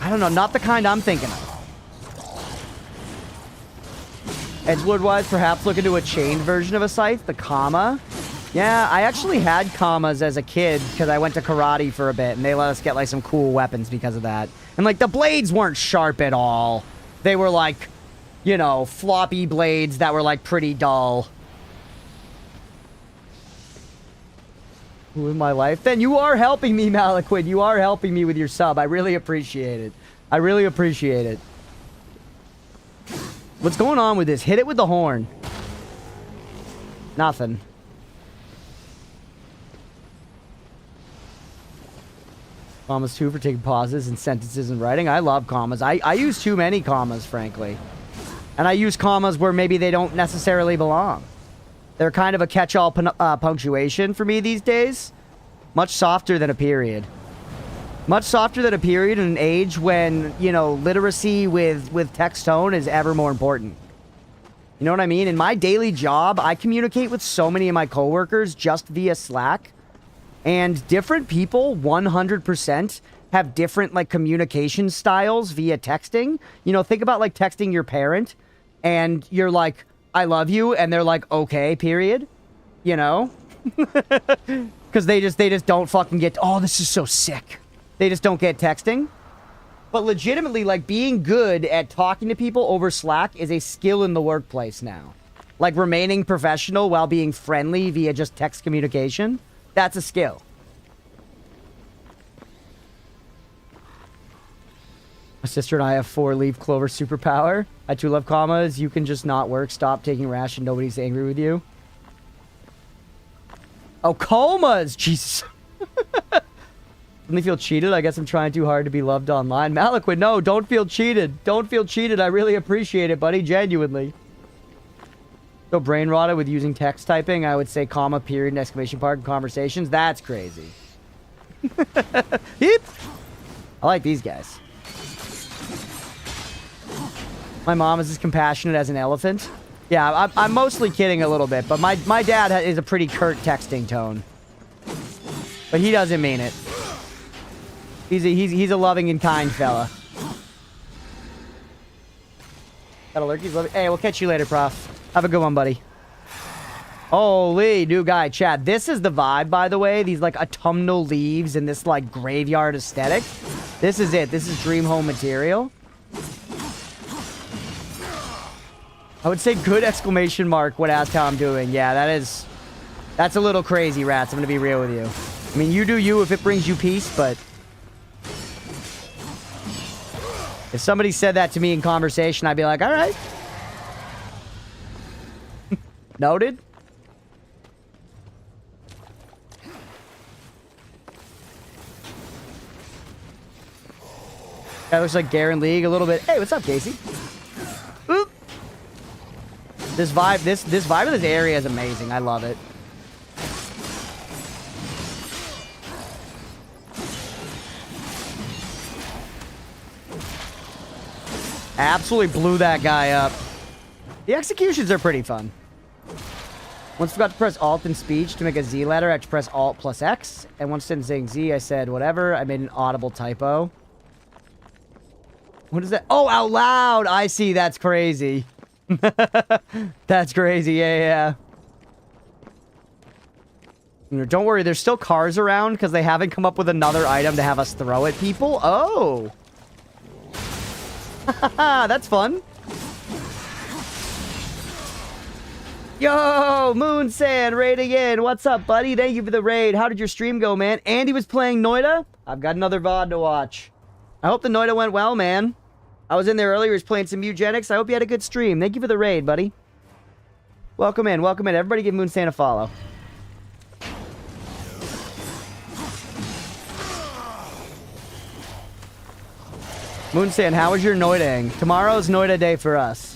I don't know, not the kind I'm thinking of. Edgelord-wise, perhaps look into a chained version of a scythe, the Kama. Yeah, I actually had Kamas as a kid because I went to karate for a bit, and they let us get, like, some cool weapons because of that. And, like, the blades weren't sharp at all. They were, like, you know, floppy blades that were, like, pretty dull. In my life, then you are helping me, Maliquid. You are helping me with your sub. I really appreciate it. I really appreciate it. What's going on with this? Hit it with the horn. Nothing. Commas 2 for taking pauses and sentences and writing. I love commas. I use too many commas, frankly. And I use commas where maybe they don't necessarily belong. They're kind of a catch-all punctuation for me these days. Much softer than a period. Much softer than a period in an age when, you know, literacy with text tone is ever more important. You know what I mean? In my daily job, I communicate with so many of my coworkers just via Slack. And different people, 100%, have different, like, communication styles via texting. You know, think about, like, texting your parent, and you're like, I love you, and they're like, okay, period. You know? Because they just don't fucking get, oh, this is so sick. They just don't get texting. But legitimately, like, being good at talking to people over Slack is a skill in the workplace now. Like, remaining professional while being friendly via just text communication, that's a skill. My sister and I have 4-leaf clover superpower. I too love commas. You can just not work. Stop taking ration. Nobody's angry with you. Oh, comas! Jesus. Suddenly feel cheated. I guess I'm trying too hard to be loved online. Maliquid, no, don't feel cheated. Don't feel cheated. I really appreciate it, buddy. Genuinely. So brain rotted with using text typing. I would say comma, period, and exclamation mark in conversations. That's crazy. Heep. I like these guys. My mom is as compassionate as an elephant. Yeah, I'm mostly kidding a little bit, but my dad is a pretty curt texting tone. But he doesn't mean it. He's a loving and kind fella. Got a lurkies. Hey, we'll catch you later, Prof. Have a good one, buddy. Holy, new guy. Chat, this is the vibe, by the way. These, like, autumnal leaves and this, like, graveyard aesthetic. This is it. This is dream home material. I would say good exclamation mark when asked how I'm doing. Yeah, that's a little crazy, Rats. I'm gonna be real with you. I mean, you do you if it brings you peace, but if somebody said that to me in conversation, I'd be like, all right. Noted. That looks like Garen League a little bit. Hey, what's up, Casey? Oop. This vibe, this vibe of this area is amazing. I love it. Absolutely blew that guy up. The executions are pretty fun. Once forgot to press Alt in speech to make a Z letter. I had to press Alt plus X. And once instead of saying Z, I said whatever. I made an audible typo. What is that? Oh, out loud. I see. That's crazy. That's crazy. Yeah. You know, don't worry. There's still cars around because they haven't come up with another item to have us throw at people. Oh. That's fun. Yo, Moon Sand raiding in. What's up, buddy? Thank you for the raid. How did your stream go, man? Andy was playing Noida. I've got another VOD to watch. I hope the Noida went well, man. I was in there earlier. He was playing some eugenics. I hope you had a good stream. Thank you for the raid, buddy. Welcome in. Welcome in. Everybody give Moon Sand a follow. Moon Sand, how was your Noidang? Tomorrow's Noida day for us.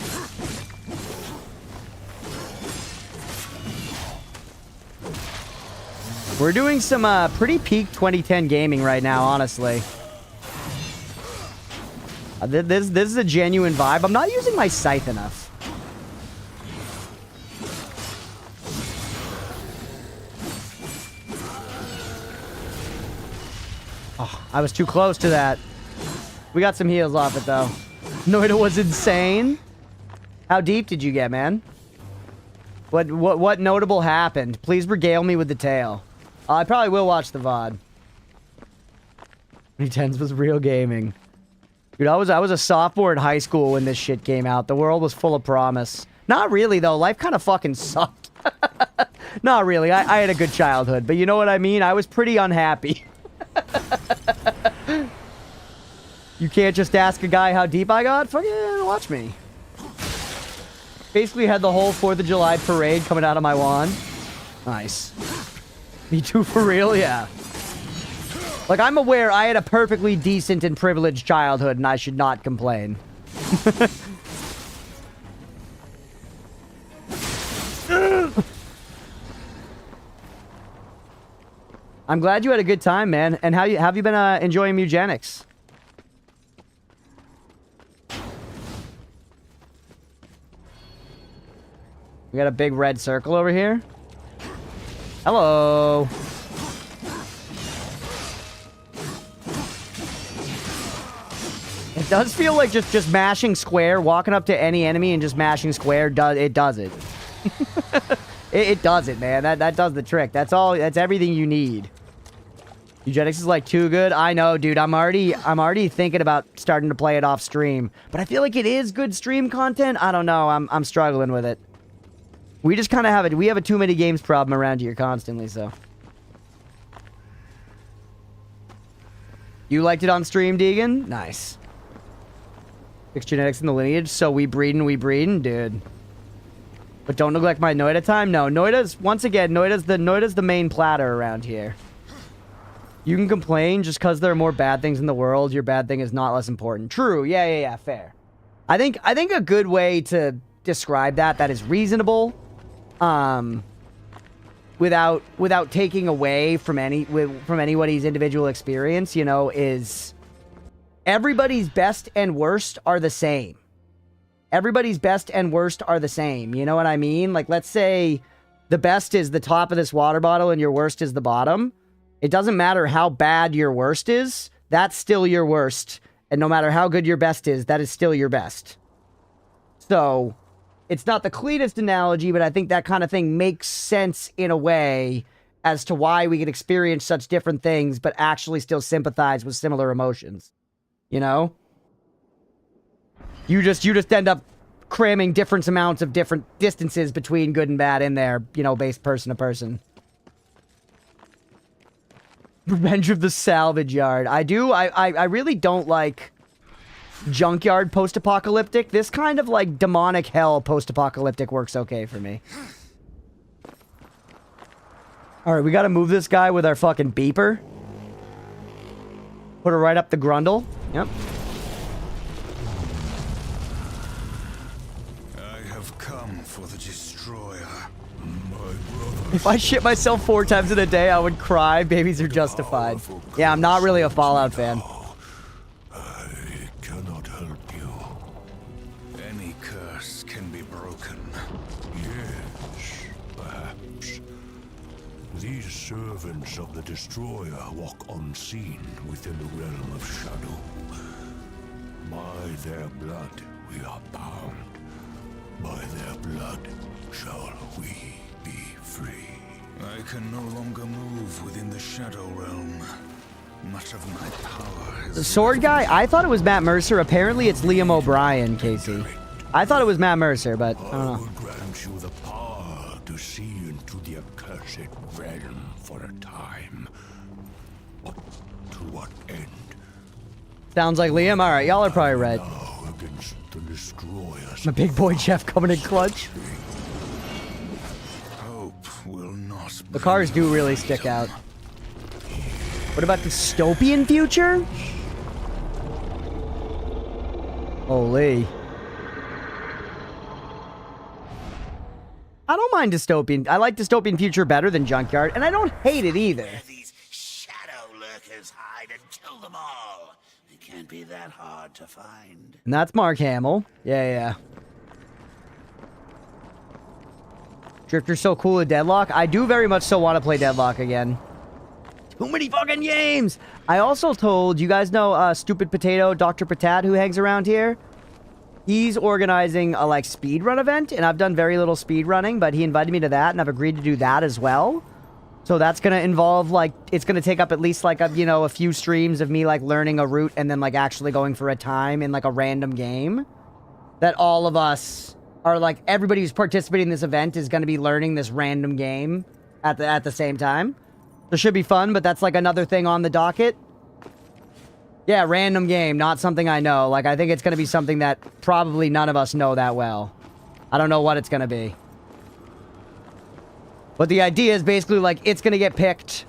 We're doing some pretty peak 2010 gaming right now, honestly. This is a genuine vibe. I'm not using my scythe enough. Oh, I was too close to that. We got some heals off it, though. Noida was insane. How deep did you get, man? What notable happened? Please regale me with the tale. I probably will watch the VOD. 2010s was real gaming. Dude, I was a sophomore in high school when this shit came out. The world was full of promise. Not really, though. Life kind of fucking sucked. Not really. I had a good childhood. But you know what I mean? I was pretty unhappy. You can't just ask a guy how deep I got? Fucking watch me. Basically had the whole 4th of July parade coming out of my wand. Nice. Me too, for real? Yeah. Like, I'm aware I had a perfectly decent and privileged childhood, and I should not complain. I'm glad you had a good time, man. And how have you been enjoying eugenics? We got a big red circle over here. Hello. It does feel like just mashing square, walking up to any enemy and just mashing square does it. it does it, man. That does the trick. That's all. That's everything you need. Eugenics is like too good. I know, dude. I'm already thinking about starting to play it off stream, but I feel like it is good stream content. I don't know. I'm struggling with it. We just kind of have it. We have a too many games problem around here constantly, so. You liked it on stream, Deegan? Nice. Fix genetics in the lineage, so we breedin', dude. But don't neglect my Noida time. No, Noida's, once again, Noida's the main platter around here. You can complain just because there are more bad things in the world. Your bad thing is not less important. True. Yeah, fair. I think a good way to describe that is reasonable, without taking away from anybody's individual experience, you know, is everybody's best and worst are the same. Everybody's best and worst are the same. You know what I mean? Like, let's say the best is the top of this water bottle and your worst is the bottom. It doesn't matter how bad your worst is. That's still your worst. And no matter how good your best is, that is still your best. So, it's not the cleanest analogy, but I think that kind of thing makes sense in a way as to why we can experience such different things, but actually still sympathize with similar emotions. You know? You just end up cramming different amounts of different distances between good and bad in there, you know, based person to person. Revenge of the Salvage Yard. I really don't like junkyard post-apocalyptic. This kind of like demonic hell post-apocalyptic works okay for me. Alright, we gotta move this guy with our fucking beeper. Put her right up the grundle. Yep. I have come for the destroyer. If I shit myself 4 times in a day, I would cry. Babies are justified. Yeah, I'm not really a Fallout fan. I cannot help you. Any curse can be broken. Yes, perhaps. These servants of the Destroyer walk unseen within the realm of shadow. By their blood we are bound. By their blood shall we be free. I can no longer move within the Shadow Realm. Much of my power is... The sword guy? I thought it was Matt Mercer. Apparently it's Liam O'Brien, Casey. I thought it was Matt Mercer, but I don't I know. will grant you the power to see into the accursed realm for a time. But to what end? Sounds like Liam. Alright, y'all are probably right. Now against the Destroyer's My big boy Jeff coming in clutch. Hope will not The cars do really stick out. What about dystopian future? Holy. I don't mind dystopian. I like dystopian future better than Junkyard, and I don't hate it either. Where these shadow lurkers hide and kill them all. It can't be that hard to find. And that's Mark Hamill. Yeah. Drifter's so cool at Deadlock. I do very much so want to play Deadlock again. Too many fucking games! I also told, you guys know Stupid Potato, Dr. Patat, who hangs around here? He's organizing a, like, speedrun event, and I've done very little speedrunning, but he invited me to that, and I've agreed to do that as well. So that's gonna involve, like, it's gonna take up at least, like, a few streams of me, like, learning a route and then, like, actually going for a time in, like, a random game. That all of us are, like, everybody who's participating in this event is gonna be learning this random game at the same time. So it should be fun, but that's, like, another thing on the docket. Yeah, random game, not something I know. Like, I think it's gonna be something that probably none of us know that well. I don't know what it's gonna be. But the idea is basically, like, it's gonna get picked.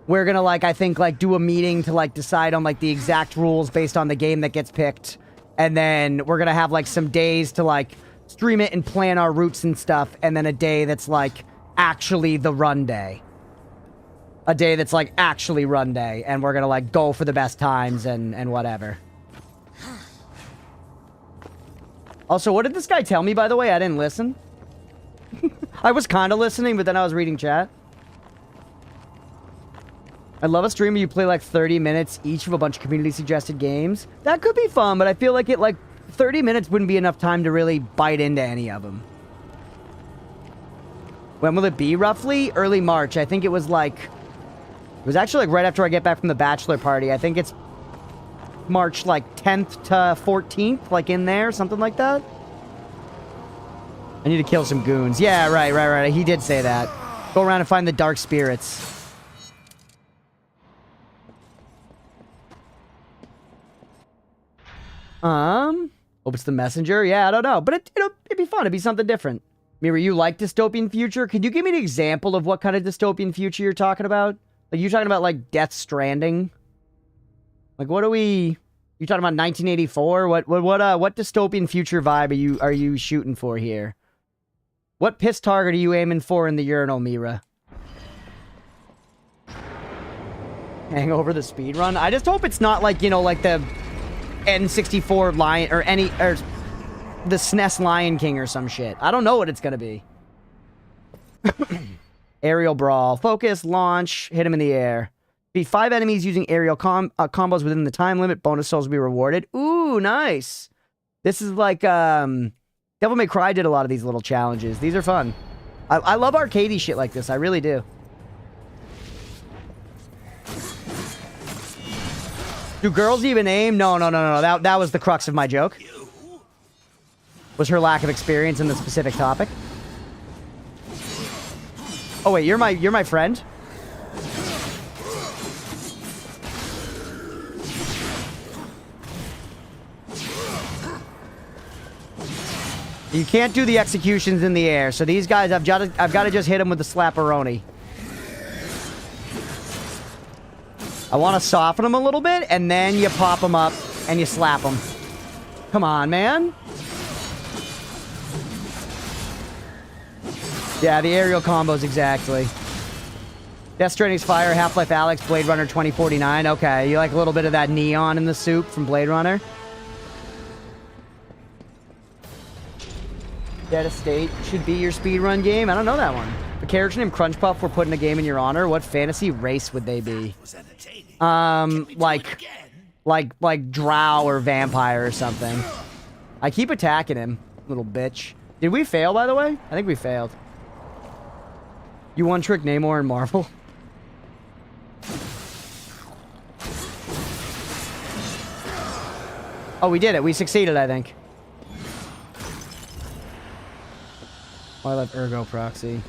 We're gonna, like, I think, like, do a meeting to, like, decide on, like, the exact rules based on the game that gets picked. And then we're gonna have, like, some days to, like, stream it and plan our routes and stuff. And then a day that's, like, actually the run day. A day that's like actually run day, and we're gonna like go for the best times and whatever. Also, what did this guy tell me, by the way? I didn't listen. I was kind of listening, but then I was reading chat. I'd love a stream where you play like 30 minutes each of a bunch of community suggested games. That could be fun, but I feel like 30 minutes wouldn't be enough time to really bite into any of them. When will it be, roughly? Early March. I think it was like... It was actually like right after I get back from the bachelor party. I think it's March like 10th to 14th, like in there, something like that. I need to kill some goons. Yeah, right. He did say that. Go around and find the dark spirits. Hope it's the messenger. Yeah, I don't know. But it'd be fun. It'd be something different. Mira, you like dystopian future? Could you give me an example of what kind of dystopian future you're talking about? Like, you talking about, like, Death Stranding? Like, what are we... You talking about 1984? What dystopian future vibe are you shooting for here? What piss target are you aiming for in the urinal, Mira? Hangover the speedrun? I just hope it's not like, you know, like the N64 Lion... Or the SNES Lion King or some shit. I don't know what it's gonna be. Aerial brawl. Focus, launch, hit him in the air. Beat 5 enemies using aerial combos within the time limit. Bonus souls will be rewarded. Ooh, nice. This is like, Devil May Cry did a lot of these little challenges. These are fun. I love arcadey shit like this. I really do. Do girls even aim? No. That was the crux of my joke. Was her lack of experience in the specific topic. Oh wait, you're my friend? You can't do the executions in the air, so these guys, I've got to just hit them with the slapperoni. I want to soften them a little bit, and then you pop them up, and you slap them. Come on, man. Yeah, the aerial combos, exactly. Death Stranding's Fire, Half-Life Alyx, Blade Runner 2049. Okay, you like a little bit of that neon in the soup from Blade Runner? Dead Estate should be your speedrun game? I don't know that one. If a character named Crunchpuff were put in a game in your honor, what fantasy race would they be? Like drow or vampire or something. I keep attacking him, little bitch. Did we fail, by the way? I think we failed. You one-trick Namor in Marvel? Oh, we did it. We succeeded, I think. Oh, I love Ergo Proxy.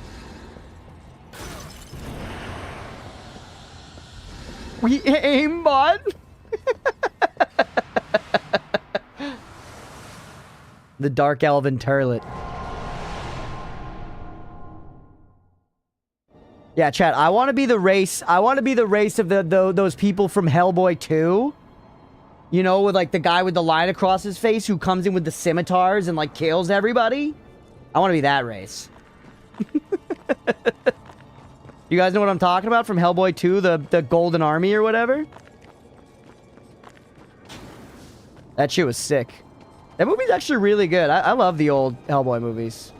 We aim bot? The Dark Elven Turlet. Yeah, chat, I want to be the race. I want to be the race of those people from Hellboy 2. You know, with like the guy with the line across his face who comes in with the scimitars and like kills everybody. I want to be that race. You guys know what I'm talking about from Hellboy 2, the Golden Army or whatever? That shit was sick. That movie's actually really good. I love the old Hellboy movies.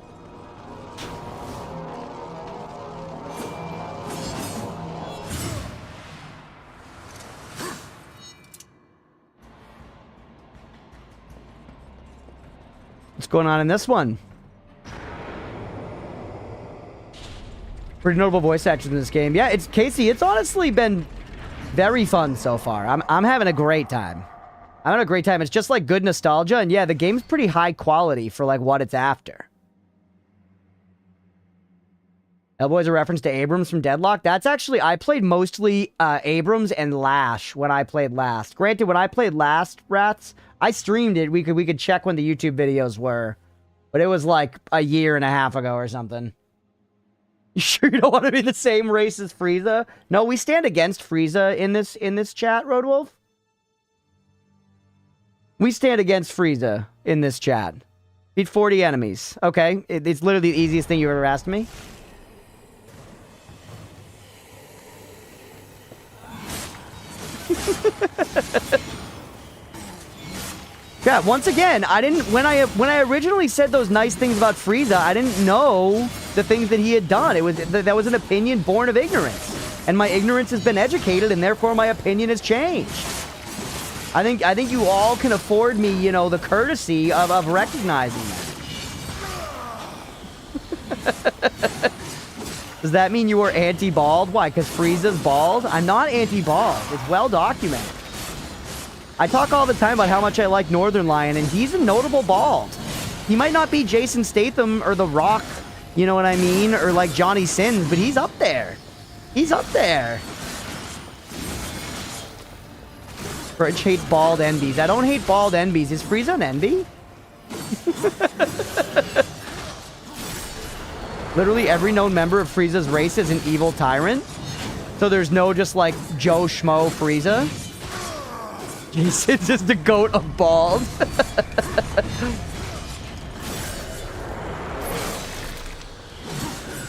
What's going on in this one? Pretty notable voice actors in this game. Yeah, it's Casey. It's honestly been very fun so far. I'm having a great time. I'm having a great time. It's just like good nostalgia, and yeah, the game's pretty high quality for like what it's after. Hellboy's a reference to Abrams from Deadlock. That's actually, I played mostly Abrams and Lash when I played last. Granted, when I played last, Rats, I streamed it. We could check when the YouTube videos were, but it was like a year and a half ago or something. You sure you don't want to be the same race as Frieza? No, we stand against Frieza in this chat, Roadwolf. We stand against Frieza in this chat. Beat 40 enemies. Okay, it's literally the easiest thing you've ever asked me. Yeah, once again, I didn't when I originally said those nice things about Frieza, I didn't know the things that he had done. It was that was an opinion born of ignorance. And my ignorance has been educated, and therefore my opinion has changed. I think you all can afford me, you know, the courtesy of recognizing that. Does that mean you were anti-bald? Why? Because Frieza's bald? I'm not anti-bald. It's well documented. I talk all the time about how much I like Northern Lion, and he's a notable bald. He might not be Jason Statham or The Rock, you know what I mean? Or like Johnny Sins, but he's up there. He's up there. French hates bald enbies. I don't hate bald enbies. Is Frieza an enby? Literally every known member of Frieza's race is an evil tyrant. So there's no just like Joe Schmo Frieza. Jason's just the goat of bald.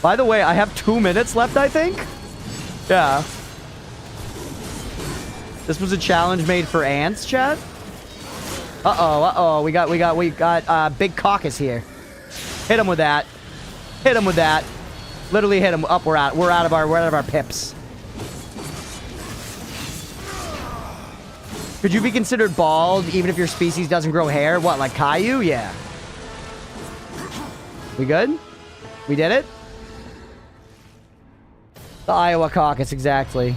By the way, I have 2 minutes left, I think. Yeah. This was a challenge made for ants, chat. Uh-oh. We got Big Caucus here. Hit him with that. Hit him with that. Literally hit him up. We're out of our pips. Could you be considered bald even if your species doesn't grow hair? What, like Caillou? Yeah. We good? We did it? The Iowa caucus, exactly.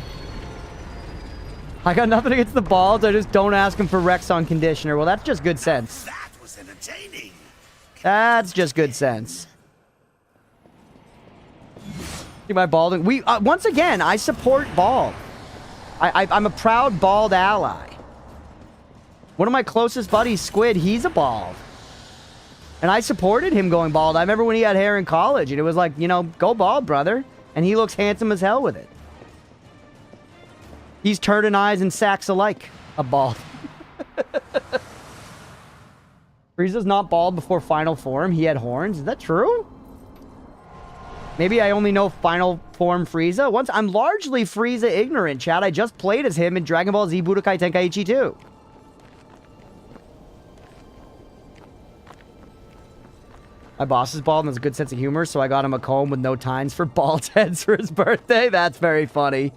I got nothing against the balds. I just don't ask them for Rexon conditioner. Well, that's just good sense. That was entertaining. That's just good sense. See my balding. We once again, I support bald. I'm a proud bald ally. One of my closest buddies, Squid, he's a bald. And I supported him going bald. I remember when he had hair in college, and it was like, you know, go bald, brother. And he looks handsome as hell with it. He's turd and eyes and sacks alike. A bald. Frieza's not bald before final form. He had horns. Is that true? Maybe I only know final form Frieza. I'm largely Frieza ignorant, chat. I just played as him in Dragon Ball Z Budokai Tenkaichi 2. My boss is bald and has a good sense of humor, so I got him a comb with no tines for bald heads for his birthday. That's very funny.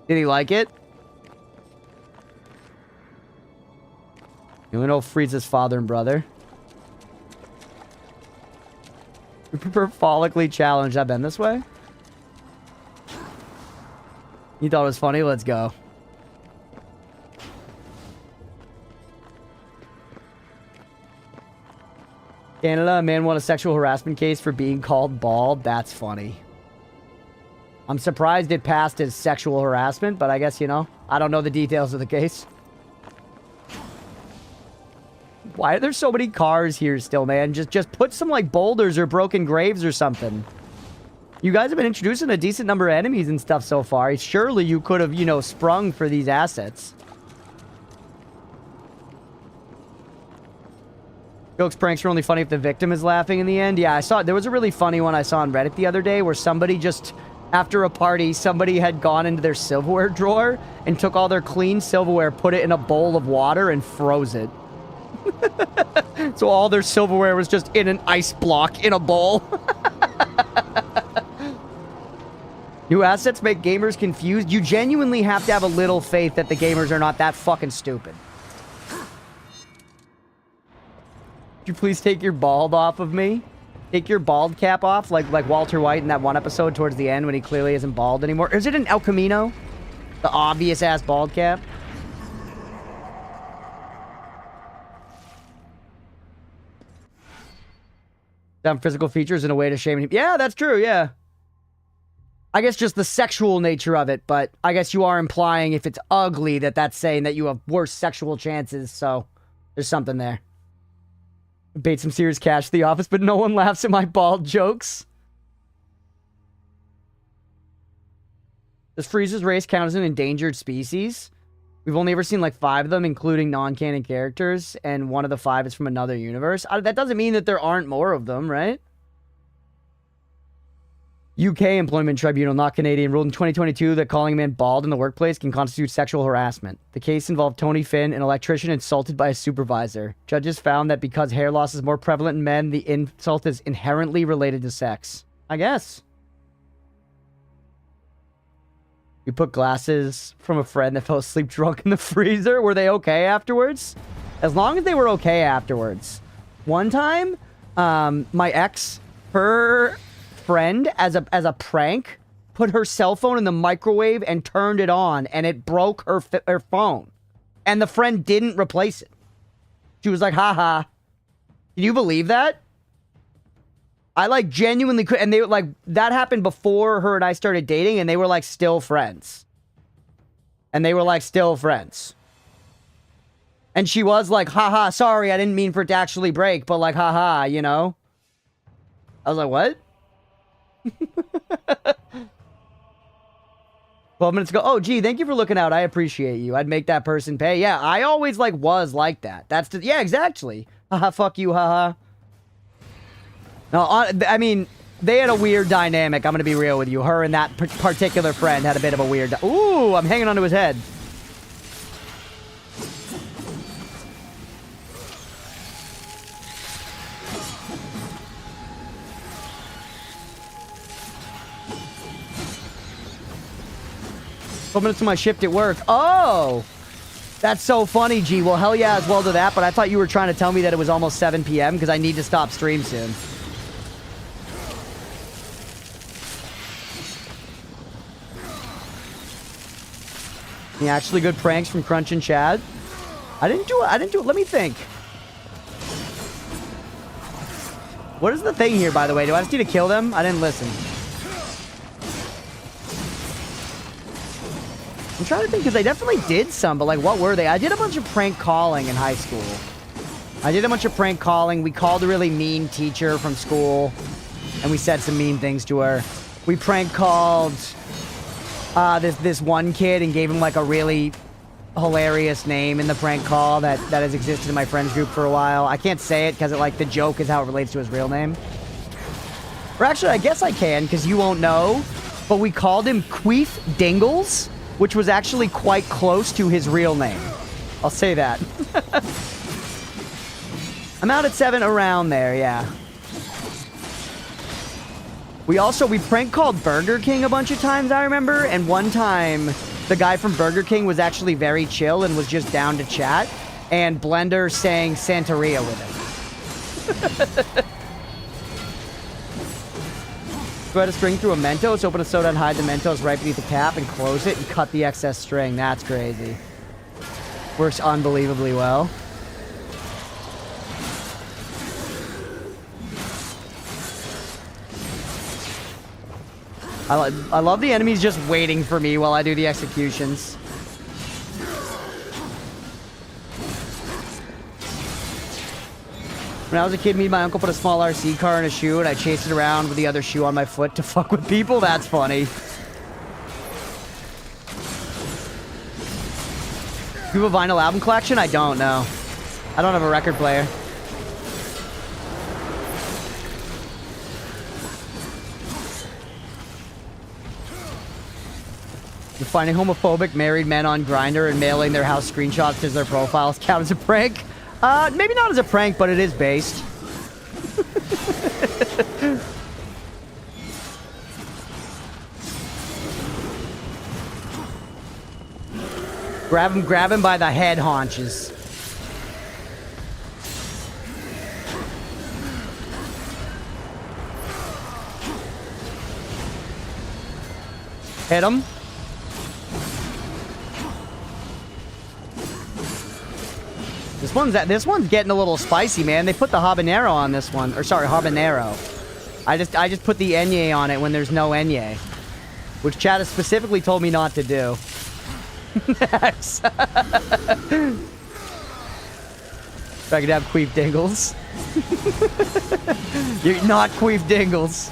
Did he like it? You only know Frieza's father and brother. We prefer follically challenged. I've been this way. You thought it was funny? Let's go. Canada, a man won a sexual harassment case for being called bald. That's funny. I'm surprised it passed as sexual harassment, but I guess, you know, I don't know the details of the case. Why are there so many cars here still, man? Just put some, like, boulders or broken graves or something. You guys have been introducing a decent number of enemies and stuff so far. Surely you could have, you know, sprung for these assets. Jokes pranks are only funny if the victim is laughing in the end. Yeah, I saw there was a really funny one I saw on Reddit the other day where somebody just, after a party, somebody had gone into their silverware drawer and took all their clean silverware, put it in a bowl of water, and froze it. So all their silverware was just in an ice block in a bowl. New assets make gamers confused. You genuinely have to have a little faith that the gamers are not that fucking stupid. Could you please take your bald off of me? Take your bald cap off, like Walter White in that one episode towards the end when he clearly isn't bald anymore. Or is it an El Camino? The obvious-ass bald cap? Some physical features in a way to shame him. Yeah, that's true, yeah. I guess just the sexual nature of it, but I guess you are implying if it's ugly that that's saying that you have worse sexual chances, so there's something there. Bait some serious cash to the office, but no one laughs at my bald jokes. Does Frieza's race count as an endangered species? We've only ever seen like 5 of them, including non-canon characters, and one of the 5 is from another universe. That doesn't mean that there aren't more of them, right? UK Employment Tribunal, not Canadian, ruled in 2022 that calling a man bald in the workplace can constitute sexual harassment. The case involved Tony Finn, an electrician insulted by a supervisor. Judges found that because hair loss is more prevalent in men, the insult is inherently related to sex. I guess. We put glasses from a friend that fell asleep drunk in the freezer. Were they okay afterwards? As long as they were okay afterwards. One time, my ex, her friend, as a prank, put her cell phone in the microwave and turned it on, and it broke her phone. And the friend didn't replace it. She was like, haha. Can you believe that? I like genuinely could, and they like, that happened before her and I started dating, and they were like still friends. And they were like still friends. And she was like, haha, sorry, I didn't mean for it to actually break, but like, haha, you know? I was like, what? 12 minutes ago. Oh, gee, thank you for looking out. I appreciate you. I'd make that person pay. Yeah, I always like was like that. That's the, yeah, exactly. Haha, fuck you, haha. No, I mean, they had a weird dynamic. I'm gonna be real with you. Her and that particular friend had a bit of a weird. Ooh, I'm hanging onto his head. Minutes to my shift at work. Oh, that's so funny, G. Well, hell yeah, as well to that. But I thought you were trying to tell me that it was almost 7 p.m. because I need to stop stream soon. Any actually good pranks from Crunch and Chad? I didn't do it. Let me think. What is the thing here, by the way? Do I just need to kill them? I didn't listen. I'm trying to think, because I definitely did some, but like, what were they? I did a bunch of prank calling in high school. We called a really mean teacher from school, and we said some mean things to her. We prank called this one kid and gave him like a really hilarious name in the prank call that has existed in my friends group for a while. I can't say it because the joke is how it relates to his real name. Or actually, I guess I can, because you won't know, but we called him Queef Dingles, which was actually quite close to his real name. I'll say that. I'm out at 7, around there, yeah. We prank called Burger King a bunch of times, I remember, and one time, the guy from Burger King was actually very chill and was just down to chat, and Blender sang Santeria with him. Go ahead a string through a Mentos, open a soda and hide the Mentos right beneath the cap and close it and cut the excess string. That's crazy. Works unbelievably well. I love the enemies just waiting for me while I do the executions. When I was a kid, me and my uncle put a small RC car in a shoe, and I chased it around with the other shoe on my foot to fuck with people. That's funny. You have a vinyl album collection? I don't know. I don't have a record player. You're finding homophobic married men on Grindr and mailing their house screenshots as their profiles count as a prank? Maybe not as a prank, but it is based. Grab him by the head haunches. Hit him. This one's getting a little spicy, man. They put the habanero on this one. Or sorry, habanero. I just put the enye on it when there's no enye. Which Chad has specifically told me not to do. If I could have Queef Dingles. You're not Queef Dingles.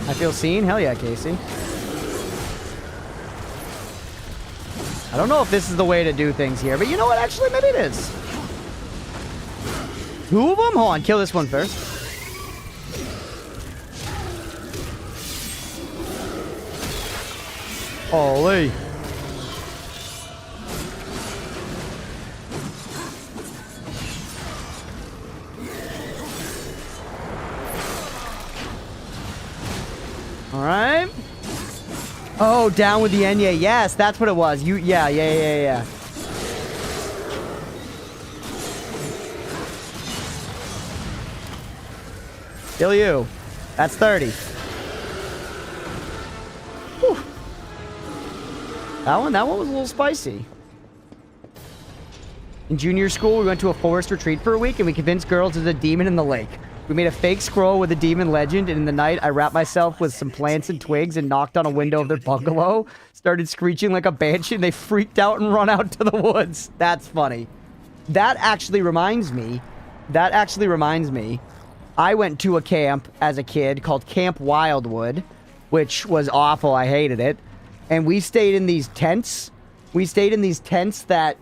I feel seen? Hell yeah, Casey. I don't know if this is the way to do things here, but you know what? Actually, maybe it is. 2 of them? Hold on, kill this one first. Holy. All right. Oh, down with the Enya. Yes, that's what it was. Yeah. Kill you. That's 30. Whew. That one was a little spicy. In junior school, we went to a forest retreat for a week, and we convinced girls there's a demon in the lake. We made a fake scroll with a demon legend, and in the night, I wrapped myself with some plants and twigs and knocked on a window of their bungalow, started screeching like a banshee, and they freaked out and run out to the woods. That's funny. That actually reminds me. I went to a camp as a kid called Camp Wildwood, which was awful. I hated it. And we stayed in these tents. That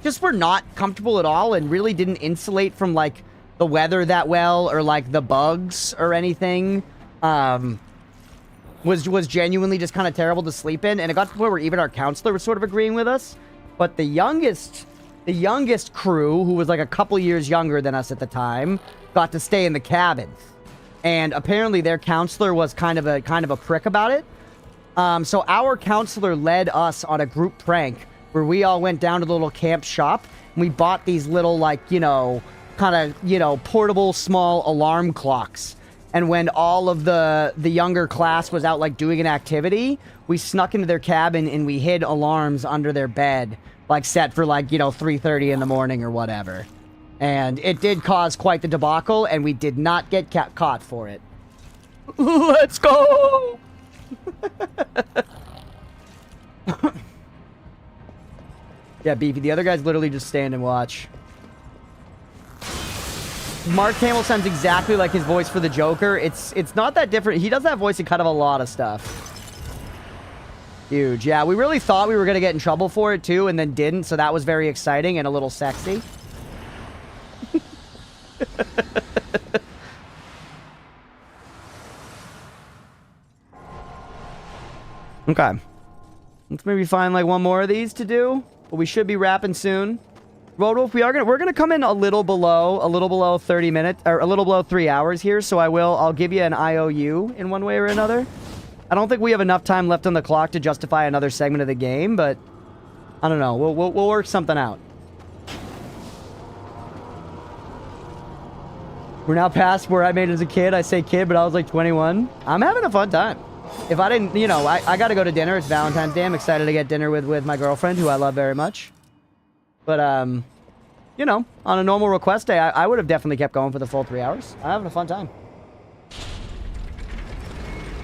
just were not comfortable at all and really didn't insulate from, like, the weather that well or, like, the bugs or anything. Was genuinely just kind of terrible to sleep in. And it got to the point where even our counselor was sort of agreeing with us. But the youngest crew, who was, like, a couple years younger than us at the time, got to stay in the cabins. And apparently their counselor was kind of a prick about it. So our counselor led us on a group prank where we all went down to the little camp shop and we bought these little, like, you know, kind of, you know, portable small alarm clocks. And when all of the younger class was out, like, doing an activity, we snuck into their cabin and we hid alarms under their bed, like, set for, like, you know, 3:30 in the morning or whatever. And it did cause quite the debacle, and we did not get caught for it. Let's go! Yeah, Beefy, the other guys literally just stand and watch. Mark Hamill sounds exactly like his voice for the Joker. It's not that different. He does that voice in kind of a lot of stuff. Huge. Yeah, we really thought we were going to get in trouble for it, too, and then didn't, so that was very exciting and a little sexy. Okay. Let's maybe find, like, one more of these to do. But we should be wrapping soon. Roadwolf, we're gonna come in a little below 30 minutes, or a little below 3 hours here, so I'll give you an IOU in one way or another. I don't think we have enough time left on the clock to justify another segment of the game, but I don't know. We'll work something out. We're now past where I made it as a kid. I say kid, but I was like 21. I'm having a fun time. If I didn't, you know, I gotta go to dinner. It's Valentine's Day. I'm excited to get dinner with my girlfriend, who I love very much. But, you know, on a normal request day, I would have definitely kept going for the full 3 hours. I'm having a fun time.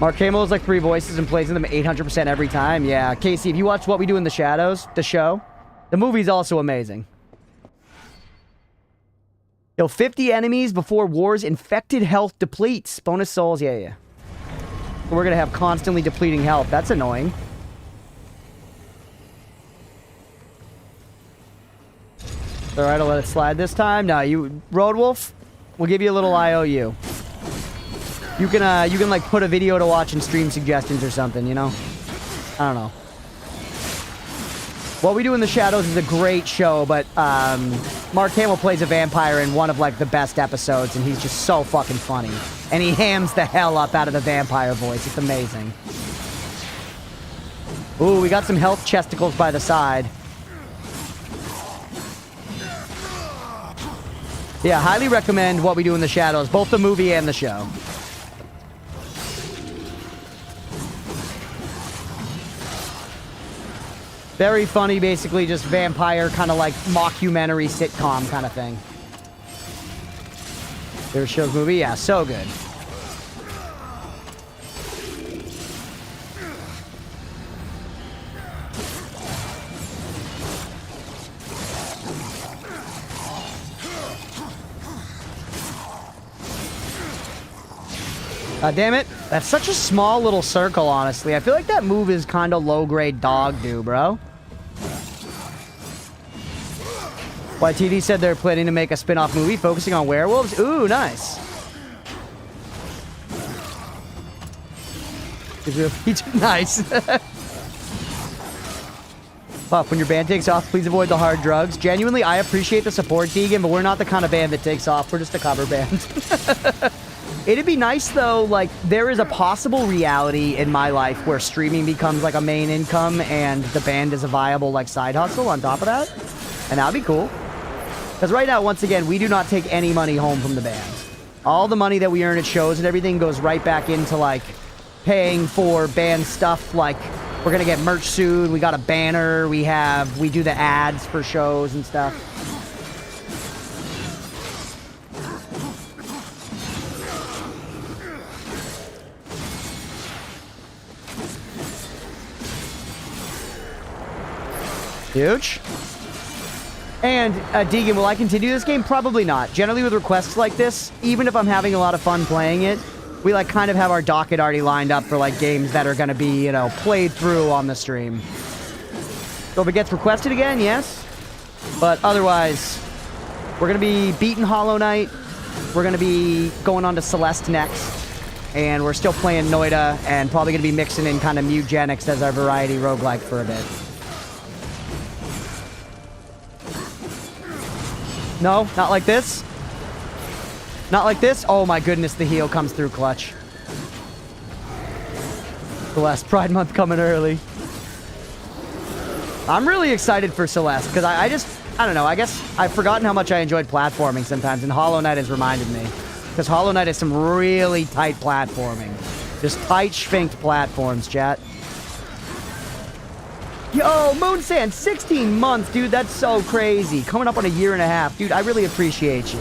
Mark Hamill is like 3 voices and plays them 800% every time. Yeah, Casey, if you watch What We Do in the Shadows, the show, the movie's also amazing. Yo, 50 enemies before war's infected health depletes. Bonus souls, yeah. We're gonna have constantly depleting health. That's annoying. Alright, I'll let it slide this time. Now, you, Roadwolf, we'll give you a little IOU. You can like put a video to watch and stream suggestions or something, you know? I don't know. What We Do in the Shadows is a great show, but Mark Hamill plays a vampire in one of, like, the best episodes, and he's just so fucking funny. And he hams the hell up out of the vampire voice. It's amazing. Ooh, we got some health chesticles by the side. Yeah, highly recommend What We Do in the Shadows, both the movie and the show. Very funny, basically just vampire, kind of like mockumentary sitcom kind of thing. There's show's movie, yeah, so good. Damn it. That's such a small little circle, honestly. I feel like that move is kind of low-grade dog do, bro. YTD said they're planning to make a spin-off movie focusing on werewolves. Ooh, nice. Nice. Puff, when your band takes off, please avoid the hard drugs. Genuinely, I appreciate the support, Deegan, but we're not the kind of band that takes off. We're just a cover band. It'd be nice, though, like, there is a possible reality in my life where streaming becomes, like, a main income and the band is a viable, like, side hustle on top of that. And that'd be cool. Because right now, once again, we do not take any money home from the band. All the money that we earn at shows and everything goes right back into, like, paying for band stuff, like... We're gonna get merch soon. We got a banner. We do the ads for shows and stuff. Huge. And Deegan, will I continue this game? Probably not. Generally with requests like this, even if I'm having a lot of fun playing it, we like kind of have our docket already lined up for like games that are going to be, you know, played through on the stream. So if it gets requested again, yes. But otherwise, we're going to be beating Hollow Knight. We're going to be going on to Celeste next. And we're still playing Noida and probably going to be mixing in kind of Mutagenics as our variety roguelike for a bit. No, not like this. Not like this. Oh my goodness, the heal comes through clutch. Celeste, Pride Month coming early. I'm really excited for Celeste because I don't know, I guess I've forgotten how much I enjoyed platforming sometimes, and Hollow Knight has reminded me. Because Hollow Knight has some really tight platforming. Just tight, sphinced platforms, chat. Yo, Moonsand, 16 months, dude. That's so crazy. Coming up on a year and a half. Dude, I really appreciate you.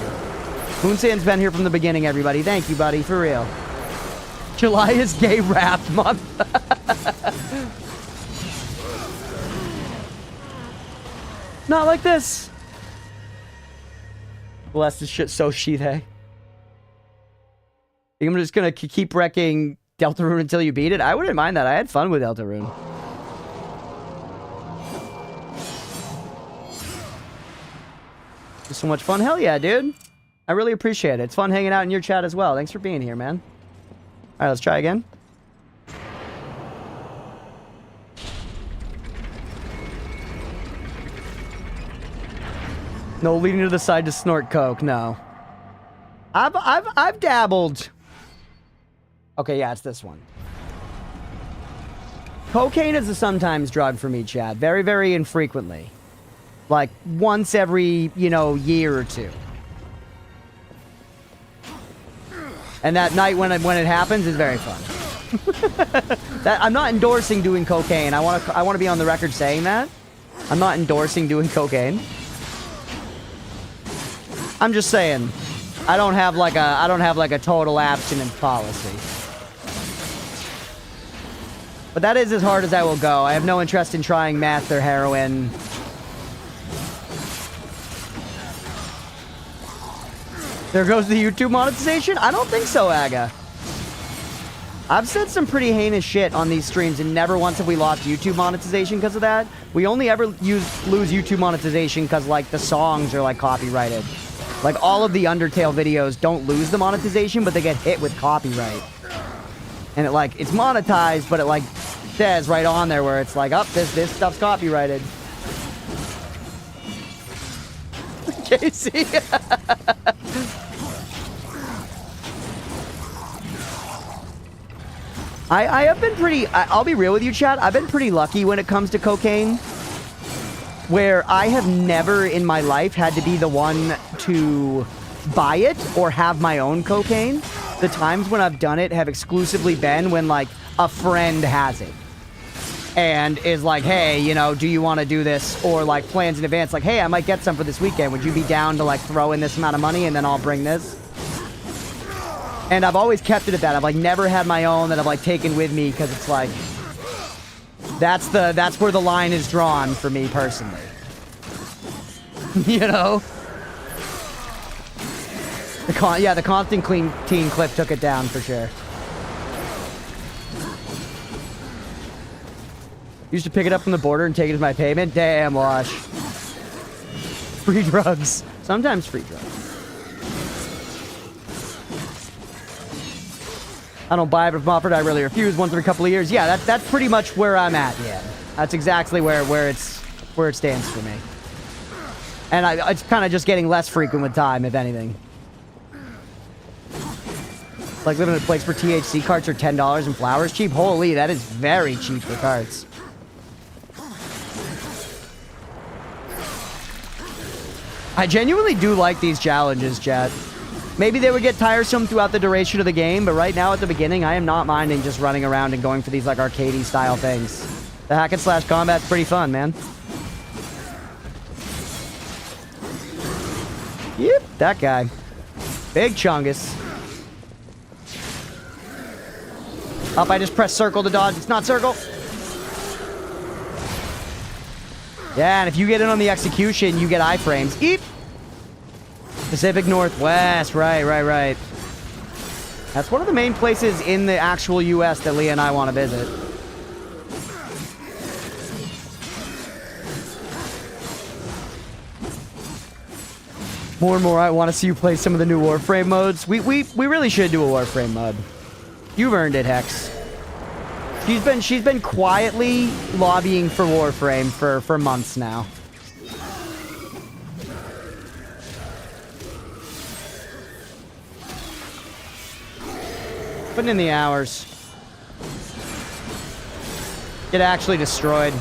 Moonsand's been here from the beginning, everybody. Thank you, buddy. For real. July is gay rap month. Not like this. Bless this shit so sheath, hey. Think I'm just gonna keep wrecking Deltarune until you beat it? I wouldn't mind that. I had fun with Deltarune. So much fun. Hell yeah, dude. I really appreciate it. It's fun hanging out in your chat as well. Thanks for being here, man. All right, let's try again. No leading to the side to snort coke. No. I've dabbled. Okay, yeah, it's this one. Cocaine is a sometimes drug for me, Chad. Very, very infrequently. Like once every, you know, year or two. And that night when it happens is very fun. I'm not endorsing doing cocaine. I want to be on the record saying that. I'm not endorsing doing cocaine. I'm just saying I don't have like a total abstinence policy. But that is as hard as I will go. I have no interest in trying meth or heroin. There goes the YouTube monetization? I don't think so, Aga. I've said some pretty heinous shit on these streams, and never once have we lost YouTube monetization because of that. We only ever lose YouTube monetization because, like, the songs are, like, copyrighted. Like, all of the Undertale videos don't lose the monetization, but they get hit with copyright. And it, like, it's monetized, but it, like, says right on there where it's like, oh, this stuff's copyrighted. Casey. I have been pretty, I'll be real with you, chat. I've been pretty lucky when it comes to cocaine. Where I have never in my life had to be the one to buy it or have my own cocaine. The times when I've done it have exclusively been when, like, a friend has it. And is like, hey, you know, do you want to do this? Or, like, plans in advance, like, hey, I might get some for this weekend. Would you be down to, like, throw in this amount of money and then I'll bring this? And I've always kept it at that. I've, like, never had my own that I've, like, taken with me because it's like, that's where the line is drawn for me personally. You know? The Constantine clip took it down for sure. Used to pick it up from the border and take it as my payment. Damn, Wash. Free drugs. Sometimes free drugs. I don't buy it, but if offered, I really refuse once every couple of years. Yeah, that's pretty much where I'm at, yeah. That's exactly where it stands for me. And it's kind of just getting less frequent with time, if anything. Like living in a place where THC carts are $10 and flowers cheap. Holy, that is very cheap for carts. I genuinely do like these challenges, chat. Maybe they would get tiresome throughout the duration of the game, but right now at the beginning, I am not minding just running around and going for these like arcadey style things. The hack and slash combat's pretty fun, man. Yep, that guy. Big Chungus. Up, I just press circle to dodge. It's not circle. Yeah, and if you get in on the execution, you get iframes. Eep! Pacific Northwest. Right. That's one of the main places in the actual U.S. that Leah and I want to visit. More and more, I want to see you play some of the new Warframe modes. We really should do a Warframe mode. You've earned it, Hex. She's been quietly lobbying for Warframe for months now. Putting in the hours. Get actually destroyed.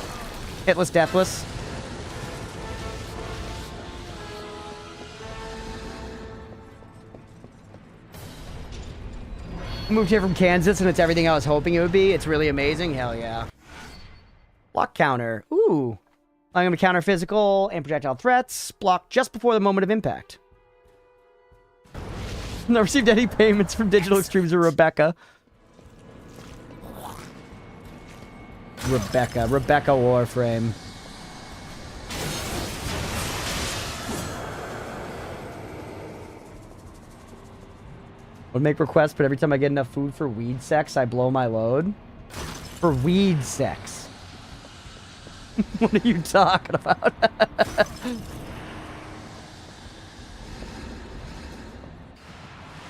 Hitless, deathless. I moved here from Kansas and it's everything I was hoping it would be. It's really amazing. Hell yeah. Block counter. Ooh. I'm going to counter physical and projectile threats. Block just before the moment of impact. Never received any payments from Digital Extremes or Rebecca. Rebecca Warframe. Would make requests, but every time I get enough food for weed sex, I blow my load. For weed sex. What are you talking about?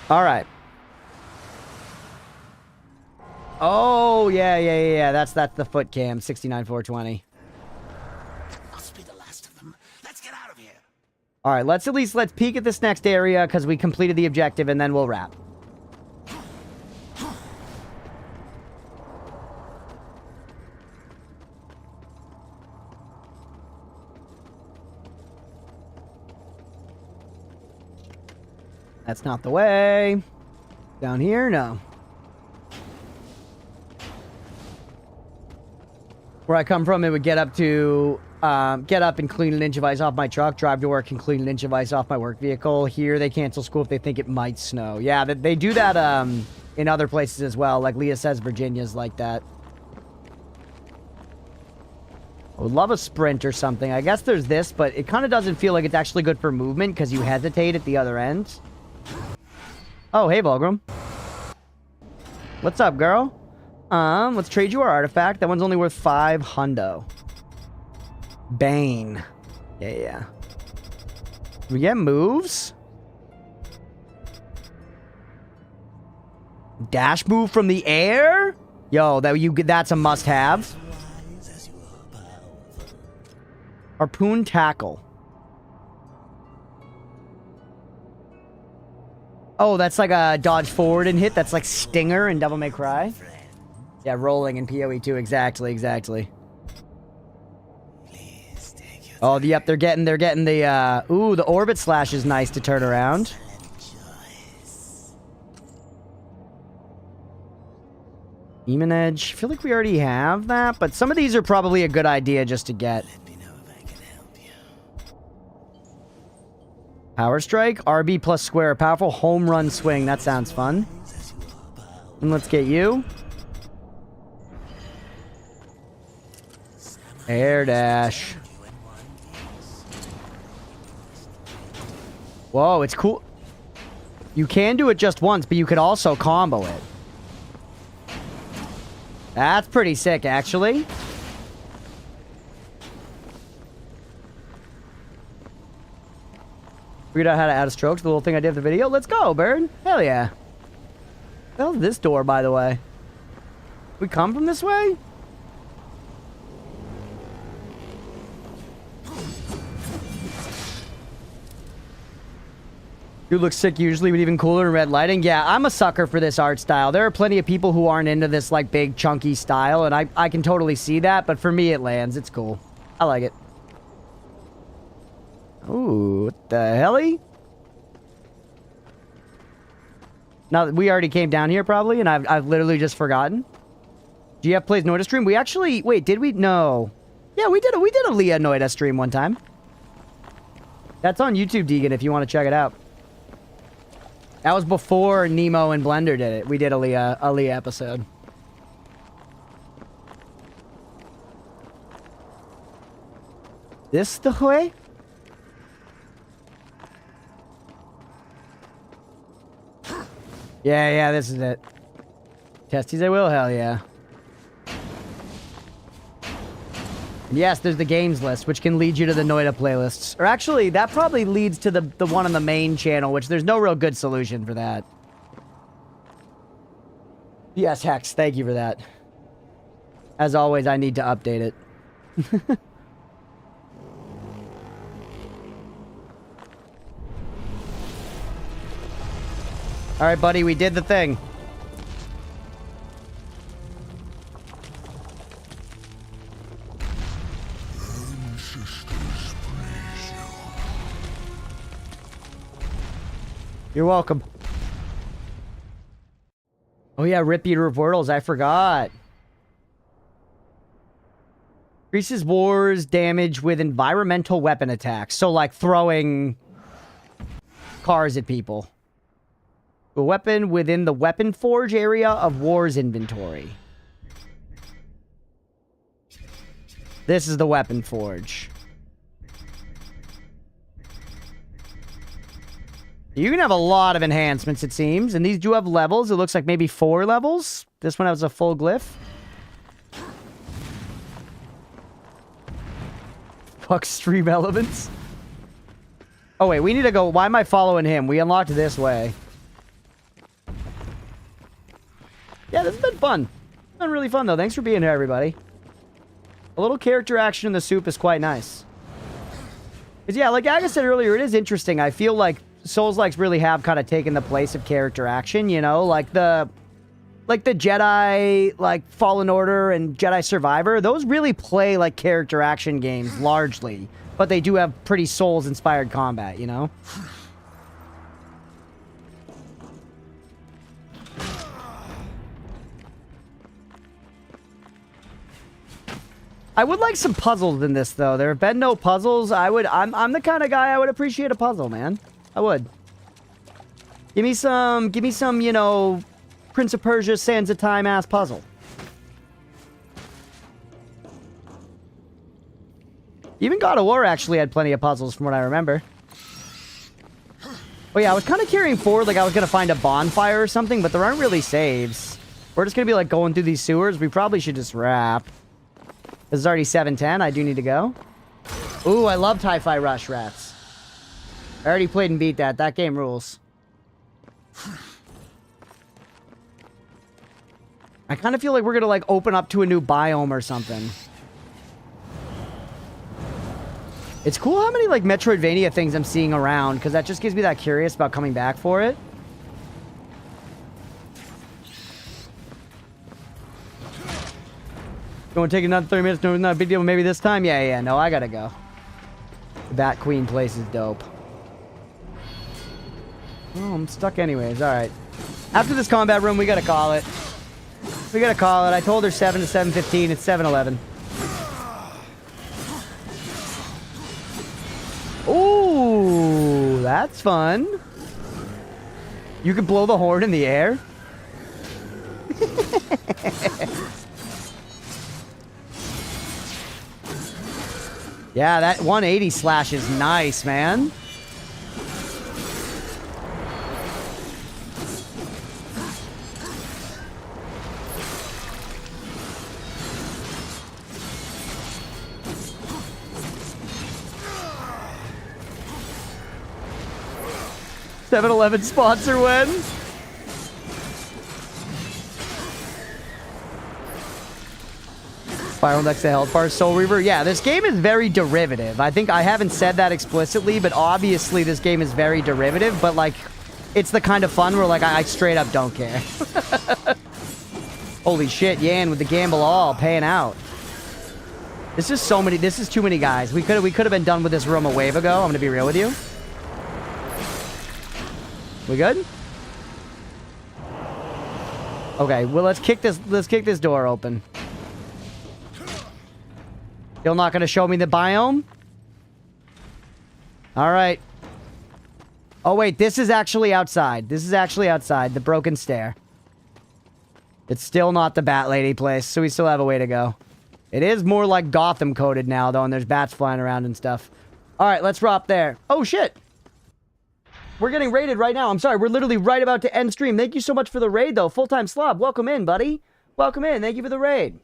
All right. Oh, yeah. That's the foot cam, 69,420. Must be the last of them. Let's get out of here. All right, let's peek at this next area because we completed the objective and then we'll wrap. That's not the way. Down here? No. Where I come from, it would get up and clean an inch of ice off my truck, drive to work and clean an inch of ice off my work vehicle. Here, they cancel school if they think it might snow. Yeah, they do that in other places as well. Like Leah says, Virginia's like that. I would love a sprint or something. I guess there's this, but it kind of doesn't feel like it's actually good for movement because you hesitate at the other end. Oh, hey, Volgrim. What's up, girl? Let's trade you our artifact. That one's only worth 5 hundo. Bane. Yeah. We get moves? Dash move from the air? Yo, that's a must-have. Harpoon tackle. Oh, that's like a dodge forward and hit. That's like Stinger in Devil May Cry. Yeah, rolling in PoE 2. Exactly. Oh, yep, they're getting the the orbit slash is nice to turn around. Demon Edge. I feel like we already have that, but some of these are probably a good idea just to get. Power Strike, RB plus square, powerful home run swing. That sounds fun. And let's get you. Air dash. Whoa, it's cool. You can do it just once, but you could also combo it. That's pretty sick, actually. Figured out how to add a stroke to the little thing I did for the video. Let's go, Bird. Hell yeah. What the hell's this door, by the way? We come from this way? Dude looks sick usually, but even cooler in red lighting. Yeah, I'm a sucker for this art style. There are plenty of people who aren't into this, like, big, chunky style, and I can totally see that, but for me, it lands. It's cool. I like it. Ooh, what the helly? Now, we already came down here, probably, and I've literally just forgotten. GF plays Noida stream. We actually... Wait, did we? No. Yeah, we did a Leah Noida stream one time. That's on YouTube, Deegan, if you want to check it out. That was before Nemo and Blender did it. We did a Leah episode. This the way? Yeah, this is it. Testies I will, hell yeah. Yes, there's the games list, which can lead you to the Noida playlists. Or actually, that probably leads to the one on the main channel, which there's no real good solution for that. Yes, Hex, thank you for that. As always, I need to update it. Alright, buddy, we did the thing. You're welcome. Oh yeah, Rip Eater of Portals, I forgot. Increases wars damage with environmental weapon attacks. So like throwing cars at people. A weapon within the weapon forge area of war's inventory. This is the weapon forge. You can have a lot of enhancements, it seems. And these do have levels. It looks like maybe 4 levels. This one has a full glyph. Fuck stream elements. Oh, wait. We need to go. Why am I following him? We unlocked this way. Yeah, this has been fun. It's been really fun, though. Thanks for being here, everybody. A little character action in the soup is quite nice. Because, yeah, like Aga said earlier, it is interesting. I feel like Souls-likes really have kind of taken the place of character action, you know? Like the Jedi, like Fallen Order and Jedi Survivor, those really play like character action games, largely. But they do have pretty Souls-inspired combat, you know? I would like some puzzles in this, though. There have been no puzzles. I'm the kind of guy I would appreciate a puzzle, man. I would. Give me some, you know, Prince of Persia, Sands of Time ass puzzle. Even God of War actually had plenty of puzzles from what I remember. Oh yeah, I was kind of carrying forward like I was going to find a bonfire or something, but there aren't really saves. We're just going to be like going through these sewers. We probably should just wrap. This is already 7:10. I do need to go. Ooh, I love Hi-Fi Rush Rats. I already played and beat that. That game rules. I kind of feel like we're going to like open up to a new biome or something. It's cool how many like Metroidvania things I'm seeing around, because that just gives me that curious about coming back for it. Going to take another 30 minutes. No, not a big deal. Maybe this time. Yeah. No, I gotta go. The Bat Queen place is dope. Oh, I'm stuck anyways. All right. After this combat room, we gotta call it. We gotta call it. I told her 7 to 7:15. It's 7:11. Ooh, that's fun. You can blow the horn in the air. Yeah, that 180 slash is nice, man. 7-Eleven sponsor when? Spiral next to Hellfire Soul Reaver. Yeah, this game is very derivative. I think I haven't said that explicitly, but obviously this game is very derivative, but like, it's the kind of fun where like I straight up don't care. Holy shit, Yan with the gamble all paying out. This is so many, this is too many guys. We could have been done with this room a wave ago. I'm gonna be real with you. We good? Okay, well let's kick this door open. Still not gonna show me the biome? Alright. Oh wait, this is actually outside. This is actually outside. The broken stair. It's still not the Bat Lady place, so we still have a way to go. It is more like Gotham coded now, though, and there's bats flying around and stuff. Alright, let's drop there. Oh shit! We're getting raided right now. I'm sorry, we're literally right about to end stream. Thank you so much for the raid, though. Full-time slob. Welcome in, buddy. Welcome in. Thank you for the raid.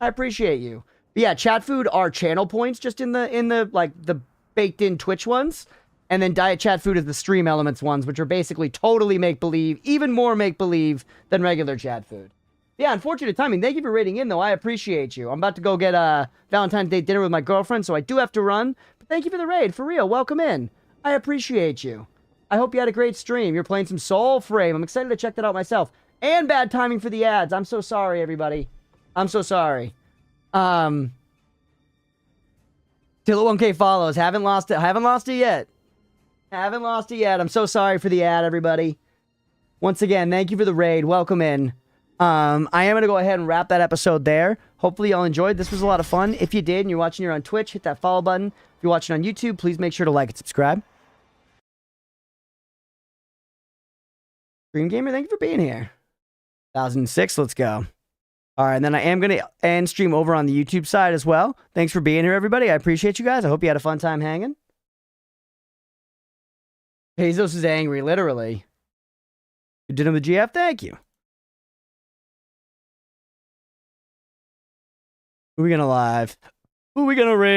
I appreciate you. But yeah, chat food are channel points just in the like the baked in Twitch ones. And then diet chat food is the stream elements ones, which are basically totally make-believe, even more make-believe than regular chat food. Yeah, unfortunate timing. Thank you for raiding in, though. I appreciate you. I'm about to go get Valentine's Day dinner with my girlfriend, so I do have to run. But thank you for the raid. For real, welcome in. I appreciate you. I hope you had a great stream. You're playing some Soul Frame. I'm excited to check that out myself. And bad timing for the ads. I'm so sorry, everybody. I'm so sorry. Till 1K follows. Haven't lost it. Haven't lost it yet. Haven't lost it yet. I'm so sorry for the ad, everybody. Once again, thank you for the raid. Welcome in. I am going to go ahead and wrap that episode there. Hopefully y'all enjoyed. This was a lot of fun. If you did and you're watching here on Twitch, hit that follow button. If you're watching on YouTube, please make sure to like and subscribe. Stream Gamer, thank you for being here. 1006, let's go. All right, and then I am going to end stream over on the YouTube side as well. Thanks for being here, everybody. I appreciate you guys. I hope you had a fun time hanging. Bezos is angry, literally. You did him the GF? Thank you. Who are we going to live? Who are we going to raid?